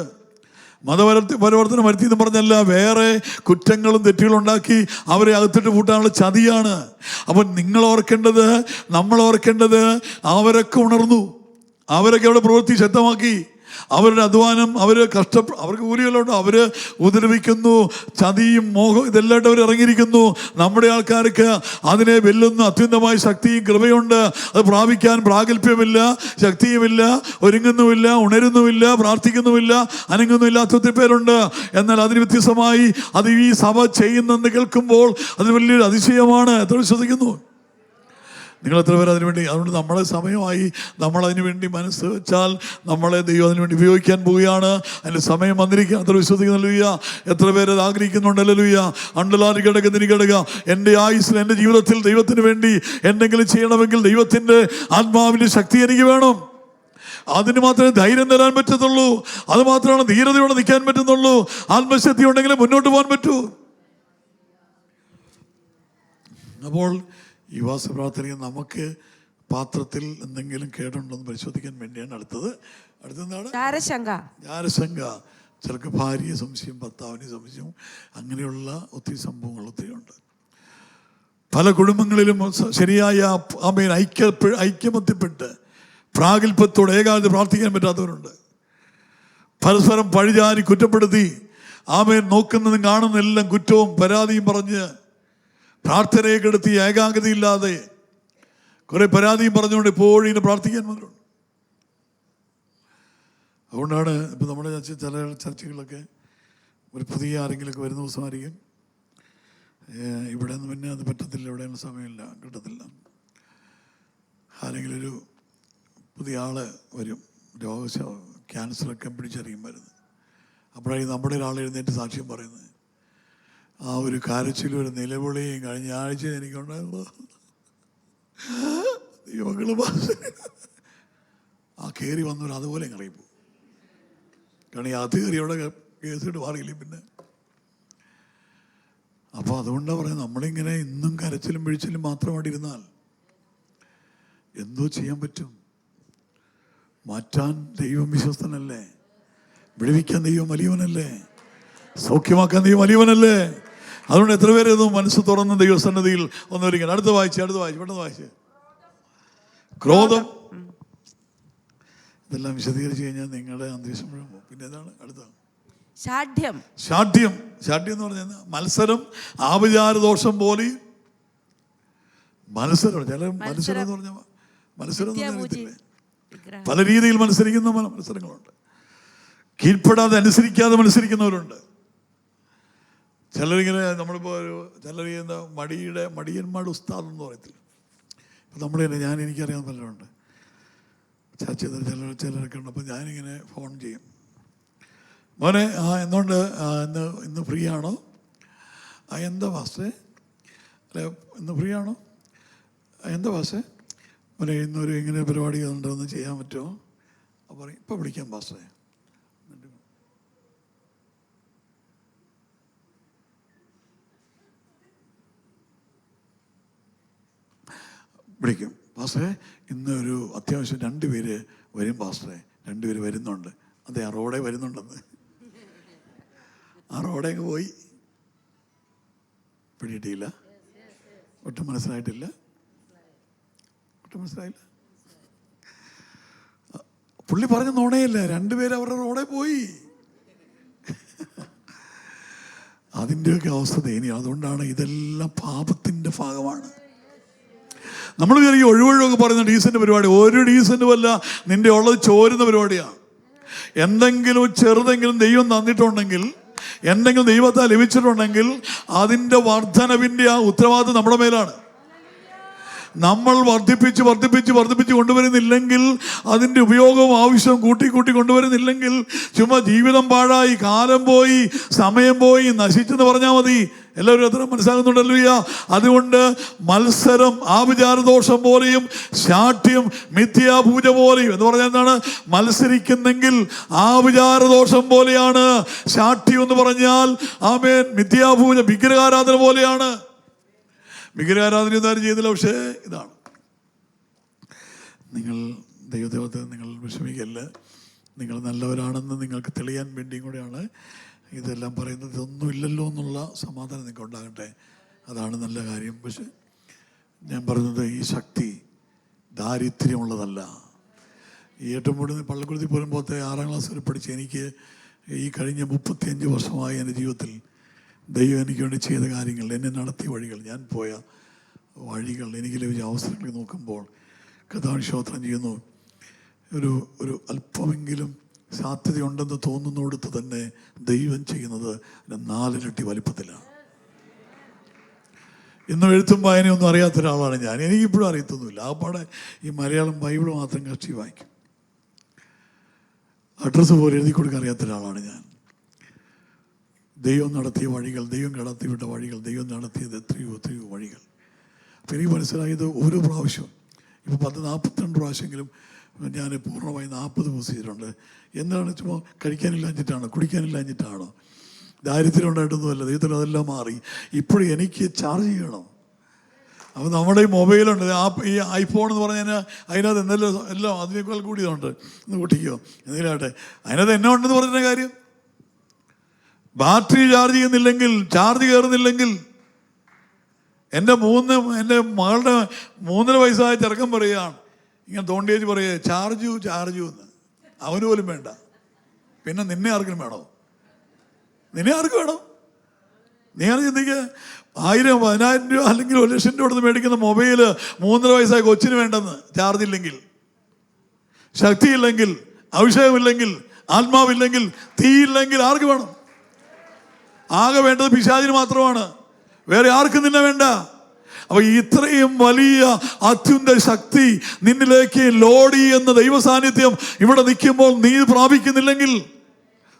മതപരിവർത്തനം വരുത്തി എന്ന് പറഞ്ഞല്ല, വേറെ കുറ്റങ്ങളും തെറ്റുകളും ഉണ്ടാക്കി അവരെ അകത്തിട്ട് പൂട്ടാനുള്ള ചതിയാണ്. അപ്പം നിങ്ങൾ ഓർക്കേണ്ടത്, നമ്മൾ ഓർക്കേണ്ടത്, അവരൊക്കെ ഉണർന്നു, അവരൊക്കെ അവിടെ പ്രവൃത്തി ശക്തമാക്കി, അവരുടെ അധ്വാനം, അവർക്ക് കൂലികളുണ്ട്, അവർ ഉപദ്രവിക്കുന്നു, ചതിയും മോഹം ഇതെല്ലാം അവർ ഇറങ്ങിയിരിക്കുന്നു. നമ്മുടെ ആൾക്കാർക്ക് അതിനെ വെല്ലുന്ന അത്യന്തമായ ശക്തിയും കൃപയുണ്ട്. അത് പ്രാപിക്കാൻ പ്രാഗൽഭ്യമില്ല, ശക്തിയുമില്ല, ഒരുങ്ങുന്നുമില്ല, ഉണരുന്നുമില്ല, പ്രാർത്ഥിക്കുന്നുമില്ല, അനങ്ങുന്നുമില്ലാത്ത ഒത്തിരി പേരുണ്ട്. എന്നാൽ അതിന് വ്യത്യസ്തമായി അത് ഈ സഭ ചെയ്യുന്നെന്ന് കേൾക്കുമ്പോൾ അത് വലിയൊരു അതിശയമാണ്. എത്ര വിശ്വസിക്കുന്നു നിങ്ങൾ? എത്ര പേർ അതിനുവേണ്ടി? അതുകൊണ്ട് നമ്മളെ സമയമായി, നമ്മളതിനു വേണ്ടി മനസ്സ് വെച്ചാൽ നമ്മളെ ദൈവം അതിനു വേണ്ടി ഉപയോഗിക്കാൻ പോവുകയാണ്. അതിൻ്റെ സമയം വന്നിരിക്കുക. എത്ര വിശ്വസിക്കുന്നില്ല? എത്ര പേര് അത് ആഗ്രഹിക്കുന്നുണ്ടല്ലോയ്യ? അണ്ടലാരി കിടക്കുക. എൻ്റെ ആയുസ്സിൽ, എൻ്റെ ജീവിതത്തിൽ ദൈവത്തിന് വേണ്ടി എന്തെങ്കിലും ചെയ്യണമെങ്കിൽ ദൈവത്തിൻ്റെ ആത്മാവിൻ്റെ ശക്തി എനിക്ക് വേണം. അതിന് മാത്രമേ ധൈര്യം തരാൻ പറ്റത്തുള്ളൂ. അത് മാത്രമാണ് ധീരതയോടെ നിൽക്കാൻ പറ്റുന്നുള്ളൂ. ആത്മശക്തി ഉണ്ടെങ്കിൽ മുന്നോട്ട് പോകാൻ പറ്റൂ. അപ്പോൾ ഈ വാസ പ്രാർത്ഥനയിൽ നമുക്ക് പാത്രത്തിൽ എന്തെങ്കിലും കേടുണ്ടോന്ന് പരിശോധിക്കാൻ വേണ്ടിയാണ് അടുത്തെന്താണ്? ജാരശങ്ക. ചിലർക്ക് ഭാര്യയെ സംശയം, ഭർത്താവിനെ സംശയം, അങ്ങനെയുള്ള ഒത്തിരി സംഭവങ്ങൾ ഒത്തിരിയുണ്ട്. പല കുടുംബങ്ങളിലും ശരിയായ ഐക്യമത്യപ്പെട്ട് പ്രാഗൽഭ്യത്തോടെ ഏകാഗ്രത പ്രാർത്ഥിക്കാൻ പറ്റാത്തവരുണ്ട്. പരസ്പരം പഴിചാരി കുറ്റപ്പെടുത്തി നോക്കുന്നതും കാണുന്നതെല്ലാം കുറ്റവും പരാതിയും പറഞ്ഞ് പ്രാർത്ഥനയെ കെടുത്തി ഏകാഗ്രതയില്ലാതെ കുറെ പരാതിയും പറഞ്ഞുകൊണ്ട് എപ്പോഴും ഇങ്ങനെ പ്രാർത്ഥിക്കാൻ വന്നിട്ടുണ്ട്. അതുകൊണ്ടാണ് ഇപ്പം നമ്മുടെ ചില ചർച്ചകളൊക്കെ ഒരു പുതിയ ആരെങ്കിലുമൊക്കെ വരുന്ന ദിവസമായിരിക്കും, ഇവിടെ നിന്ന് പിന്നെ അത് പറ്റത്തില്ല, ഇവിടെയൊന്നും സമയമില്ല, കിട്ടത്തില്ല. ആരെങ്കിലും ഒരു പുതിയ ആള് വരും, ക്യാൻസറൊക്കെ പിടിച്ചറിയും വരുന്നത്. അപ്പോഴാണ് നമ്മുടെ ഒരാൾ എഴുന്നേറ്റ് സാക്ഷ്യം പറയുന്നത്. ആ ഒരു കരച്ചിലും ഒരു നിലവിളിയും കഴിഞ്ഞ ആഴ്ച എനിക്കുണ്ടായിരുന്നു. ദൈവങ്ങള് ആ കയറി വന്നവർ അതുപോലെ ഇറങ്ങിപ്പോ. കാരണം ഈ അത് കയറി അവിടെ കേസിട്ട് മാറിയില്ലേ പിന്നെ. അപ്പോൾ അതുകൊണ്ടാണ് പറയുന്നത്, നമ്മളിങ്ങനെ ഇന്നും കരച്ചിലും പിഴിച്ചിലും മാത്രമായിട്ട് ഇരുന്നാൽ എന്തോ ചെയ്യാൻ പറ്റും? മാറ്റാൻ ദൈവം വിശ്വസ്തനല്ലേ? വിടുവിക്കാൻ ദൈവം വലിയവനല്ലേ? സൗഖ്യമാക്കാൻ ദൈവം വലിയവനല്ലേ? അതുകൊണ്ട് എത്ര പേര് ഇതൊന്നും മനസ്സ് തുറന്ന് ദൈവസന്നിധിയിൽ ഒന്നൊരിക്കണം. അടുത്ത വായിച്ച് പെട്ടെന്ന് വായിച്ച്. ക്രോധം. ഇതെല്ലാം വിശദീകരിച്ച് കഴിഞ്ഞാൽ നിങ്ങളുടെ അന്തരീക്ഷം മുഴുവൻ പോകും. പിന്നെ ഏതാണ് അടുത്ത? ശാഠ്യം എന്ന് പറഞ്ഞാൽ മത്സരം, ആഭിചാരദോഷം പോലെ മത്സരം. ചില മത്സരം എന്ന് പറഞ്ഞാൽ മത്സരം പല രീതിയിൽ മത്സരിക്കുന്ന മത്സരങ്ങളുണ്ട്. കീഴ്പ്പെടാതെ അനുസരിക്കാതെ മത്സരിക്കുന്നവരുണ്ട്. ചിലരിങ്ങനെ നമ്മളിപ്പോൾ ചിലർ എന്താ മടിയന്മാരുടെ ഉസ്താദ് എന്ന് പറയത്തില്ല. ഇപ്പം നമ്മുടെ തന്നെ എനിക്കറിയാവുന്ന പലരുണ്ട്, ചിലരൊക്കെ ഉണ്ട്. അപ്പം ഞാനിങ്ങനെ ഫോൺ ചെയ്യും, മോനെ എന്തുകൊണ്ട് ഇന്ന് ഫ്രീ ആണോ? എന്താ പാസ്റ്റേ? അല്ലെ ഇന്ന് ഫ്രീ ആണോ? എന്താ പാസ്റ്റേ? മോനെ ഇന്നൊരു ഇങ്ങനെ പരിപാടി ഉണ്ടോന്ന് ചെയ്യാൻ പറ്റുമോ? അപ്പോൾ പറയും ഇപ്പം വിളിക്കാം പാസ്റ്റേ. വിളിക്കും, പാസ്റ്ററെ ഇന്ന് ഒരു അത്യാവശ്യം 2 പേര് വരും പാസ്റ്ററെ, 2 പേര് വരുന്നുണ്ട്. അതെ, ആ റോഡേ വരുന്നുണ്ടെന്ന്. ആ റോഡേക്ക് പോയി പിടിയിട്ടില്ല. ഒട്ടും മനസ്സിലായില്ല. പുള്ളി പറഞ്ഞ നോണയല്ല, 2 പേര് അവരുടെ റോഡേ പോയി. അതിൻ്റെയൊക്കെ അവസ്ഥ ദയനീയം. അതുകൊണ്ടാണ് ഇതെല്ലാം പാപത്തിൻ്റെ ഭാഗമാണ്. നമ്മൾ വിചാരിക്കും ഒഴിവൊഴിവൊക്കെ പറയുന്ന ഡീസൻ്റ് പരിപാടി. ഒരു ഡീസൻ്റും അല്ല, നിൻ്റെ ഉള്ളത് ചോരുന്ന പരിപാടിയാണ്. എന്തെങ്കിലും ചെറുതെങ്കിലും ദൈവം തന്നിട്ടുണ്ടെങ്കിൽ, എന്തെങ്കിലും ദൈവത്താൽ ലഭിച്ചിട്ടുണ്ടെങ്കിൽ അതിൻ്റെ വർധനവിൻ്റെ ആ ഉത്തരവാദിത്വം നമ്മുടെ മേലാണ്. നമ്മൾ വർദ്ധിപ്പിച്ച് കൊണ്ടുവരുന്നില്ലെങ്കിൽ, അതിൻ്റെ ഉപയോഗവും ആവശ്യവും കൂട്ടി കൊണ്ടുവരുന്നില്ലെങ്കിൽ, ചുമ്മാ ജീവിതം പാഴായി, കാലം പോയി, സമയം പോയി, നശിച്ചെന്ന് പറഞ്ഞാൽ മതി. എല്ലാവരും അത്ര മനസ്സിലാകുന്നുണ്ടല്ലോ. അതുകൊണ്ട് മത്സരം ആഭിചാരദോഷം പോലെയും ശാഠ്യം മിഥ്യാപൂജ പോലെയും എന്ന് പറഞ്ഞാൽ എന്താണ്? മത്സരിക്കുന്നെങ്കിൽ ആഭിചാരദോഷം പോലെയാണ്. ശാഠ്യം എന്ന് പറഞ്ഞാൽ ആമേൻ മിഥ്യാപൂജ വിഗ്രഹാരാധന പോലെയാണ്. വിഗ്രഹാരാധന ഒന്നും ചെയ്തില്ല. പക്ഷേ ഇതാണ്, നിങ്ങൾ ദൈവത്തെ നിങ്ങൾ വിഷമിക്കല്ല. നിങ്ങൾ നല്ലവരാണെന്ന് നിങ്ങൾക്ക് തെളിയാൻ വേണ്ടിയും കൂടെയാണ് ഇതെല്ലാം പറയുന്നത്. ഇതൊന്നും ഇല്ലല്ലോ എന്നുള്ള സമാധാനം നിങ്ങൾക്ക് ഉണ്ടാകട്ടെ. അതാണ് നല്ല കാര്യം. പക്ഷെ ഞാൻ പറയുന്നത് ഈ ശക്തി ദാരിദ്ര്യമുള്ളതല്ല. ഈ ഏട്ടുംപൂടി പള്ളിക്കുളത്തിൽ പോരുമ്പോഴത്തെ 6ാം ക്ലാസ് വരെ പഠിച്ച് എനിക്ക് ഈ കഴിഞ്ഞ 35 വർഷമായി എൻ്റെ ജീവിതത്തിൽ ദൈവം എനിക്ക് വേണ്ടി ചെയ്ത കാര്യങ്ങൾ, എന്നെ നടത്തിയ വഴികൾ, ഞാൻ പോയ വഴികൾ, എനിക്ക് ലഭിച്ച അവസരങ്ങൾ നോക്കുമ്പോൾ കർത്താവിന് സ്തോത്രം ചെയ്യുന്നു. ഒരു അല്പമെങ്കിലും സാധ്യതയുണ്ടെന്ന് തോന്നുന്നിടത്ത് തന്നെ ദൈവം ചെയ്യുന്നത് 4 ഇരട്ടി വലിപ്പത്തിലാണ്. ഇന്നും എഴുത്തും വായനയൊന്നും അറിയാത്ത ഒരാളാണ് ഞാൻ. എനിക്കിപ്പോഴും അറിയത്തൊന്നുമില്ല. ആ പാടെ ഈ മലയാളം ബൈബിൾ മാത്രം കഷ്ടി വായിക്കും. അഡ്രസ്സ് പോലെ എഴുതി കൊടുക്കാൻ അറിയാത്ത ഒരാളാണ് ഞാൻ. ദൈവം നടത്തിയ വഴികൾ, ദൈവം കടത്തിവിട്ട വഴികൾ, ദൈവം നടത്തിയത് എത്രയോ വഴികൾ. അപ്പം എനിക്ക് മനസ്സിലായത് ഓരോ പ്രാവശ്യവും ഇപ്പോൾ 42 പ്രാവശ്യമെങ്കിലും ഞാൻ പൂർണ്ണമായി 40 ദിവസം ചെയ്തിട്ടുണ്ട്. എന്താണ്? ചുമ്മാ കഴിക്കാനില്ലാഞ്ഞിട്ടാണോ, കുടിക്കാനില്ലാഞ്ഞിട്ടാണോ, ദാരിദ്ര്യം ഉണ്ടായിട്ടൊന്നുമല്ല. ദൈവത്തിന് അതെല്ലാം മാറി. ഇപ്പോഴും എനിക്ക് ചാർജ് ചെയ്യണം. അപ്പോൾ നമ്മുടെ ഈ മൊബൈലുണ്ട്, ഈ ഐഫോൺ എന്ന് പറഞ്ഞാൽ അതിനകത്ത് എന്തെല്ലാം എല്ലാം അതിനേക്കാൾ കൂടിയതുണ്ട്. ഒന്ന് കൂട്ടിക്കോ എന്തെങ്കിലാട്ടെ. അതിനകത്ത് എന്നാ ഉണ്ടെന്ന് പറഞ്ഞ കാര്യം, ബാറ്ററി ചാർജ് ചെയ്യുന്നില്ലെങ്കിൽ, ചാർജ് കയറുന്നില്ലെങ്കിൽ, എൻ്റെ മകളുടെ 3.5 വയസ്സായ ചെറുക്കൻ പറയുകയാണ്, ഇങ്ങനെ തോണ്ടിയേച്ച് പറയുക, ചാർജ് എന്ന്. അവന് പോലും വേണ്ട. പിന്നെ നിന്നെ ആർക്കും വേണോ? നിന്നെ ആർക്ക് വേണം? നീ ആണ് ചിന്തിക്കുക. 1000, 10,000 രൂപ അല്ലെങ്കിൽ 1,00,000 രൂപ കൊടുത്ത് മേടിക്കുന്ന മൊബൈല് 3.5 വയസ്സായ കൊച്ചിന് വേണ്ടെന്ന്. ചാർജ് ഇല്ലെങ്കിൽ, ശക്തിയില്ലെങ്കിൽ, അഭിഷേകമില്ലെങ്കിൽ, ആത്മാവില്ലെങ്കിൽ, തീയില്ലെങ്കിൽ ആർക്ക് വേണം? ആകെ വേണ്ടത് പിശാചിന് മാത്രമാണ്. വേറെ ആർക്കും നിന്നെ വേണ്ട. അപ്പൊ ഇത്രയും വലിയ അത്യുന്നത ശക്തി നിന്നിലേക്ക് ലോഡ് ചെയ്യുന്ന ദൈവ സാന്നിധ്യം ഇവിടെ നിൽക്കുമ്പോൾ നീ പ്രാപിക്കുന്നില്ലെങ്കിൽ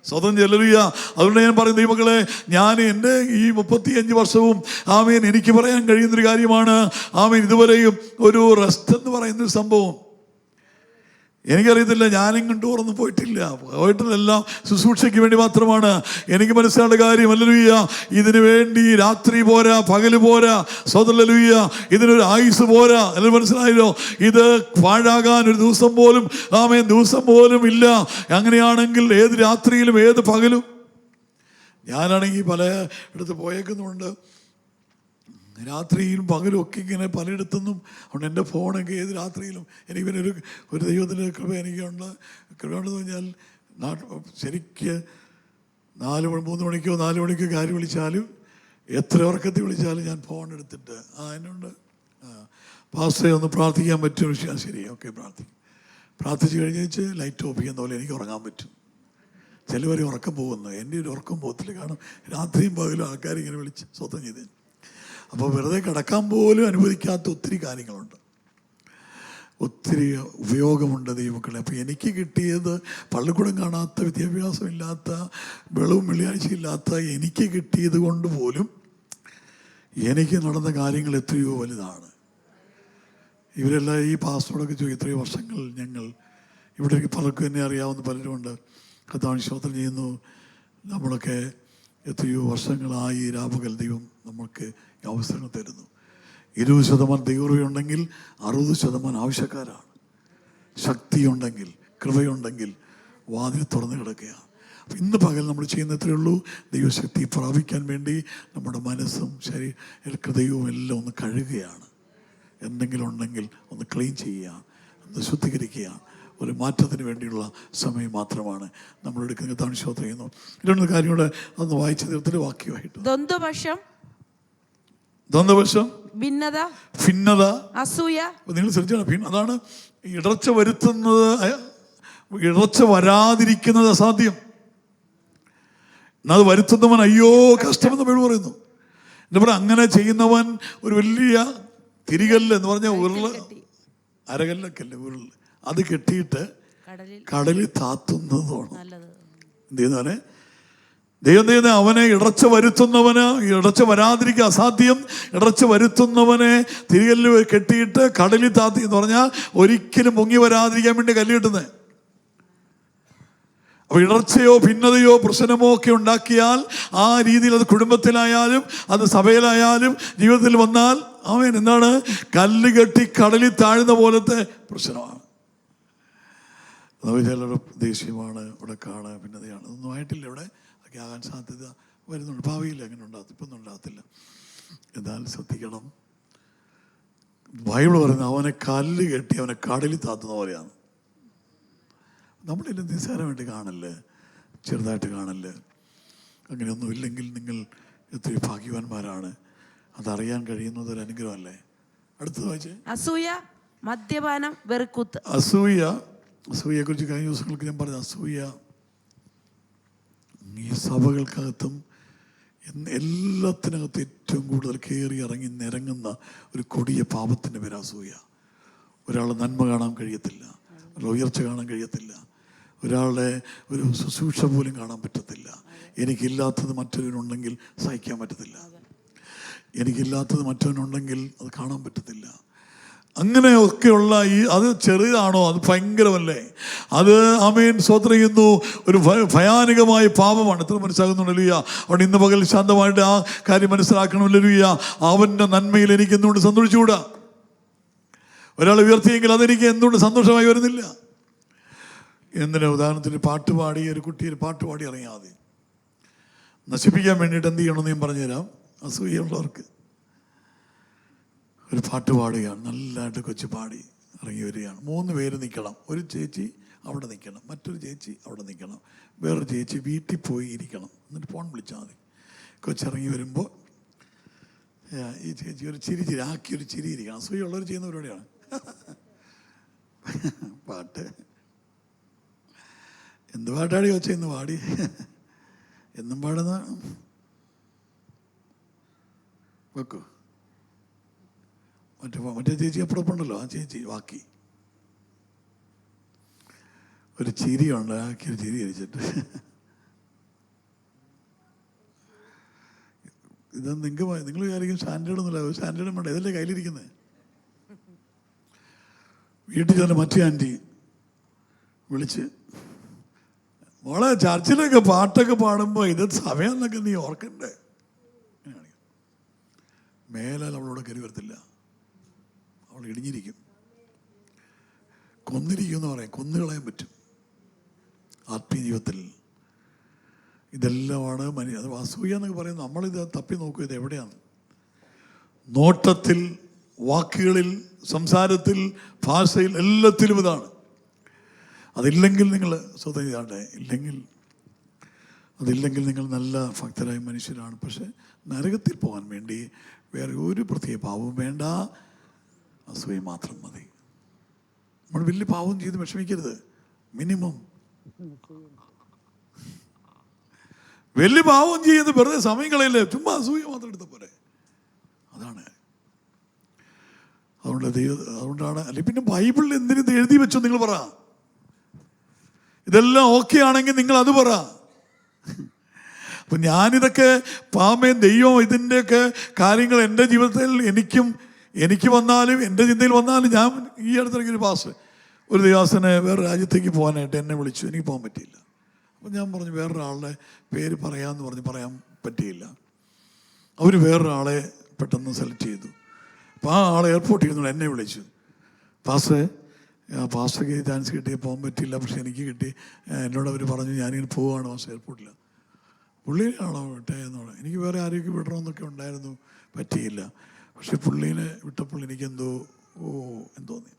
സ്വതം ചെല്ലുക. അതുകൊണ്ട് ഞാൻ പറയും, ദൈവങ്ങളെ, ഞാൻ എൻ്റെ ഈ 35 വർഷവും ആമേൻ എനിക്ക് പറയാൻ കഴിയുന്നൊരു കാര്യമാണ്, ആമേൻ ഇതുവരെയും ഒരു റെസ്റ്റ് എന്ന് പറയുന്നൊരു സംഭവം എനിക്കറിയത്തില്ല. ഞാനും ടൂറൊന്നും പോയിട്ടില്ലെല്ലാം ശുശ്രൂഷയ്ക്ക് വേണ്ടി മാത്രമാണ്. എനിക്ക് മനസ്സിലായ കാര്യം, ഹല്ലേലൂയ, ഇതിനു വേണ്ടി രാത്രി പോരാ, പകല് പോരാ, ഹല്ലേലൂയ, ഇതിനൊരു ആയുസ് പോരാ. എല്ലാവരും മനസ്സിലായല്ലോ? ഇത് പാഴാകാൻ ഒരു ദിവസം പോലും ഇല്ല. അങ്ങനെയാണെങ്കിൽ ഏത് രാത്രിയിലും ഏത് പകലും, ഞാനാണെങ്കിൽ പല ഇടത്ത് പോയേക്കുന്നുണ്ട്, രാത്രിയിലും പകലും ഒക്കെ ഇങ്ങനെ പലയിടത്തുനിന്നും. അതുകൊണ്ട് എൻ്റെ ഫോണൊക്കെ ഏത് രാത്രിയിലും എനിക്ക് പിന്നെ ഒരു ദൈവത്തിൻ്റെ കൃപ എനിക്കുണ്ട്. കൃപയുണ്ടെന്ന് പറഞ്ഞാൽ ശരിക്ക് 3 മണിക്കോ 4 മണിക്കോ കാര്യം വിളിച്ചാലും, എത്ര ഉറക്കത്തിൽ വിളിച്ചാലും ഞാൻ ഫോൺ എടുത്തിട്ട് എന്നോണ്ട് പാസ്റ്ററെ ഒന്ന് പ്രാർത്ഥിക്കാൻ പറ്റും വിഷയം. ശരി, ഓക്കെ, പ്രാർത്ഥിച്ച് കഴിഞ്ഞ് ലൈറ്റ് ഓഫ് ചെയ്യുന്ന പോലെ എനിക്ക് ഉറങ്ങാൻ പറ്റും. ചിലവർ ഉറക്കം പോകുന്നു, എൻ്റെ ഒരു ഉറക്കം പോകത്തില്ല. കാരണം രാത്രിയും പകലും ആൾക്കാരിങ്ങനെ വിളിച്ച് സ്വത്തം ചെയ്ത്, അപ്പോൾ വെറുതെ കിടക്കാൻ പോലും അനുവദിക്കാത്ത ഒത്തിരി കാര്യങ്ങളുണ്ട്, ഒത്തിരി ഉപയോഗമുണ്ട് ദൈവമക്കളെ. അപ്പോൾ എനിക്ക് കിട്ടിയത് പള്ളിക്കൂടം കാണാത്ത, വിദ്യാഭ്യാസമില്ലാത്ത, വെളവും വെള്ളിയാഴ്ചയില്ലാത്ത എനിക്ക് കിട്ടിയത് കൊണ്ട് പോലും എനിക്ക് നടന്ന കാര്യങ്ങൾ എത്രയോ വലുതാണ്. ഇവരെല്ലാം ഈ പാസ്റ്ററോടൊക്കെ ചോദിക്കും, എത്രയോ വർഷങ്ങൾ ഞങ്ങൾ ഇവിടെ പലർക്കും എന്നെ അറിയാവുന്ന പലരുമുണ്ട്. കർത്താവിനെ സ്തോത്രം ചെയ്യുന്നു. നമ്മളൊക്കെ എത്രയോ വർഷങ്ങളായി രാപകൽ ദൈവം നമുക്ക് അവസരങ്ങൾ തരുന്നു. 20% ദൈവകൃപയുണ്ടെങ്കിൽ 60% ആവശ്യക്കാരാണ്. ശക്തിയുണ്ടെങ്കിൽ, കൃപയുണ്ടെങ്കിൽ വാതിൽ തുറന്നു കിടക്കുകയാണ്. അപ്പം ഇന്ന് പകൽ നമ്മൾ ചെയ്യുന്ന എത്രയേ ഉള്ളൂ, ദൈവശക്തി പ്രാപിക്കാൻ വേണ്ടി നമ്മുടെ മനസ്സും ഹൃദയവും എല്ലാം ഒന്ന് കഴുകുകയാണ്. എന്തെങ്കിലും ഉണ്ടെങ്കിൽ ഒന്ന് ക്ലീൻ ചെയ്യുക, ഒന്ന് ശുദ്ധീകരിക്കുക. ഒരു മാറ്റത്തിന് വേണ്ടിയുള്ള സമയം മാത്രമാണ് നമ്മൾ എടുക്കുന്ന. താൻ സ്തോത്രം ചെയ്യുന്നു. 2 കാര്യം കൂടെ അന്ന് വായിച്ച തീർത്തിട്ട് വാക്യമായിട്ട്, ദ്വന്ദ്വവശം, ഭിന്നത, അസൂയ. നിങ്ങൾ ശ്രദ്ധിക്കണം, അതാണ് ഇടർച്ച വരുത്തുന്നത്. ഇടർച്ച വരാതിരിക്കുന്നത് അസാധ്യം. അത് വരുത്തുന്നവൻ അയ്യോ കഷ്ടമെന്ന് ബൈബിൾ പറയുന്നു. എന്താ പറയുക, അങ്ങനെ ചെയ്യുന്നവൻ ഒരു വലിയ തിരികല്ല് എന്ന് പറഞ്ഞാൽ അരകല്ലൊക്കെയല്ലേ ഉരുള്, അത് കെട്ടിയിട്ട് കടലിൽ താത്തുന്നതാണ്. എന്ത് ചെയ്യുന്നവനെ ദൈവം ചെയ്യുന്ന അവനെ ഇടർച്ച വരുത്തുന്നവന്, ഇടർച്ച വരാതിരിക്കുക അസാധ്യം, ഇടർച്ച വരുത്തുന്നവനെ തിരികല്ല് കെട്ടിയിട്ട് കടലിൽ താത്തി എന്ന് പറഞ്ഞാൽ ഒരിക്കലും പൊങ്ങി വരാതിരിക്കാൻ വേണ്ടി കല്ല് കെട്ടുന്നത്. അപ്പോൾ ഇടർച്ചയോ ഭിന്നതയോ പ്രശ്നമോ ഒക്കെ ഉണ്ടാക്കിയാൽ ആ രീതിയിൽ അത് കുടുംബത്തിലായാലും അത് സഭയിലായാലും ജീവിതത്തിൽ വന്നാൽ അവൻ എന്താണ്, കല്ല് കെട്ടി കടലിൽ താഴ്ന്ന പോലത്തെ പ്രശ്നമാണ്. ചിലരുടെ ദേഷ്യമാണ്, ഇവിടെ കാണ ഭിന്നതയാണ്, അതൊന്നും ആയിട്ടില്ല, ഇവിടെ ഒക്കെ ആകാൻ സാധ്യത വരുന്നുണ്ട്. ഭാവിയിൽ അങ്ങനെ ഉണ്ടാകത്തില്ല, ഇപ്പൊന്നും ഉണ്ടാകത്തില്ല. എന്നാൽ ശ്രദ്ധിക്കണം, ബൈബിൾ പറയുന്നത് അവനെ കല്ല് കെട്ടി അവനെ കടലിൽ താത്തുന്ന പോലെയാണ്. നമ്മളില്ല നിസ്സാരമായിട്ട് കാണല്ലേ, ചെറുതായിട്ട് കാണല്ലേ. അങ്ങനെയൊന്നും ഇല്ലെങ്കിൽ നിങ്ങൾ എത്രയോ ഭാഗ്യവാന്മാരാണ്. അതറിയാൻ കഴിയുന്നത് ഒരു അനുഗ്രഹമല്ലേ. അടുത്തത് വായിച്ചേ. അസൂയ, മദ്യപാനം, വെറുക്കൂത്ത്. അസൂയയെക്കുറിച്ച് കഴിഞ്ഞ ദിവസങ്ങൾക്ക് ഞാൻ പറഞ്ഞു. അസൂയ ഈ സഭകൾക്കകത്തും എല്ലാത്തിനകത്തും ഏറ്റവും കൂടുതൽ കയറി ഇറങ്ങി നിരങ്ങുന്ന ഒരു കൊടിയ പാപത്തിൻ്റെ പേര് അസൂയ. ഒരാളെ നന്മ കാണാൻ കഴിയത്തില്ല, ഒരാളുടെ ഉയർച്ച കാണാൻ കഴിയത്തില്ല, ഒരാളുടെ ഒരു ശുശ്രൂഷ പോലും കാണാൻ പറ്റത്തില്ല. എനിക്കില്ലാത്തത് മറ്റൊരുവനുണ്ടെങ്കിൽ സഹിക്കാൻ പറ്റത്തില്ല, എനിക്കില്ലാത്തത് മറ്റവനുണ്ടെങ്കിൽ അത് കാണാൻ പറ്റത്തില്ല. അങ്ങനെയൊക്കെയുള്ള അത് ചെറുതാണോ, അത് ഭയങ്കരമല്ലേ, അത് ആമേൻ സ്തോത്രം ചെയ്യുന്നു, ഒരു ഭയാനകമായ പാപമാണ്. എത്ര മനസ്സിലാകുന്നുണ്ടല്ലോ. അവിടെ ഇന്ന് പകൽ ശാന്തമായിട്ട് ആ കാര്യം മനസ്സിലാക്കണമല്ലോ. അവൻ്റെ നന്മയിൽ എനിക്ക് എന്തുകൊണ്ട് സന്തോഷിച്ചുകൂടാ? ഒരാൾ ഉയർത്തിയെങ്കിൽ അതെനിക്ക് എന്തുകൊണ്ട് സന്തോഷമായി വരുന്നില്ല? എന്തിനാ? ഉദാഹരണത്തിന് പാട്ടുപാടി ഒരു കുട്ടിയെ പാട്ടുപാടി ഇറങ്ങിയാൽ മതി. നശിപ്പിക്കാൻ വേണ്ടിയിട്ട് എന്ത് ചെയ്യണമെന്ന് ഞാൻ പറഞ്ഞുതരാം. അസൂയുള്ളവർക്ക് ഒരു പാട്ട് പാടുകയാണ്, നല്ലതായിട്ട് കൊച്ചു പാടി ഇറങ്ങി വരികയാണ്. 3 പേര് നിൽക്കണം. ഒരു ചേച്ചി അവിടെ നിൽക്കണം, മറ്റൊരു ചേച്ചി അവിടെ നിൽക്കണം, വേറൊരു ചേച്ചി വീട്ടിൽ പോയി ഇരിക്കണം. എന്നിട്ട് ഫോൺ വിളിച്ചാൽ മതി. കൊച്ചിറങ്ങി വരുമ്പോൾ ഈ ചേച്ചി ഒരു ചിരി ആക്കിയൊരു ചിരി ഇരിക്കണം. അസൂയുള്ളവർ ചെയ്യുന്ന പരിപാടിയാണ്. പാട്ട് എന്ത് പാട്ടാടി കൊച്ച ഇന്ന് പാടി, എന്നും പാടുന്ന വെക്കൂ. മറ്റേ ചേച്ചി അപ്പുറപ്പുണ്ടല്ലോ, ആ ചേച്ചി ബാക്കി ഒരു ചിരിയുണ്ട്, ആക്കിയൊരു ചിരി അരിച്ചിട്ട്. ഇത് നിങ്ങൾ വിചാരിക്കും സ്റ്റാൻഡേർഡ് ഒന്നുമില്ല, ഒരു സ്റ്റാൻഡേർഡും വേണ്ട, ഇതല്ലേ കയ്യിലിരിക്കുന്നത്. വീട്ടിൽ ചെന്ന് മറ്റേ ആൻറ്റി വിളിച്ച്, മോളെ ചർച്ചിലൊക്കെ പാട്ടൊക്കെ പാടുമ്പോൾ ഇത് സമയമെന്നൊക്കെ നീ ഓർക്കണ്ടേ. മേലാൽ അവളോട് കയറി വരത്തില്ല, അവൾ ഇടിഞ്ഞിരിക്കും. കൊന്നിരിക്കും എന്ന് പറയാം, കൊന്നുകളയാൻ പറ്റും. ആത്മീയ ജീവിതത്തിൽ ഇതെല്ലാമാണ് അത് അസൂയ എന്നൊക്കെ പറയുന്നത്. നമ്മളിത് തപ്പി നോക്കും, ഇത് എവിടെയാണ്? നോട്ടത്തിൽ, വാക്കുകളിൽ, സംസാരത്തിൽ, ഭാഷയിൽ, എല്ലാത്തിലും ഇതാണ്. അതില്ലെങ്കിൽ നിങ്ങൾ സ്വതം ചെയ്താണ്ടേ, അതില്ലെങ്കിൽ നിങ്ങൾ നല്ല ഭക്തരായ മനുഷ്യരാണ്. പക്ഷെ നരകത്തിൽ പോകാൻ വേണ്ടി വേറെ ഒരു പ്രത്യേക പാവവും വേണ്ട, അസൂയ മാത്രം മതി. നമ്മൾ വലിയ പാവം ചെയ്ത് വിഷമിക്കരുത്. മിനിമം വലിയ പാവം ചെയ്ത് വെറുതെ സമയം കളയില്ലേ, ചുമ്മാ അസൂയ മാത്രം എടുത്ത പോലെ. അതാണ്. അതുകൊണ്ടാണ് അല്ലെങ്കിൽ പിന്നെ ബൈബിളിൽ എന്തിനും എഴുതി വെച്ചോ നിങ്ങൾ പറ. ഇതെല്ലാം ഓക്കെ ആണെങ്കിൽ നിങ്ങൾ അത് പറ. അപ്പം ഞാനിതൊക്കെ പാമേൻ ദൈവം ഇതിൻ്റെയൊക്കെ കാര്യങ്ങൾ എൻ്റെ ജീവിതത്തിൽ എനിക്ക് വന്നാലും എൻ്റെ ചിന്തയിൽ വന്നാലും, ഞാൻ ഈ അടുത്തിടയ്ക്ക് ഒരു ദിവസനെ വേറെ രാജ്യത്തേക്ക് പോകാനായിട്ട് എന്നെ വിളിച്ചു. എനിക്ക് പോകാൻ പറ്റിയില്ല. അപ്പം ഞാൻ പറഞ്ഞു വേറൊരാളുടെ പേര് പറയാമെന്ന് പറഞ്ഞ് പറയാൻ പറ്റിയില്ല. അവർ വേറൊരാളെ പെട്ടെന്ന് സെലക്ട് ചെയ്തു. അപ്പോൾ ആ ആൾ എയർപോർട്ടിൽ ഇരുന്നു എന്നെ വിളിച്ചു, പാസ്റ്റർക്ക് ചാൻസ് കിട്ടി, പോകാൻ പറ്റിയില്ല, പക്ഷെ എനിക്ക് കിട്ടി. എന്നോട് അവർ പറഞ്ഞു ഞാനിങ്ങനെ പോവുകയാണ് പാസ്റ്റർ എയർപോർട്ടിൽ. പുള്ളീനാണോ വിട്ടേ എന്ന് പറഞ്ഞു. എനിക്ക് വേറെ ആരെയൊക്കെ വിടണമെന്നൊക്കെ ഉണ്ടായിരുന്നു, പറ്റിയില്ല. പക്ഷെ പുള്ളീനെ വിട്ടപ്പോൾ എനിക്കെന്തോ എന്തോന്നി.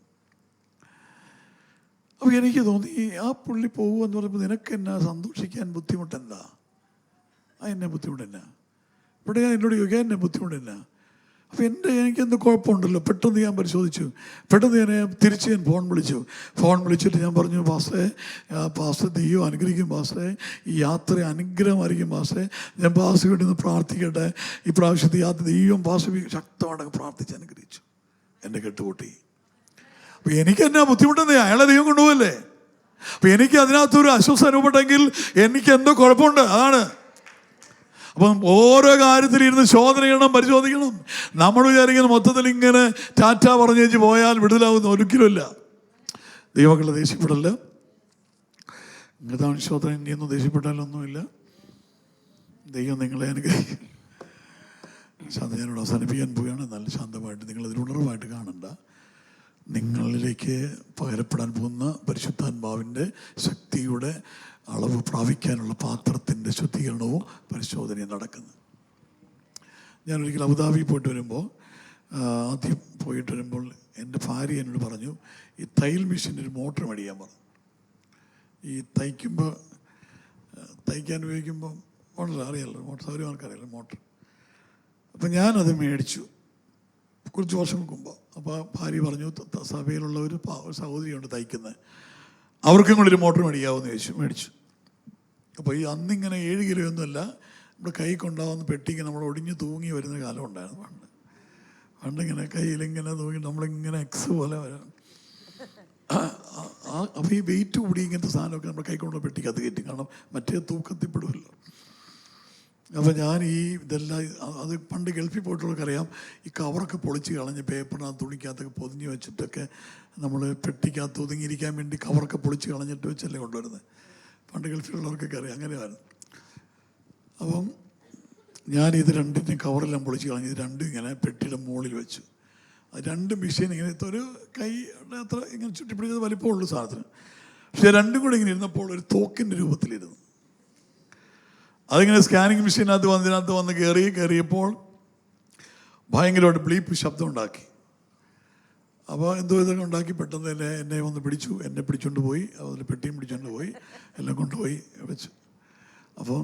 അപ്പോൾ എനിക്ക് തോന്നി ആ പുള്ളി പോകുമെന്ന് പറയുമ്പോൾ നിനക്ക് എന്നാ സന്തോഷിക്കാൻ ബുദ്ധിമുട്ടെന്താ? എന്നെ ബുദ്ധിമുട്ടെന്നാ? ഇവിടെ എന്നോട് ചോദിക്കാൻ എന്നെ ബുദ്ധിമുട്ടെന്നാ? അപ്പോൾ എനിക്കെന്ത് കുഴപ്പമുണ്ടല്ലോ. പെട്ടെന്ന് ഞാൻ പരിശോധിച്ചു. പെട്ടെന്ന് തിരിച്ച് ഞാൻ ഫോൺ വിളിച്ചിട്ട് ഞാൻ പറഞ്ഞു, പാസ്റ്റർ ദൈവം അനുഗ്രഹിക്കും പാസ്റ്ററെ, ഈ യാത്ര അനുഗ്രഹമായിരിക്കും പാസ്റ്ററെ, ഞാൻ പാസ്റ്റർ വേണ്ടി ഒന്ന് പ്രാർത്ഥിക്കട്ടെ. ഈ പ്രാവശ്യത്തെ യാത്ര ദൈവം പാസ്റ്റർ ശക്തമായിട്ട് പ്രാർത്ഥിച്ച് അനുഗ്രഹിച്ചു. എൻ്റെ കെട്ടുകൂട്ടി. അപ്പോൾ എനിക്കെന്നാ ബുദ്ധിമുട്ടെന്നേ? അയാളെ ദൈവം കൊണ്ടുപോകല്ലേ. അപ്പോൾ എനിക്ക് അതിനകത്തൊരു അസ്വസ്ഥ അനുഭവപ്പെട്ടെങ്കിൽ എനിക്ക് എന്തോ കുഴപ്പമുണ്ട്. അതാണ് അപ്പം ഓരോ കാര്യത്തിലിരുന്ന് ശോധന ചെയ്യണം, പരിശോധിക്കണം. നമ്മൾ വിചാരിക്കുന്ന മൊത്തത്തിൽ ഇങ്ങനെ ടാറ്റ പറഞ്ഞു വെച്ച് പോയാൽ വിടുതലാവുന്ന ഒരിക്കലുമില്ല. ദൈവമക്കളെ ദേഷ്യപ്പെടല്ല. ഇങ്ങനത്തെ ശോധന ഇനിയൊന്നും ദേഷ്യപ്പെട്ടാലൊന്നുമില്ല. ദൈവം നിങ്ങളെ അനുഗ്രഹിക്കും. ശാന്ത ഞാനിവിടെ അവസാനിപ്പിക്കാൻ പോവുകയാണ്. നല്ല ശാന്തമായിട്ട് നിങ്ങളതിൽ ഉണർവായിട്ട് കാണണ്ട. നിങ്ങളിലേക്ക് പകരപ്പെടാൻ പോകുന്ന പരിശുദ്ധാത്മാവിൻ്റെ ശക്തിയുടെ അളവ് പ്രാപിക്കാനുള്ള പാത്രത്തിൻ്റെ ശുദ്ധീകരണവും പരിശോധനയും നടക്കുന്നത്. ഞാനൊരിക്കൽ അബുദാബി പോയിട്ട് വരുമ്പോൾ, ആദ്യം പോയിട്ട് വരുമ്പോൾ എൻ്റെ ഭാര്യ എന്നോട് പറഞ്ഞു, ഈ തയ്യൽ മെഷീൻ്റെ ഒരു മോട്ടർ മേടിക്കാൻ പറഞ്ഞു. ഈ തയ്ക്കാൻ ഉപയോഗിക്കുമ്പോൾ ഉണ്ടല്ലോ, അറിയാമല്ലോ മോട്ടർ, സൗകര്യമാർക്കറിയാലോ മോട്ടർ. അപ്പം ഞാനത് മേടിച്ചു കുറച്ച് വർഷങ്ങൾക്ക് മുമ്പ്. അപ്പോൾ ഭാര്യ പറഞ്ഞു, സഭയിലുള്ള ഒരു സഹോദരിയുണ്ട് തയ്ക്കുന്നത്, അവർക്കും കൂടെ ഒരു മോട്ടർ മേടിക്കാമെന്ന് ചോദിച്ചു. മേടിച്ചു. അപ്പോൾ ഈ അന്നിങ്ങനെ 7 കിലോ ഒന്നുമല്ല, നമ്മുടെ കൈ കൊണ്ടാവുന്ന പെട്ടിക്ക് നമ്മൾ ഒടിഞ്ഞ് തൂങ്ങി വരുന്ന കാലം ഉണ്ടായിരുന്നു പണ്ടിങ്ങനെ കയ്യിലിങ്ങനെ തൂങ്ങി നമ്മളിങ്ങനെ എക്സ് പോലെ വരാം. അപ്പോൾ ഈ വെയിറ്റ് കൂടി ഇങ്ങനത്തെ സാധനമൊക്കെ നമ്മുടെ കൈ കൊണ്ടുള്ള പെട്ടിക്കകത്ത് കയറ്റി, കാരണം മറ്റേ തൂക്കത്തിൽപ്പെടുമല്ലോ. അപ്പോൾ ഞാൻ ഇതെല്ലാം അത് പണ്ട് ഗൾഫിൽ പോയിട്ടുള്ളവർക്കറിയാം, ഈ കവറൊക്കെ പൊളിച്ച് കളഞ്ഞ് പേപ്പറിനകത്ത് തുണിക്കകത്തൊക്കെ പൊതിഞ്ഞ് വെച്ചിട്ടൊക്കെ നമ്മൾ പെട്ടിക്കകത്ത് ഒതുങ്ങിയിരിക്കാൻ വേണ്ടി കവറൊക്കെ പൊളിച്ച് കളഞ്ഞിട്ട് വെച്ചല്ലേ കൊണ്ടുവരുന്നത്. പണ്ട് ഗൾഫിലുള്ളവർക്കൊക്കെ അറിയാം, അങ്ങനെയായിരുന്നു. അപ്പം ഞാനിത് രണ്ടിൻ്റെയും കവറെല്ലാം പൊളിച്ച് കളഞ്ഞ് ഇത് രണ്ടും ഇങ്ങനെ പെട്ടിയുടെ മുകളിൽ വെച്ചു. അത് 2 മെഷീൻ ഇങ്ങനെ ഒരു കൈ അത്ര ഇങ്ങനെ ചുറ്റിപ്പിടിച്ചത് വലിപ്പമുള്ളൂ സാധനത്തിന്. പക്ഷേ രണ്ടും കൂടെ ഇങ്ങനെ ഇരുന്നപ്പോൾ ഒരു തോക്കിൻ്റെ രൂപത്തിലിരുന്നു. അതിങ്ങനെ സ്കാനിങ് മെഷീനകത്ത് വന്ന് കയറിയപ്പോൾ ഭയങ്കരമായിട്ട് ബ്ലീപ്പ് ശബ്ദം ഉണ്ടാക്കി. അപ്പോൾ എന്തോ ഇതൊക്കെ ഉണ്ടാക്കി പെട്ടെന്ന് എന്നെ വന്ന് പിടിച്ചു. എന്നെ പിടിച്ചുകൊണ്ട് പോയി, അതിൽ പെട്ടിയും പിടിച്ചുകൊണ്ട് പോയി, എല്ലാം കൊണ്ടുപോയി വെച്ചു. അപ്പോൾ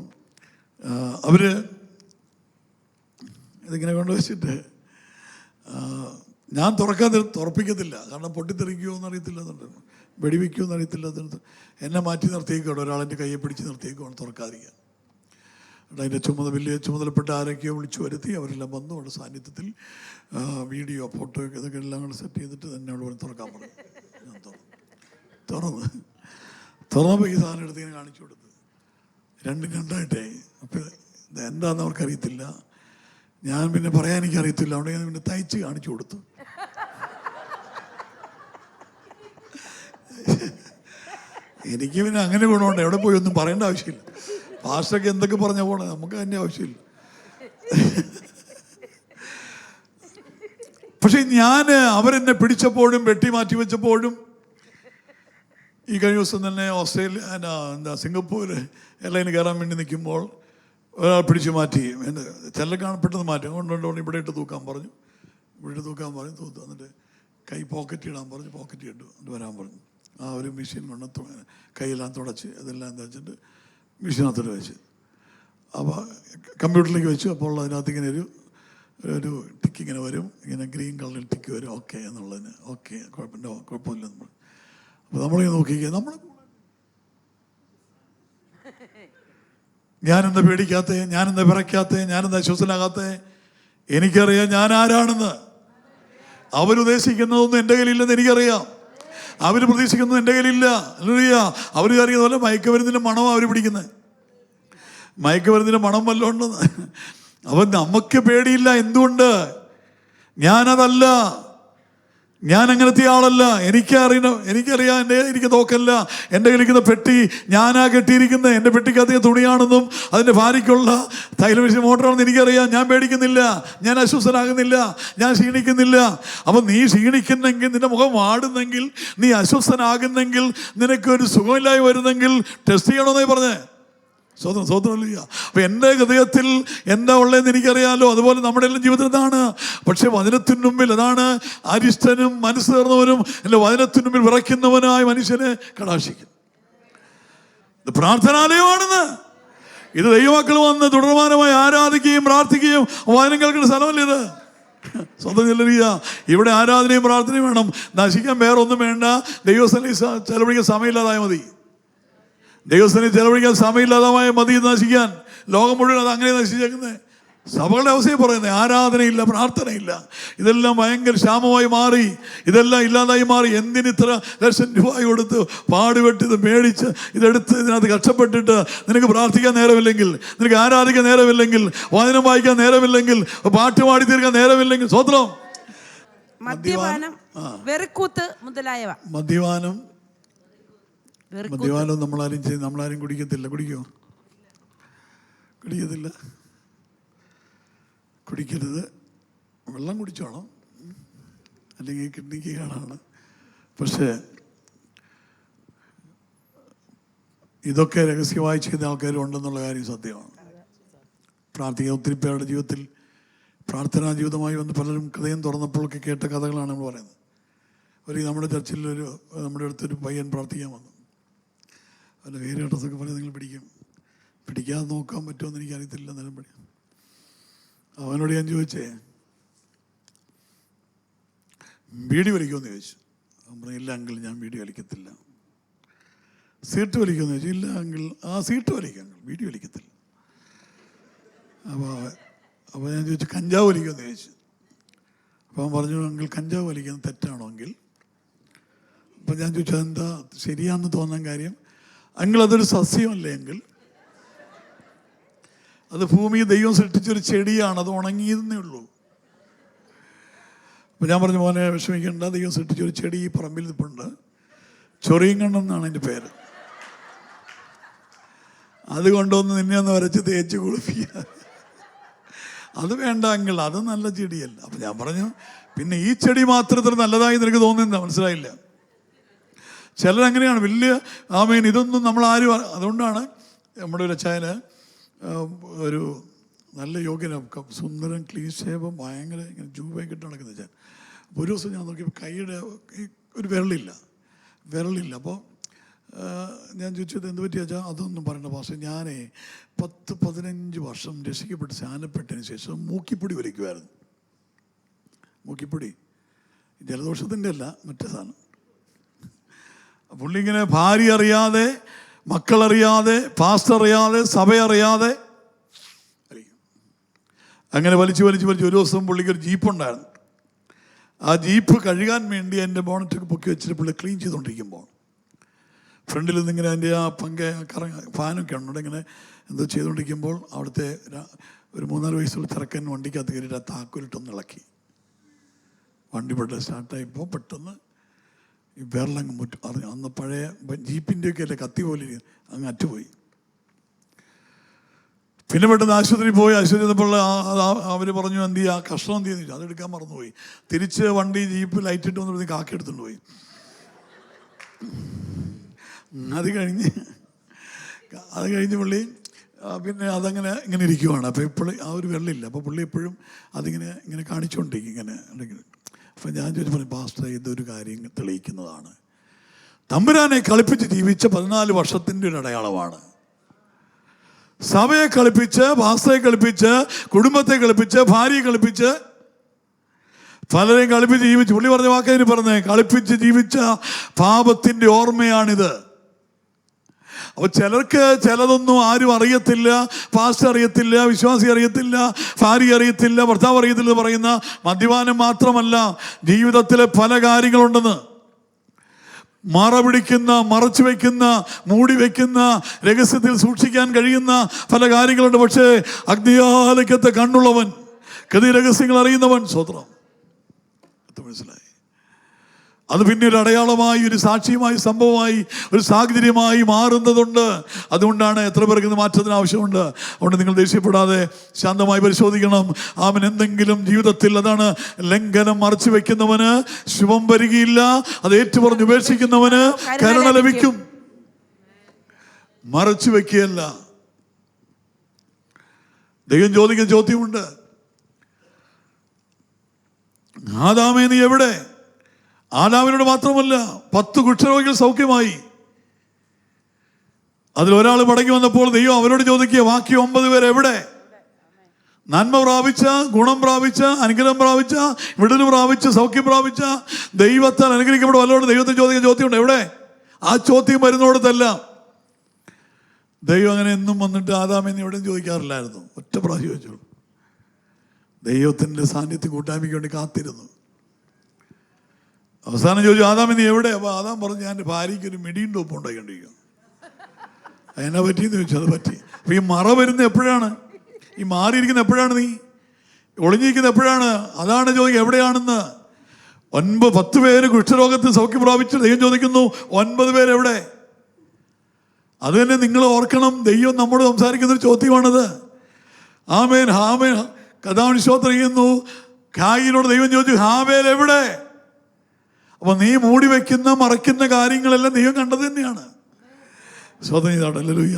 അവർ ഇതിങ്ങനെ കൊണ്ടുവച്ചിട്ട് ഞാൻ തുറപ്പിക്കത്തില്ല, കാരണം പൊട്ടിത്തെറിക്കുമോ എന്നറിയത്തില്ല, വെടിവെക്കുമോ എന്നറിയത്തില്ല. എന്നെ മാറ്റി നിർത്തിയേക്കാണ്, ഒരാളെൻ്റെ കയ്യെ പിടിച്ച് നിർത്തിയേക്കാണ് തുറക്കാതിരിക്കാൻ. അതിൻ്റെ ചുമതലപ്പെട്ട ആരൊക്കെയോ വിളിച്ചു വരുത്തി. അവരെല്ലാം വന്നു. അവരുടെ സാന്നിധ്യത്തിൽ വീഡിയോ, ഫോട്ടോ ഇതൊക്കെ എല്ലാം കൂടെ സെറ്റ് ചെയ്തിട്ട് എന്നോട് തുറക്കാൻ പറഞ്ഞു. ഞാൻ തുറന്നപ്പോൾ ഈ സാധനം എടുത്ത് ഇങ്ങനെ കാണിച്ചു കൊടുത്ത് 2 അപ്പോൾ എന്താണെന്ന് അവർക്കറിയത്തില്ല. ഞാൻ പിന്നെ പറയാൻ എനിക്കറിയത്തില്ല. അവിടെ ഞാൻ പിന്നെ തയ്ച്ച് കാണിച്ചു കൊടുത്തു. എനിക്ക് പിന്നെ അങ്ങനെ ഗുണമുണ്ട്, എവിടെ പോയി ഒന്നും പറയേണ്ട ആവശ്യമില്ല. പാസ്റ്റൊക്കെ എന്തൊക്കെ പറഞ്ഞ പോണേ, നമുക്ക് അതിൻ്റെ ആവശ്യമില്ല. പക്ഷെ അവരെന്നെ പിടിച്ചപ്പോഴും വെട്ടി മാറ്റി വെച്ചപ്പോഴും, ഈ കഴിഞ്ഞ ദിവസം തന്നെ സിംഗപ്പൂർ എയർലൈന് കയറാൻ വേണ്ടി നിൽക്കുമ്പോൾ ഒരാൾ പിടിച്ചു മാറ്റി. ചില കാണപ്പെട്ടത് മാറ്റി കൊണ്ടുകൊണ്ട് ഇവിടെ ഇട്ട് തൂക്കാൻ പറഞ്ഞു. തൂത്തു. എന്നിട്ട് കൈ പോക്കറ്റ് ഇടാൻ പറഞ്ഞു. പോക്കറ്റ് ഇട്ടു. എന്നിട്ട് വരാൻ പറഞ്ഞു. ആ ഒരു മെഷീൻ കൊണ്ട് കൈയെല്ലാം തുടച്ച് അതെല്ലാം വെച്ചിട്ട് മെഷീനകത്തോട്ട് വെച്ച്, അപ്പോൾ കമ്പ്യൂട്ടറിലേക്ക് വെച്ചു. അപ്പോൾ അതിനകത്ത് ഇങ്ങനെ ഒരു ടിക്ക് ഇങ്ങനെ വരും, ഇങ്ങനെ ഗ്രീൻ കളറിൽ ടിക്ക് വരും. ഓക്കെ എന്നുള്ളതിന് ഓക്കെ, കുഴപ്പമില്ല നമ്മൾ. അപ്പോൾ നമ്മളിങ്ങനെ നോക്കിക്കുക, നമ്മൾ ഞാനെന്താ പേടിക്കാത്തേ, ഞാനെന്താ വിറയ്ക്കാത്തേ, ഞാനെന്താ ശ്വസനാകാത്തേ? എനിക്കറിയാം ഞാൻ ആരാണെന്ന്. അവരുദ്ദേശിക്കുന്നതൊന്നും എൻ്റെ കയ്യിലില്ലെന്ന് എനിക്കറിയാം. അവർ പ്രതീക്ഷിക്കുന്നത് എൻ്റെ കയ്യിലില്ല. അവർ അറിയുന്ന പോലെ മയക്കുമരുന്നിൻ്റെ മണമാണ് അവർ പിടിക്കുന്നത്. മയക്കുമരുന്നിൻ്റെ മണം വല്ലതും ഉണ്ടെന്ന്. അവൻ നമുക്ക് പേടിയില്ല. എന്തുകൊണ്ട്? ഞാനതല്ല, ഞാൻ അങ്ങനത്തെ ആളല്ല. എനിക്കറിയാം എനിക്ക് തോക്കല്ല. എൻ്റെ കയ്യിലിരിക്കുന്ന പെട്ടി ഞാനാ കെട്ടിയിരിക്കുന്നത്. എൻ്റെ പെട്ടിക്കകത്ത് തുണിയാണെന്നും അതിൻ്റെ ഭാര്യയ്ക്കുള്ള തൈലവിഷ മോട്ടറാണെന്ന് എനിക്കറിയാം. ഞാൻ പേടിക്കുന്നില്ല, ഞാൻ അസ്വസ്ഥനാകുന്നില്ല, ഞാൻ ക്ഷീണിക്കുന്നില്ല. അപ്പം നീ ക്ഷീണിക്കുന്നെങ്കിൽ, നിന്റെ മുഖം വാടുന്നെങ്കിൽ, നീ അസ്വസ്ഥനാകുന്നെങ്കിൽ, നിനക്കൊരു സുഖമില്ലായി വരുന്നെങ്കിൽ ടെസ്റ്റ് ചെയ്യണമെന്നേ പറഞ്ഞേ. സ്വതന്ത്രമില്ല. അപ്പം എൻ്റെ ഹൃദയത്തിൽ എന്താ ഉള്ളതെന്ന് എനിക്കറിയാമല്ലോ. അതുപോലെ നമ്മുടെ എല്ലാം ജീവിതത്തിൽ ഇതാണ്. പക്ഷെ വചനത്തിന് മുമ്പിൽ അതാണ് അരിഷ്ടനും മനസ്സ് തീർന്നവനും എൻ്റെ വചനത്തിന് മുമ്പിൽ വിറയ്ക്കുന്നവനായ മനുഷ്യനെ കടാക്ഷിക്കും. ഇത് പ്രാർത്ഥനാലയമാണെന്ന്. ഇത് ദൈവമക്കൾ വന്ന് തുടർമാനമായി ആരാധിക്കുകയും പ്രാർത്ഥിക്കുകയും വചനം കേൾക്കുന്ന സ്ഥലമല്ല ഇത്. സ്വന്തം ചെല്ലറിയ ഇവിടെ ആരാധനയും പ്രാർത്ഥനയും വേണം. നശിക്കാൻ വേറെ ഒന്നും വേണ്ട. ദൈവസ്ഥലം ചെലവഴിക്കാൻ സമയമില്ലാതായ മതി. ദൈവസ്ഥനെ ചെലവഴിക്കാൻ സമയമില്ലാതായ മതി നശിക്കാൻ. ലോകം മുഴുവൻ അത് അങ്ങനെ നശിച്ചേക്കുന്നത്. സഭകളുടെ അവസ്ഥയെ പറയുന്നത്. ആരാധനയില്ല, പ്രാർത്ഥനയില്ല, ഇതെല്ലാം ഭയങ്കര ക്ഷാമമായി മാറി, ഇതെല്ലാം ഇല്ലാതായി മാറി. എന്തിനിത്ര ലക്ഷം രൂപ കൊടുത്ത് പാടുപെട്ട് ഇത് മേടിച്ച് ഇതെടുത്ത് ഇതിനകത്ത് കഷ്ടപ്പെട്ടിട്ട് നിനക്ക് പ്രാർത്ഥിക്കാൻ നേരമില്ലെങ്കിൽ, നിനക്ക് ആരാധിക്കാൻ നേരമില്ലെങ്കിൽ, വചനം വായിക്കാൻ നേരമില്ലെങ്കിൽ, പാട്ട് പാടി തീർക്കാൻ നേരമില്ലെങ്കിൽ, സ്വത്രം. മദ്യപാനം, വെറുക്കൂത്ത് മുതലായവ. മദ്യപാനം നമ്മളാരും കുടിക്കത്തില്ല. കുടിക്കത്തില്ല, കുടിക്കരുത്. വെള്ളം കുടിച്ചോണം, അല്ലെങ്കിൽ കിഡ്നിക്ക് കേടാണ്. പക്ഷേ ഇതൊക്കെ രഹസ്യമായി ചെയ്ത ആൾക്കാരും ഉണ്ടെന്നുള്ള കാര്യം സത്യമാണ്. പ്രാർത്ഥിക്കുക. ഒത്തിരി പേരുടെ ജീവിതത്തിൽ പ്രാർത്ഥനാ ജീവിതമായി വന്ന് പലരും ഹൃദയം തുറന്നപ്പോഴൊക്കെ കേട്ട കഥകളാണ് നമ്മൾ പറയുന്നത്. നമ്മുടെ ചർച്ചിൽ നമ്മുടെ അടുത്തൊരു പയ്യൻ പ്രാർത്ഥിക്കാൻ വന്നു. അതിൻ്റെ പേര് അഡ്രസ്സൊക്കെ പറഞ്ഞ് നിങ്ങൾ പിടിക്കാതെ നോക്കാൻ പറ്റുമെന്ന് എനിക്കറിയത്തില്ല. എന്നാലും പഠിക്കും. അവനോട് ഞാൻ ചോദിച്ചേ, ബീഡി വലിക്കുമെന്ന് ചോദിച്ചു. അവൻ പറഞ്ഞു, ഇല്ല അങ്കിൾ, ഞാൻ ബീഡി വലിക്കത്തില്ല. സീട്ട് വലിക്കുമെന്ന് ചോദിച്ചു. ഇല്ല അങ്കിൾ, സീട്ട് വലിക്കാം അങ്കിൾ, ബീഡി വലിക്കത്തില്ല. അപ്പോൾ ഞാൻ ചോദിച്ചു, കഞ്ചാവ് വലിക്കുമെന്ന് ചോദിച്ചു. അപ്പോൾ അവൻ പറഞ്ഞു, അങ്കിൾ കഞ്ചാവ് വലിക്കുന്നത് തെറ്റാണോ എങ്കിൽ? അപ്പം ഞാൻ ചോദിച്ചു, അതെന്താ ശരിയാണെന്ന് തോന്നാൻ കാര്യം? അങ്കിൾ അതൊരു സസ്യമല്ലേ എങ്കിൽ? അത് ഭൂമിയിൽ ദൈവം സൃഷ്ടിച്ചൊരു ചെടിയാണ്, അത് ഉണങ്ങിയതെന്നേ ഉള്ളൂ. അപ്പം ഞാൻ പറഞ്ഞു, മോനെ വിഷമിക്കേണ്ട, ദൈവം സൃഷ്ടിച്ചൊരു ചെടി ഈ പറമ്പിൽ നിൽപ്പുണ്ട്, ചൊറിയങ്കണ്ണെന്നാണ് എൻ്റെ പേര്. അതുകൊണ്ടൊന്ന് നിന്നെ ഒന്ന് വരച്ച് തേച്ച് കുളിപ്പിക്കുക. അത് വേണ്ട അങ്കിൾ, അത് നല്ല ചെടിയല്ല. അപ്പം ഞാൻ പറഞ്ഞു, പിന്നെ ഈ ചെടി മാത്രത്തിൽ നല്ലതായി നിനക്ക് തോന്നുന്നില്ല, മനസ്സിലായില്ല. ചിലരങ്ങനെയാണ് വലിയ ഇതൊന്നും നമ്മളാരും. അതുകൊണ്ടാണ് നമ്മുടെ ഒരു അച്ചായന് ഒരു നല്ല യോഗ്യന, സുന്ദരൻ, ക്ലീൻ ഷേവം, ഭയങ്കര ഇങ്ങനെ ജൂബൊക്കെ ഇട്ട് നടക്കുന്ന വെച്ചാൽ. അപ്പോൾ ഒരു ദിവസം ഞാൻ നോക്കിയപ്പോൾ കൈയുടെ ഒരു വിരലില്ല. അപ്പോൾ ഞാൻ ചോദിച്ചത് എന്ത് പറ്റിയ വെച്ചാൽ, അതൊന്നും പറയണ്ട പക്ഷേ ഞാൻ 10-15 വർഷം രക്ഷിക്കപ്പെട്ട് സ്നാനപ്പെട്ടതിന് ശേഷം മൂക്കിപ്പൊടി വലിക്കുമായിരുന്നു. മൂക്കിപ്പൊടി ജലദോഷത്തിൻ്റെ അല്ല, മറ്റേ സാധനം. പുള്ളി ഇങ്ങനെ ഭാര്യ അറിയാതെ, മക്കളറിയാതെ, പാസ്റ്റർ അറിയാതെ, സഭ അറിയാതെ അങ്ങനെ വലിച്ച് ഒരു ദിവസം പുള്ളിക്ക് ഒരു ജീപ്പുണ്ടായിരുന്നു. ആ ജീപ്പ് കഴുകാൻ വേണ്ടി എൻ്റെ ബോണറ്റൊക്കെ പൊക്കി വെച്ചിട്ട് പുള്ളി ക്ലീൻ ചെയ്തുകൊണ്ടിരിക്കുമ്പോൾ ഫ്രണ്ടിൽ നിന്നിങ്ങനെ അതിൻ്റെ ആ ഫാനൊക്കെ ഉണ്ട്, ഇങ്ങനെ എന്തോ ചെയ്തുകൊണ്ടിരിക്കുമ്പോൾ അവിടുത്തെ ഒരു 3-4 വയസ്സുള്ള ചെറുക്കൻ വണ്ടിക്കകത്ത് കയറിയിട്ട് ആ താക്കോലിട്ടൊന്ന് ഇളക്കി. വണ്ടി പെട്ടെന്ന് സ്റ്റാർട്ടായപ്പോൾ പെട്ടെന്ന് ഈ വിരലങ്ങ് മുറ്റും. അന്ന് പഴയ ജീപ്പിൻ്റെയൊക്കെ അല്ലേ കത്തി പോലെ അങ്ങ് അറ്റുപോയി. പിന്നെ പെട്ടെന്ന് ആശുപത്രിയിൽ ചെന്നപ്പോൾ അവർ പറഞ്ഞു, എന്ത് ചെയ്യുക, കഷ്ണം എന്ത് ചെയ്യുന്നു, അതെടുക്കാൻ മറന്നുപോയി. തിരിച്ച് വണ്ടി ജീപ്പ് ലൈറ്റിട്ട് വന്ന് കാക്കി എടുത്തുകൊണ്ട് പോയി. അത് കഴിഞ്ഞ് പുള്ളി പിന്നെ അതങ്ങനെ ഇങ്ങനെ ഇരിക്കുവാണ്. അപ്പോൾ ഇപ്പോഴും ആ ഒരു വെള്ളമില്ല. അപ്പോൾ പുള്ളി എപ്പോഴും ഇങ്ങനെ കാണിച്ചുകൊണ്ടിരിക്കും ഇങ്ങനെ. അപ്പം ഞാൻ ചോദിച്ചു പറഞ്ഞു, പാസ്റ്റർ ഇതൊരു കാര്യം തെളിയിക്കുന്നതാണ്. തമ്പുരാനെ കളിപ്പിച്ച് ജീവിച്ച 14 വർഷത്തിൻ്റെ ഒരു അടയാളമാണ്. സഭയെ കളിപ്പിച്ച്, പാസ്റ്ററെ കളിപ്പിച്ച്, കുടുംബത്തെ കളിപ്പിച്ച്, ഭാര്യയെ കളിപ്പിച്ച്, പലരെയും കളിപ്പിച്ച് ജീവിച്ചു. പുള്ളി പറഞ്ഞ വാക്കതിന് പറഞ്ഞേ, കളിപ്പിച്ച് ജീവിച്ച പാപത്തിൻ്റെ ഓർമ്മയാണിത്. അപ്പോൾ ചിലർക്ക് ചിലതൊന്നും ആരും അറിയത്തില്ല. പാസ്റ്റർ അറിയത്തില്ല, വിശ്വാസി അറിയത്തില്ല, ഭാര്യ അറിയത്തില്ല, ഭർത്താവ് അറിയത്തില്ല എന്ന് പറയുന്ന മദ്യപാനം മാത്രമല്ല, ജീവിതത്തിലെ പല കാര്യങ്ങളുണ്ടെന്ന്. മറപിടിക്കുന്ന, മറച്ചു വയ്ക്കുന്ന, മൂടി വയ്ക്കുന്ന, രഹസ്യത്തിൽ സൂക്ഷിക്കാൻ കഴിയുന്ന പല കാര്യങ്ങളുണ്ട്. പക്ഷേ അഗ്നിയാലയ്ക്കത്തെ കണ്ണുള്ളവൻ, ഗതി രഹസ്യങ്ങൾ അറിയുന്നവൻ, സ്വത്രം, മനസ്സിലായി. അത് പിന്നെ ഒരു അടയാളമായി, ഒരു സാക്ഷിയുമായി, സംഭവമായി, ഒരു സാഹചര്യമായി മാറുന്നതുണ്ട്. അതുകൊണ്ടാണ് എത്ര പേർക്ക് ഇത് മാറ്റത്തിന് ആവശ്യമുണ്ട്. അതുകൊണ്ട് നിങ്ങൾ ദേഷ്യപ്പെടാതെ ശാന്തമായി പരിശോധിക്കണം. അവൻ എന്തെങ്കിലും ജീവിതത്തിൽ, അതാണ് ലംഘനം മറച്ചു വെക്കുന്നവന് ശുഭം വരികയില്ല. അത് ഏറ്റുപറഞ്ഞ് ഉപേക്ഷിക്കുന്നവന് കരുണ ലഭിക്കും. മറച്ചു വെക്കുകയല്ല. ദൈവം ചോദിക്കുന്ന ചോദ്യമുണ്ട്, ആദാമേ നീ എവിടെ? ആദാമിനോട് മാത്രമല്ല 10 കുഷ്ഠരോഗികൾ സൗഖ്യമായി. അതിലൊരാൾ മടങ്ങി വന്നപ്പോൾ ദൈവം അവരോട് ചോദിക്കുക, ബാക്കി 9 പേർ എവിടെ? നന്മ പ്രാപിച്ച, ഗുണം പ്രാപിച്ച, അനുഗ്രഹം പ്രാപിച്ച, വിടുതൽ പ്രാപിച്ച, സൗഖ്യം പ്രാപിച്ച, ദൈവത്താൽ അനുഗ്രഹിക്കപ്പെട്ട വല്ലവരോട് ദൈവത്തെ ചോദിക്കുന്ന ചോദ്യമുണ്ട്, എവിടെ? ആ ചോദ്യം വരുന്നോടത്തല്ല. ദൈവം അങ്ങനെ എന്നും വന്നിട്ട് ആദാമേന്ന് എവിടെയും ചോദിക്കാറില്ലായിരുന്നു. ഒറ്റ പ്രാവശ്യം ചോദിച്ചോളൂ. ദൈവത്തിൻ്റെ സാന്നിധ്യം കൂട്ടായ്മയ്ക്ക് വേണ്ടി കാത്തിരുന്നു. അവസാനം ചോദിച്ചു, ആദാം നീ എവിടെ? അപ്പോൾ ആദാം പറഞ്ഞു, ഞാൻ എൻ്റെ ഭാര്യയ്ക്ക് ഒരു മിടിയും ടോപ്പ് ഉണ്ടാക്കിക്കൊണ്ടിരിക്കുന്നു. അതിനെ പറ്റിയെന്ന് ചോദിച്ചു. അത് പറ്റി. അപ്പോൾ ഈ മറ വരുന്നത് എപ്പോഴാണ്? ഈ മാറിയിരിക്കുന്നത് എപ്പോഴാണ്? നീ ഒളിഞ്ഞിരിക്കുന്നത് എപ്പോഴാണ്? അതാണ് ചോദിക്കുക, എവിടെയാണെന്ന്. 10 പേര് കുഷ്ഠരോഗത്തിൽ സൗഖ്യം പ്രാപിച്ചു. ദൈവം ചോദിക്കുന്നു, 9 പേരെവിടെ? അത് തന്നെ നിങ്ങൾ ഓർക്കണം. ദൈവം നമ്മോട് സംസാരിക്കുന്നൊരു ചോദ്യമാണത്. ആമേൻ, ഹാമേൻ. കഥാവിന് സ്തോത്രം ചെയ്യുന്നു. കായിനോട് ദൈവം ചോദിച്ചു, ഹാബേൽ എവിടെ? അപ്പൊ നീ മൂടി വെക്കുന്ന മറയ്ക്കുന്ന കാര്യങ്ങളെല്ലാം ദൈവം കണ്ടത് തന്നെയാണ്. സ്തോത്രം ചെയ്താണ്. ഹല്ലേലൂയ.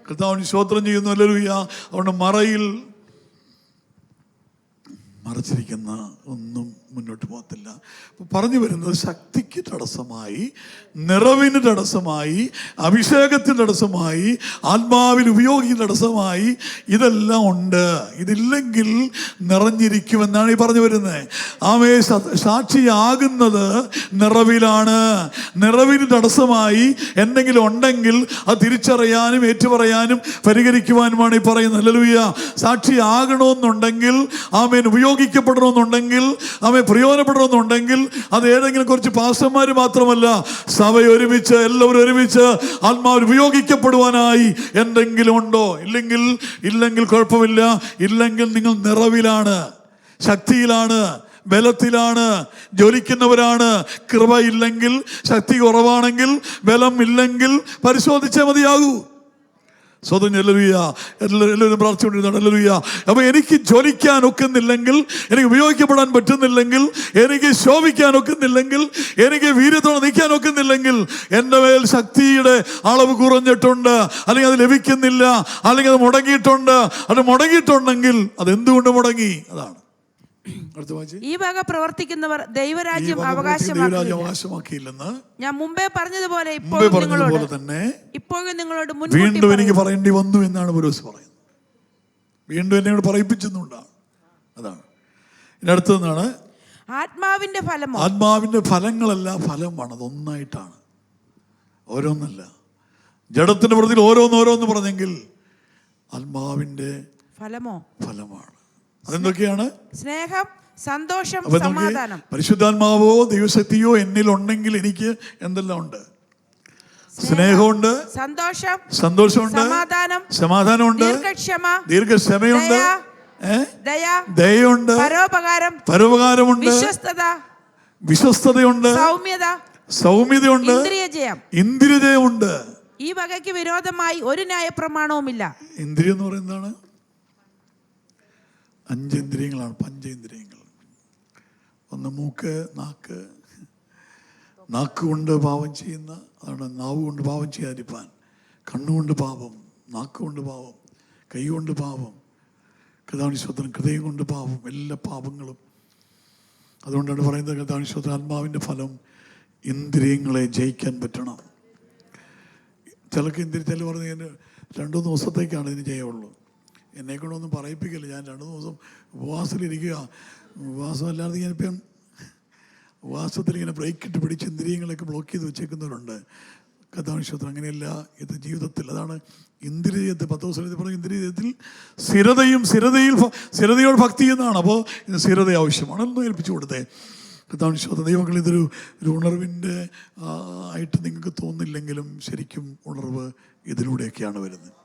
കർത്താവിന് സ്തോത്രം ചെയ്യുന്നു. ഹല്ലേലൂയ. അതുകൊണ്ട് മറയിൽ മറച്ചിരിക്കുന്ന ഒന്നും മുന്നോട്ട് പോകത്തില്ല. പറഞ്ഞു വരുന്നത് ശക്തിക്ക് തടസ്സമായി, നിറവിന് തടസ്സമായി, അഭിഷേകത്തിന് തടസ്സമായി, ആത്മാവിൽ ഉപയോഗിക്കുന്ന തടസ്സമായി ഇതെല്ലാം ഉണ്ട്. ഇതില്ലെങ്കിൽ നിറഞ്ഞിരിക്കുമെന്നാണ് ഈ പറഞ്ഞു വരുന്നത്. ആമേ, സാക്ഷിയാകുന്നത് നിറവിലാണ്. നിറവിന് തടസ്സമായി എന്തെങ്കിലും ഉണ്ടെങ്കിൽ അത് തിരിച്ചറിയാനും ഏറ്റുപറയാനും പരിഹരിക്കുവാനുമാണ് ഈ പറയുന്നത്. ഹല്ലേലൂയ. സാക്ഷിയാകണമെന്നുണ്ടെങ്കിൽ, ആമേൻ, ഉപയോഗിക്കപ്പെടണമെന്നുണ്ടെങ്കിൽ, ആമേൻ, പ്രയോജനപ്പെടണമെന്നുണ്ടെങ്കിൽ അത് ഏതെങ്കിലും കുറച്ച് പാസ്റ്റർമാർ മാത്രമല്ല, സഭ ഒരുമിച്ച്, എല്ലാവരും ഒരുമിച്ച് ആത്മാവിൽ ഉപയോഗിക്കപ്പെടുവാനായി എന്തെങ്കിലും ഉണ്ടോ? ഇല്ലെങ്കിൽ കുഴപ്പമില്ല. ഇല്ലെങ്കിൽ നിങ്ങൾ നിറവിലാണ്, ശക്തിയിലാണ്, ബലത്തിലാണ്, ജ്വലിക്കുന്നവരാണ്. കൃപ ഇല്ലെങ്കിൽ, ശക്തി കുറവാണെങ്കിൽ, ബലം ഇല്ലെങ്കിൽ പരിശോധിച്ചേ മതിയാകൂ. സ്വതം. ഹല്ലേലൂയ. എല്ലാവരും പ്രാർത്ഥിച്ചുകൊണ്ടിരുന്നാണ്. ഹല്ലേലൂയ. അപ്പോൾ എനിക്ക് ജ്വലിക്കാൻ ഒക്കുന്നില്ലെങ്കിൽ, എനിക്ക് ഉപയോഗിക്കപ്പെടാൻ പറ്റുന്നില്ലെങ്കിൽ, എനിക്ക് ശോഭിക്കാൻ ഒക്കുന്നില്ലെങ്കിൽ, എനിക്ക് വീര്യത്തോടെ നിൽക്കാൻ ഒക്കുന്നില്ലെങ്കിൽ, എൻ്റെ മേൽ ശക്തിയുടെ അളവ് കുറഞ്ഞിട്ടുണ്ട്, അല്ലെങ്കിൽ അത് ലഭിക്കുന്നില്ല, അല്ലെങ്കിൽ അത് മുടങ്ങിയിട്ടുണ്ട്. അത് മുടങ്ങിയിട്ടുണ്ടെങ്കിൽ അതെന്തുകൊണ്ട് മുടങ്ങി? അതാണ്. ഈ വക പ്രവർത്തിക്കുന്നവർ ദൈവരാജ്യം അവകാശമാക്കിയില്ലെന്ന് ഞാൻ മുമ്പേ പറഞ്ഞതുപോലെ തന്നെ ഇപ്പോഴും നിങ്ങളോട് വീണ്ടും എനിക്ക് പറയേണ്ടി വന്നു എന്നാണ് പൗലോസ് പറയുന്നത്. വീണ്ടും എന്നോട് പറയിപ്പിച്ചെന്നുണ്ടാണ്. അതാണ് ഇതിനടുത്തതാണ് ആത്മാവിന്റെ ഫലമോ. ആത്മാവിന്റെ ഫലങ്ങളല്ല, ഫലമാണ്. അതൊന്നായിട്ടാണ്, ഓരോന്നല്ല. ജഡത്തിന്റെ പ്രതിയിൽ ഓരോന്ന് പറഞ്ഞെങ്കിൽ ആത്മാവിന്റെ ഫലമാണ്. അതെന്തൊക്കെയാണ്? സ്നേഹം, സന്തോഷം, സമാധാനം. പരിശുദ്ധാത്മാവോ ദൈവശക്തിയോ എന്നിലുണ്ടെങ്കിൽ എനിക്ക് എന്തെല്ലാം ഉണ്ട്? സ്നേഹമുണ്ട്, സന്തോഷമുണ്ട്, സമാധാനമുണ്ട്, ദീർഘക്ഷമയുണ്ട്, ദയയുണ്ട്, പരോപകാരമുണ്ട്, വിശ്വസ്തതയുണ്ട്, സൗമ്യതയുണ്ട്, ഇന്ദ്രിയജയമുണ്ട്. ഈ വകയ്ക്ക് വിരോധമായി ഒരു ന്യായപ്രമാണവുമില്ല. ഇന്ദ്രിയം എന്ന് പറയുന്നതാണ് 5 ഇന്ദ്രിയങ്ങളാണ്, പഞ്ചേന്ദ്രിയങ്ങൾ. ഒന്ന് മൂക്ക്, നാക്ക് കൊണ്ട് പാപം ചെയ്യുന്ന, അതാണ് നാവ് കൊണ്ട് പാപം ചെയ്യാതിരിപ്പാൻ. കണ്ണുകൊണ്ട് പാപം, നാക്കുകൊണ്ട് പാപം, കൈ കൊണ്ട് പാപം, കഥാനുശോധനം, ഹൃദയം കൊണ്ട് പാപം, എല്ലാ പാപങ്ങളും. അതുകൊണ്ടാണ് പറയുന്നത് കഥാനുശോധന ആത്മാവിൻ്റെ ഫലം ഇന്ദ്രിയങ്ങളെ ജയിക്കാൻ പറ്റണം. ചില പറഞ്ഞ് 2 ദിവസത്തേക്കാണ് ഇതിന് ജയമുള്ളൂ. എന്നെക്കൊണ്ടൊന്നും പറയിപ്പിക്കില്ല. ഞാൻ 2 ദിവസം ഉപവാസത്തിലിരിക്കുക. ഉപവാസമല്ലാതെ ഞാനിപ്പം ഉപവാസത്തിൽ ഇങ്ങനെ ബ്രേക്ക് ഇട്ട് പിടിച്ച് ഇന്ദ്രിയങ്ങളൊക്കെ ബ്ലോക്ക് ചെയ്ത് വെച്ചേക്കുന്നവരുണ്ട്. കഥാനുശോധനം അങ്ങനെയല്ല. ഇത് ജീവിതത്തിൽ അതാണ് ഇന്ദ്രിയത്തെ 10 ദിവസം പറഞ്ഞു. ഇന്ദ്രിയത്തിൽ സ്ഥിരതയോട് ഭക്തി എന്നാണ്. അപ്പോൾ ഇത് സ്ഥിരത ആവശ്യമാണ്. ഒന്ന് ഏൽപ്പിച്ചു കൊടുത്തേ. കഥാനുശോധന ദൈവങ്ങൾ ഇതൊരു ഉണർവിൻ്റെ ആയിട്ട് നിങ്ങൾക്ക് തോന്നില്ലെങ്കിലും ശരിക്കും ഉണർവ് ഇതിലൂടെയൊക്കെയാണ് വരുന്നത്.